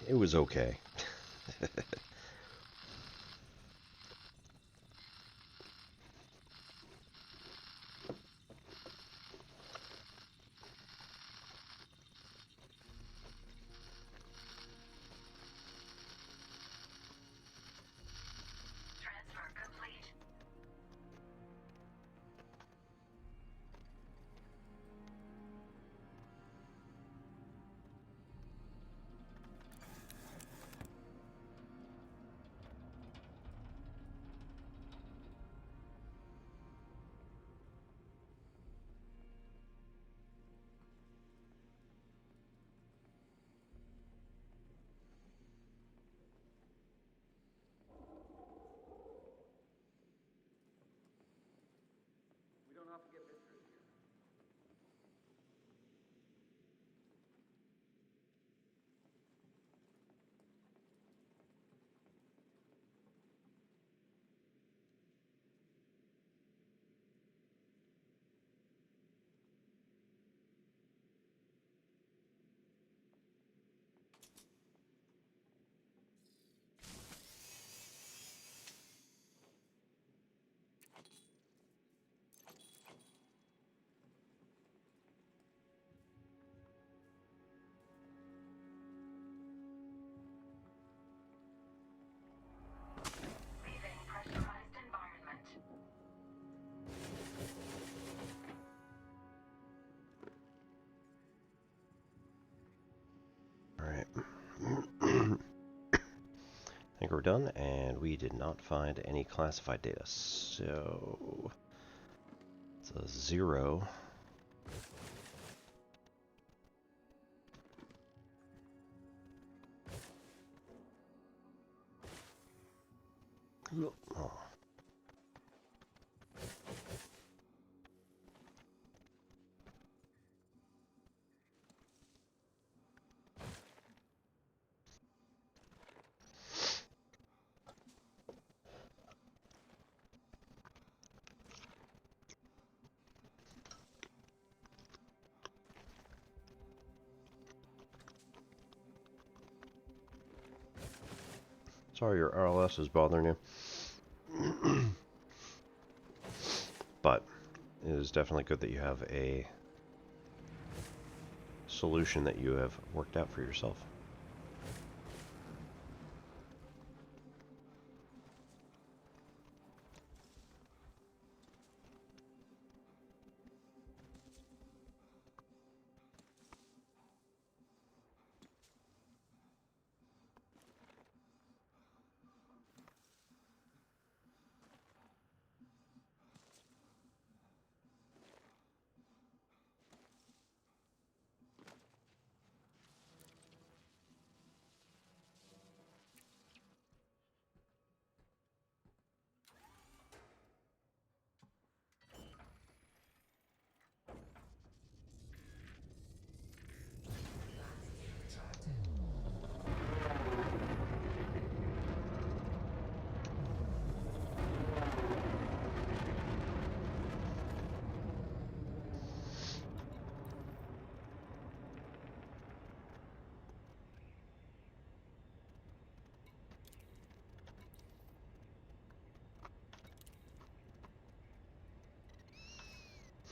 was okay. Transfer complete. We don't often get visitors here. Leaving pressurized environment. Alright. I think we're done, and we did not find any classified data, so it's a 0. Oh. Sorry your RLS is bothering you. But it is definitely good that you have a solution that you have worked out for yourself.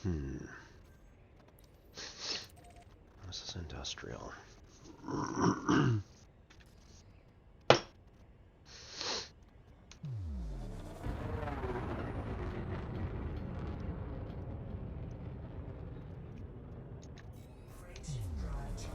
This is industrial. Krait drive charge.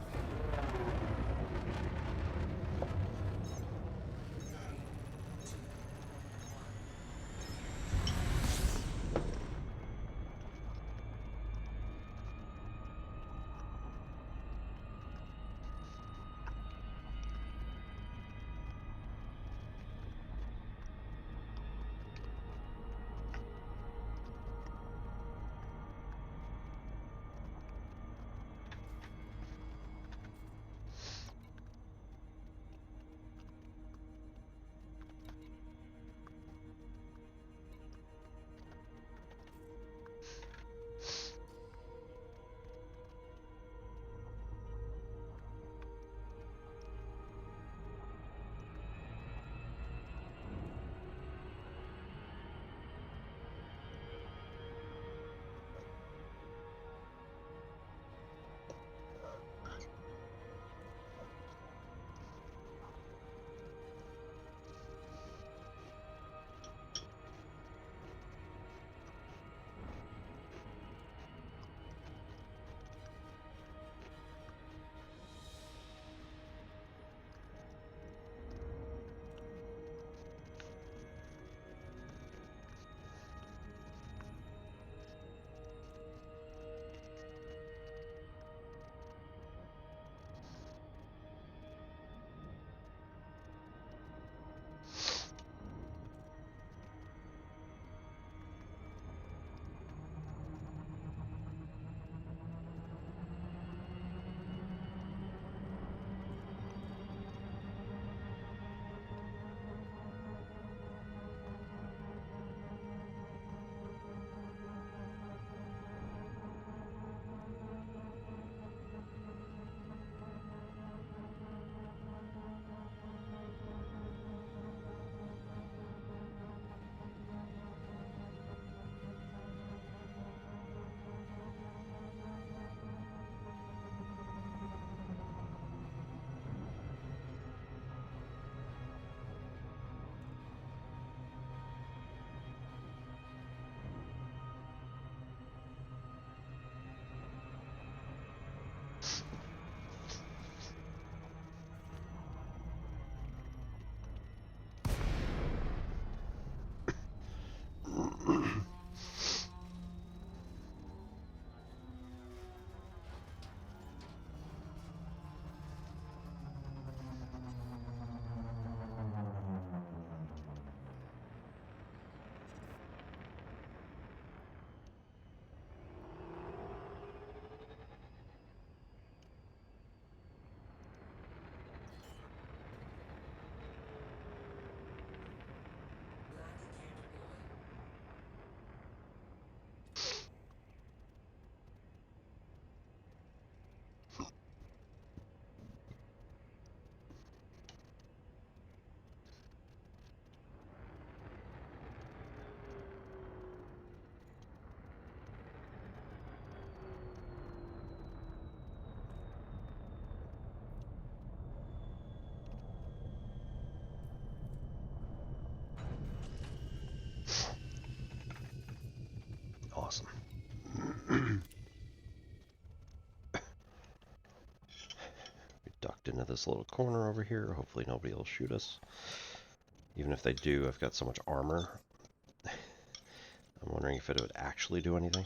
Awesome. We ducked into this little corner over here. Hopefully nobody will shoot us. Even if they do, I've got so much armor. I'm wondering if it would actually do anything.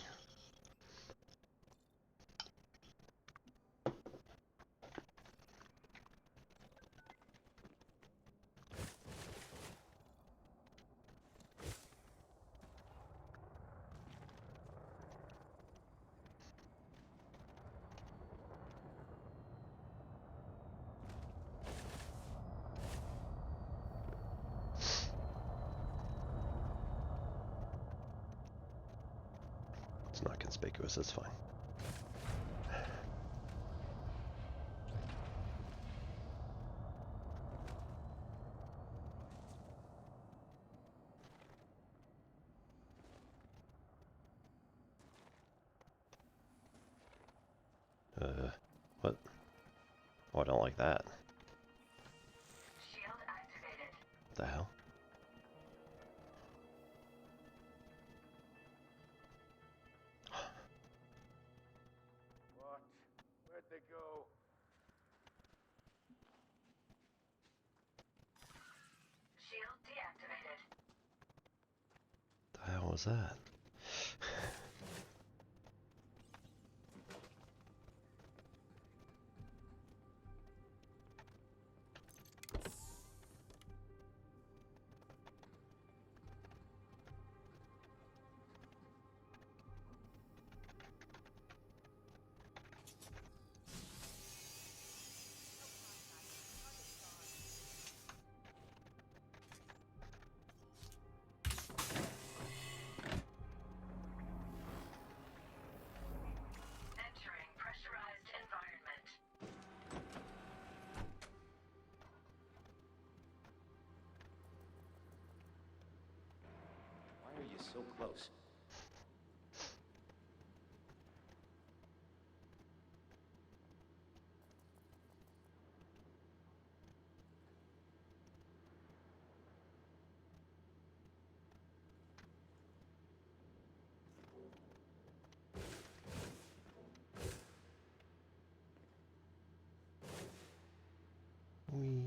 It's not conspicuous, that's fine. What? Oh, I don't like that. Shield activated. What the hell? What? Where'd they go? Shield deactivated. The hell was that? Entering pressurized environment. Why are you so close? Wee.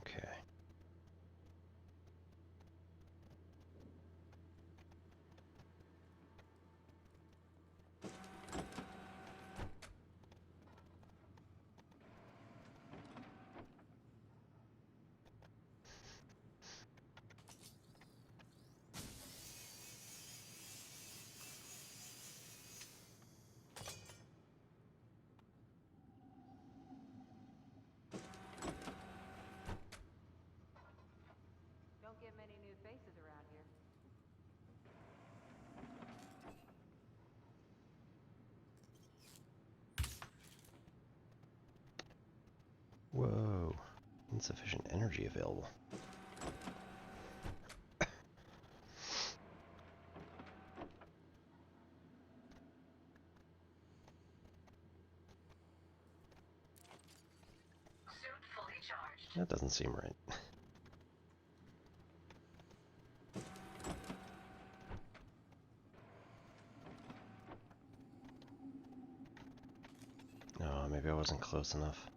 Okay. Don't get many new faces around here. Whoa. Insufficient energy available. Suit fully charged. That doesn't seem right. No, maybe I wasn't close enough.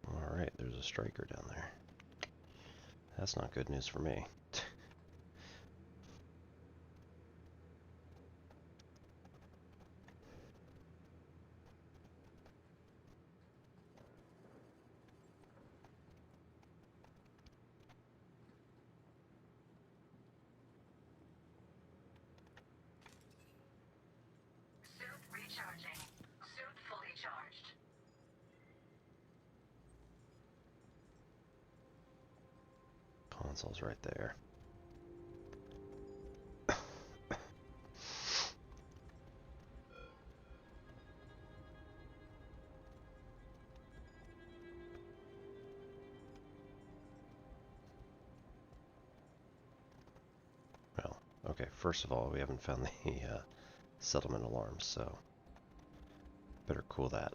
Alright, there's a striker down there. That's not good news for me. Suit recharging. Suit fully charged. Console's right there. Well, okay, first of all, we haven't found the settlement alarms, so better cool that.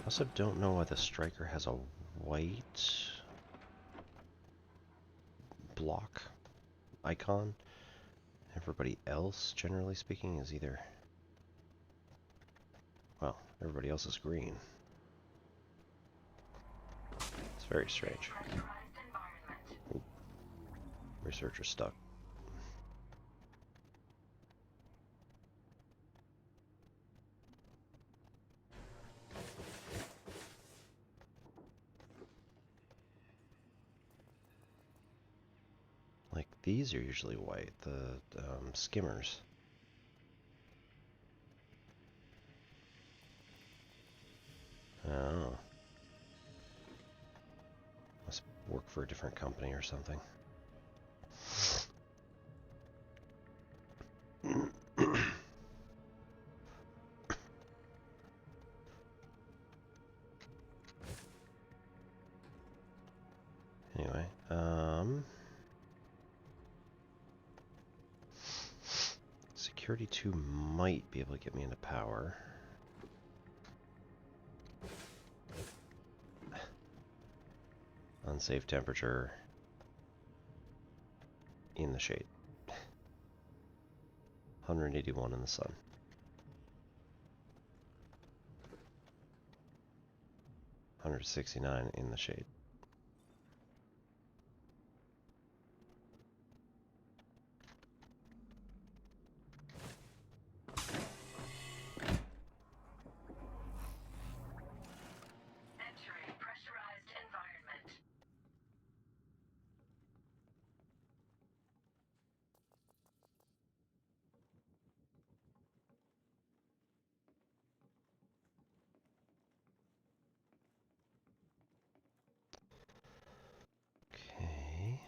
also don't know why the striker has a white block icon. Everybody else, generally speaking, is either... Well, everybody else is green. It's very strange. Ooh. Researcher stuck. Like, these are usually white, the skimmers. Oh. Must work for a different company or something. Anyway, Security 2 might be able to get me into power. Unsafe temperature in the shade. 181 in the sun. $169 in the shade. Entering pressurized environment. Okay.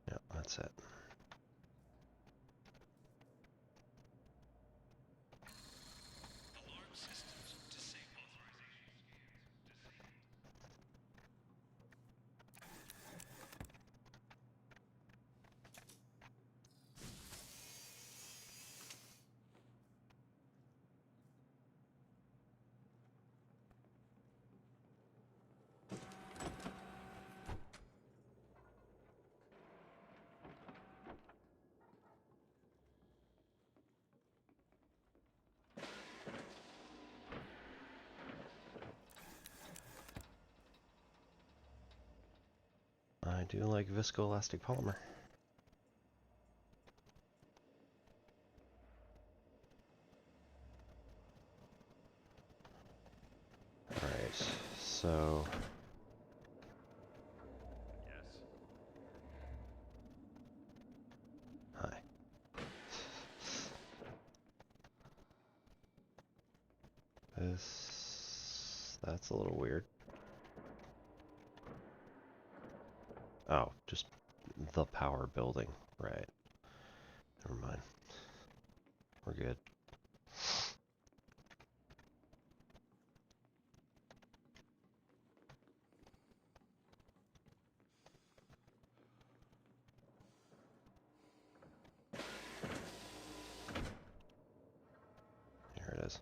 Yeah, that's it. I do like viscoelastic polymer. Alright, so... Yes? Hi. That's a little weird. Oh, just the power building. Right. Never mind. We're good. Here it is.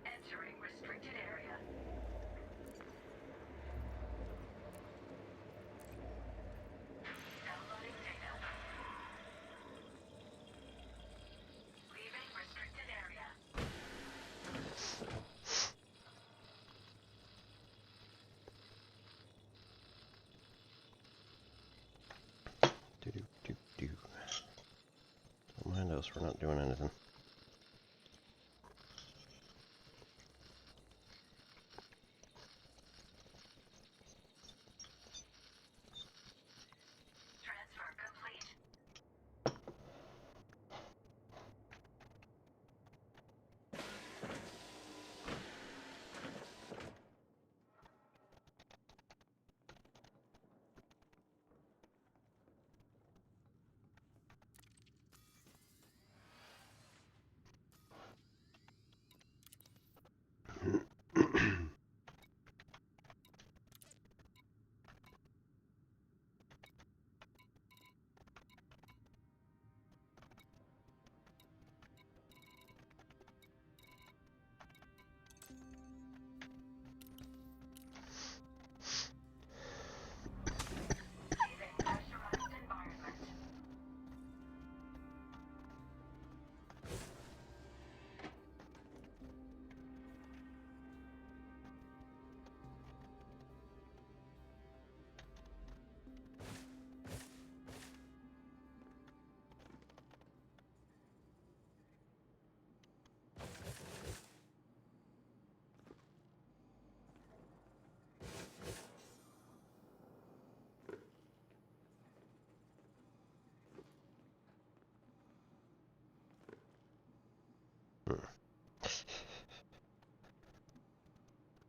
Entering restricted area. Downloading data. Leaving restricted area. Do. Don't mind us, we're not doing anything. Transfer complete.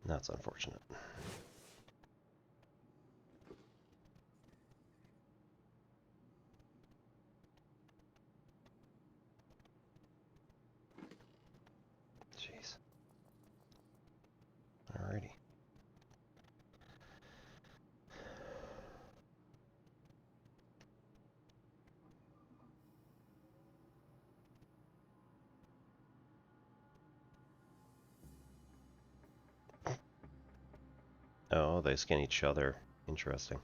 That's unfortunate. Jeez. Alrighty. Oh, they scan each other. Interesting.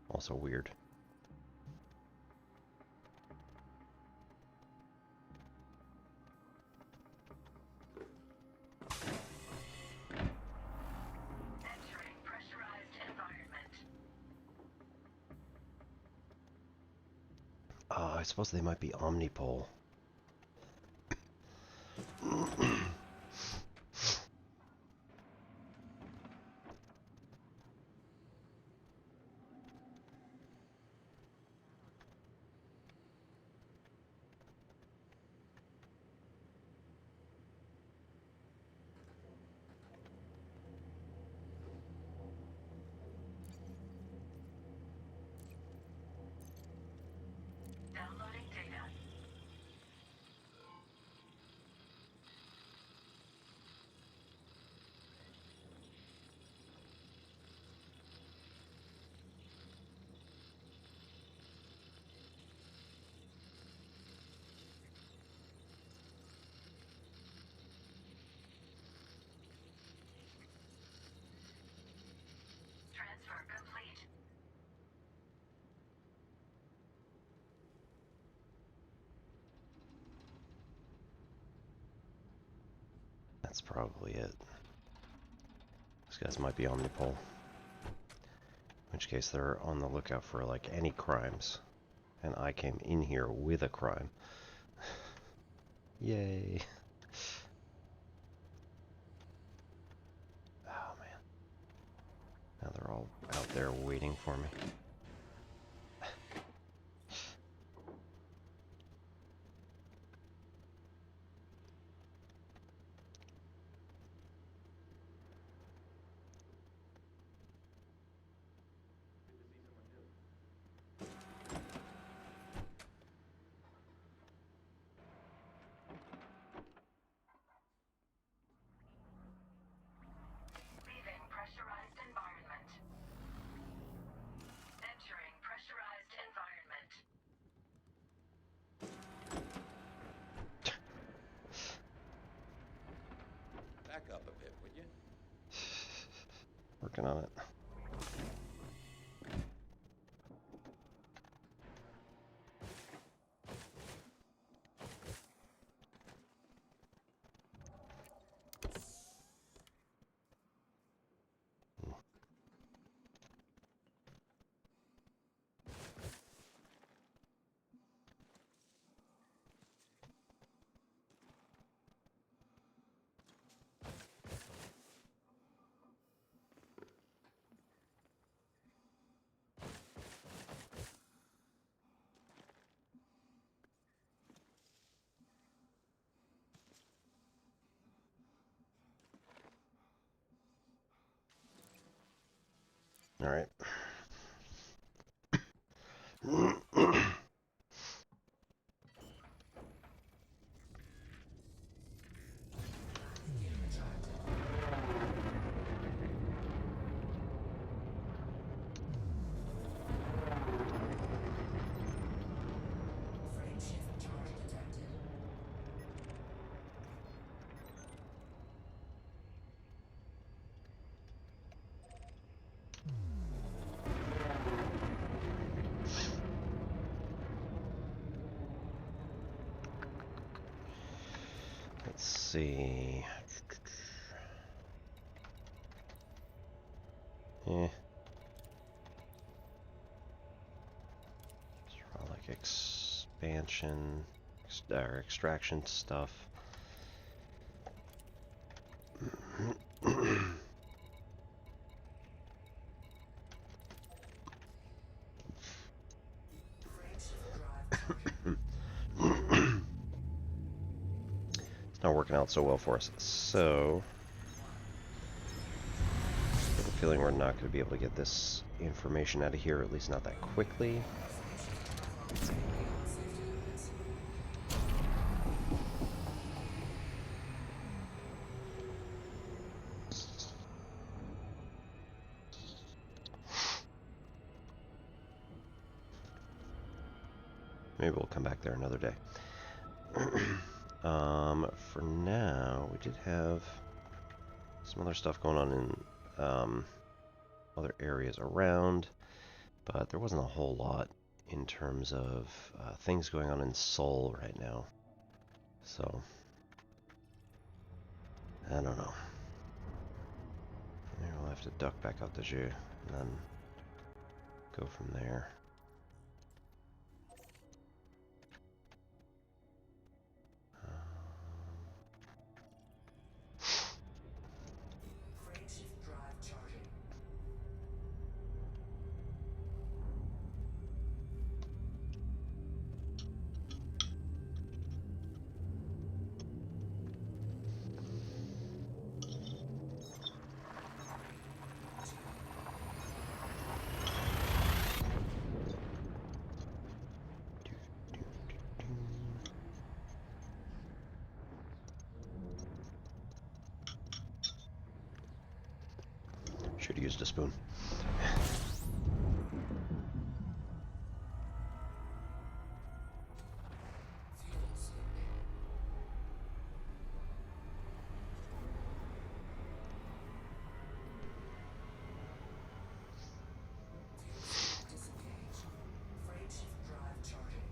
Also weird. Entering pressurized environment. I suppose they might be omnipole. Downloading data. Transfer complete. That's probably it. These guys might be omnipole. In which case they're on the lookout for like any crimes. And I came in here with a crime. Yay. Oh man. Now they're all out there waiting for me. Leaving pressurized environment. Entering pressurized environment. Back up a bit, would you? Working on it. All right. Frameshift charge detected. Let's see. Eh. It's more like expansion or extraction stuff. It's not working out so well for us. So, I have a feeling we're not going to be able to get this information out of here, at least not that quickly. Maybe we'll come back there another day. For now, we did have some other stuff going on in other areas around, but there wasn't a whole lot in terms of things going on in Seoul right now. So, I don't know. Maybe we'll have to duck back out to Jeu and then go from there. Crane shift drive charging. Should have used a spoon. Fuel soak. Fuel soak disengaged. Frame shift drive charging.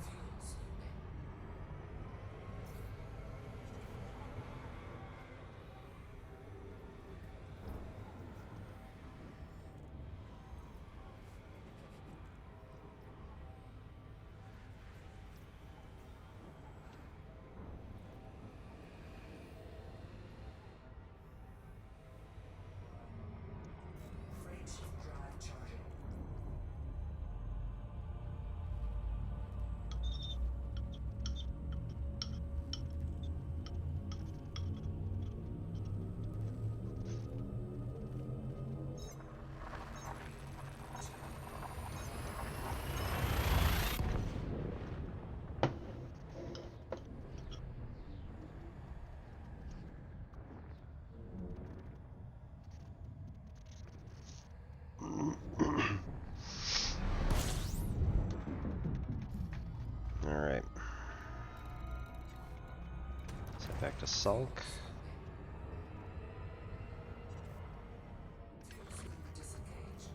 Fuel soak. Frame shift drive charging. Alright. So back to Sulk. Fuel soak disengaged.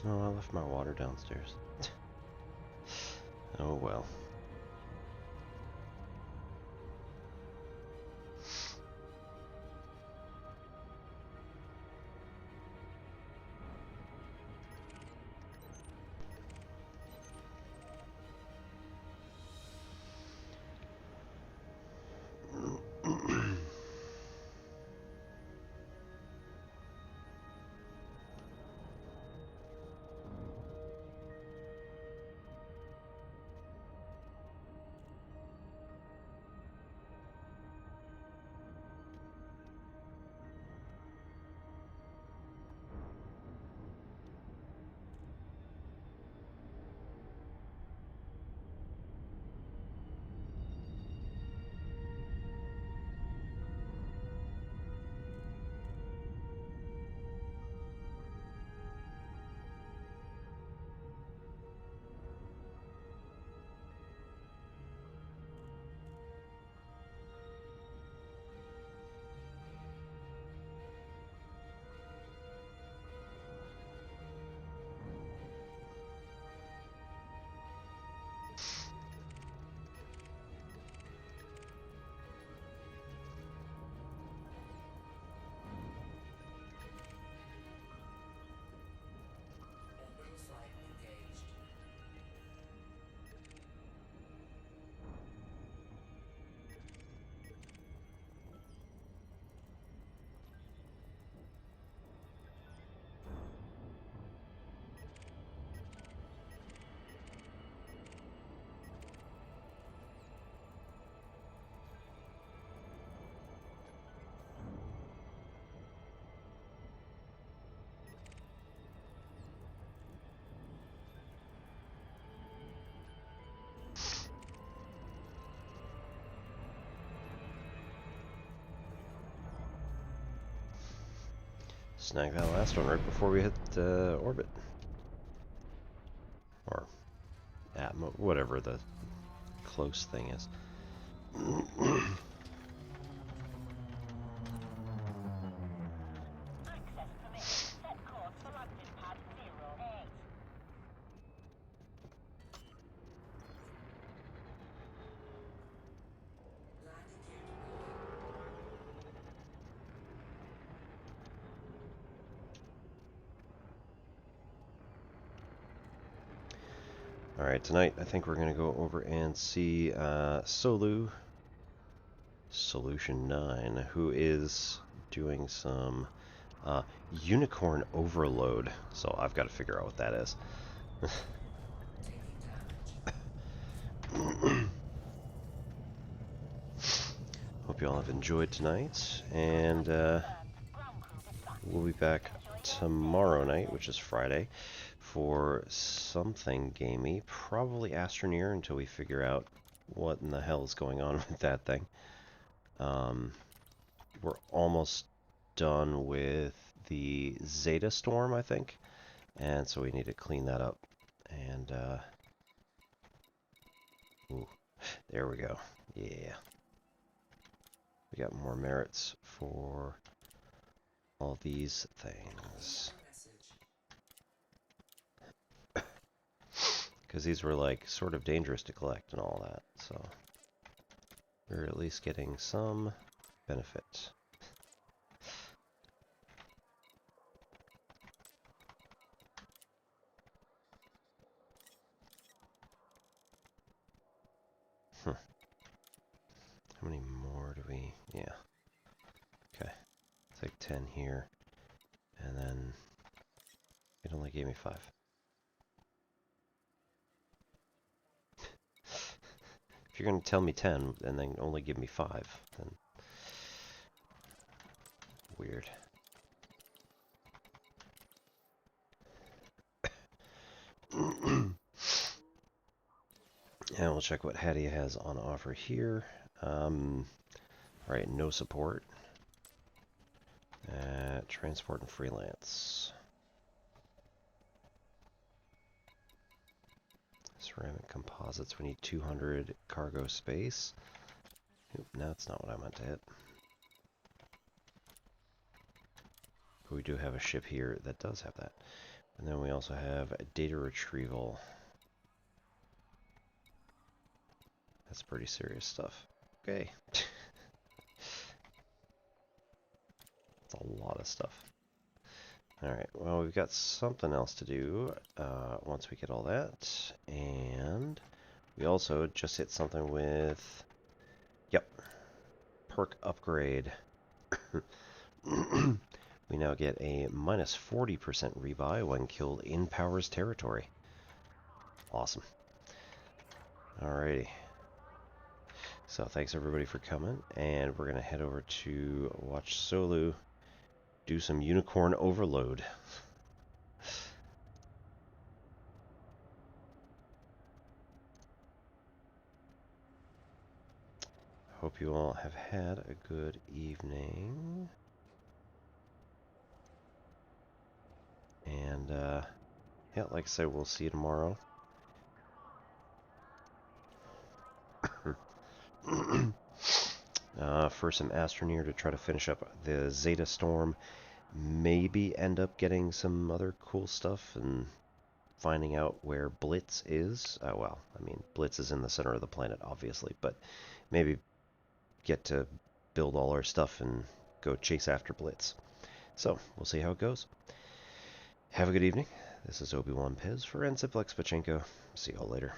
Oh, I left my water downstairs. Oh well. snag that last one right before we hit orbit. Or atmo, whatever the close thing is. Access permitted. Set course for landing pad 08. Landing gear deployed. Alright, tonight I think we're going to go over and see Solution 9, who is doing some unicorn overload. So I've got to figure out what that is. Taking damage. Hope you all have enjoyed tonight, and we'll be back tomorrow night, which is Friday, for something gamey, probably Astroneer, until we figure out what in the hell is going on with that thing. We're almost done with the Zeta Storm, I think, and so we need to clean that up. And ooh, there we go. Yeah, we got more merits for all these things. Message. Because these were like sort of dangerous to collect and all that, so we're at least getting some benefit. How many more do we? Yeah. Okay. It's like 10 here, and then it only gave me 5. If you're going to tell me 10 and then only give me 5, then weird. And we'll check what Hattie has on offer here. Right, no support. Transport and freelance. Ceramic composites, we need 200 cargo space. Oop, no, that's not what I meant to hit. But we do have a ship here that does have that. And then we also have data retrieval. That's pretty serious stuff. Okay. That's a lot of stuff. Alright, well, we've got something else to do once we get all that. And we also just hit something with, yep, perk upgrade. We now get a minus 40% rebuy when killed in Power's territory. Awesome. Alrighty. So thanks everybody for coming, and we're going to head over to watch Solu do some unicorn overload. Hope you all have had a good evening. And, yeah, like I said, we'll see you tomorrow. For some Astroneer to try to finish up the Zeta Storm. Maybe end up getting some other cool stuff and finding out where Blitz is. Well, I mean, Blitz is in the center of the planet, obviously, but maybe get to build all our stuff and go chase after Blitz. So, we'll see how it goes. Have a good evening. This is Obi-Wan Pez for Nsiplex Pachinko. See y'all later.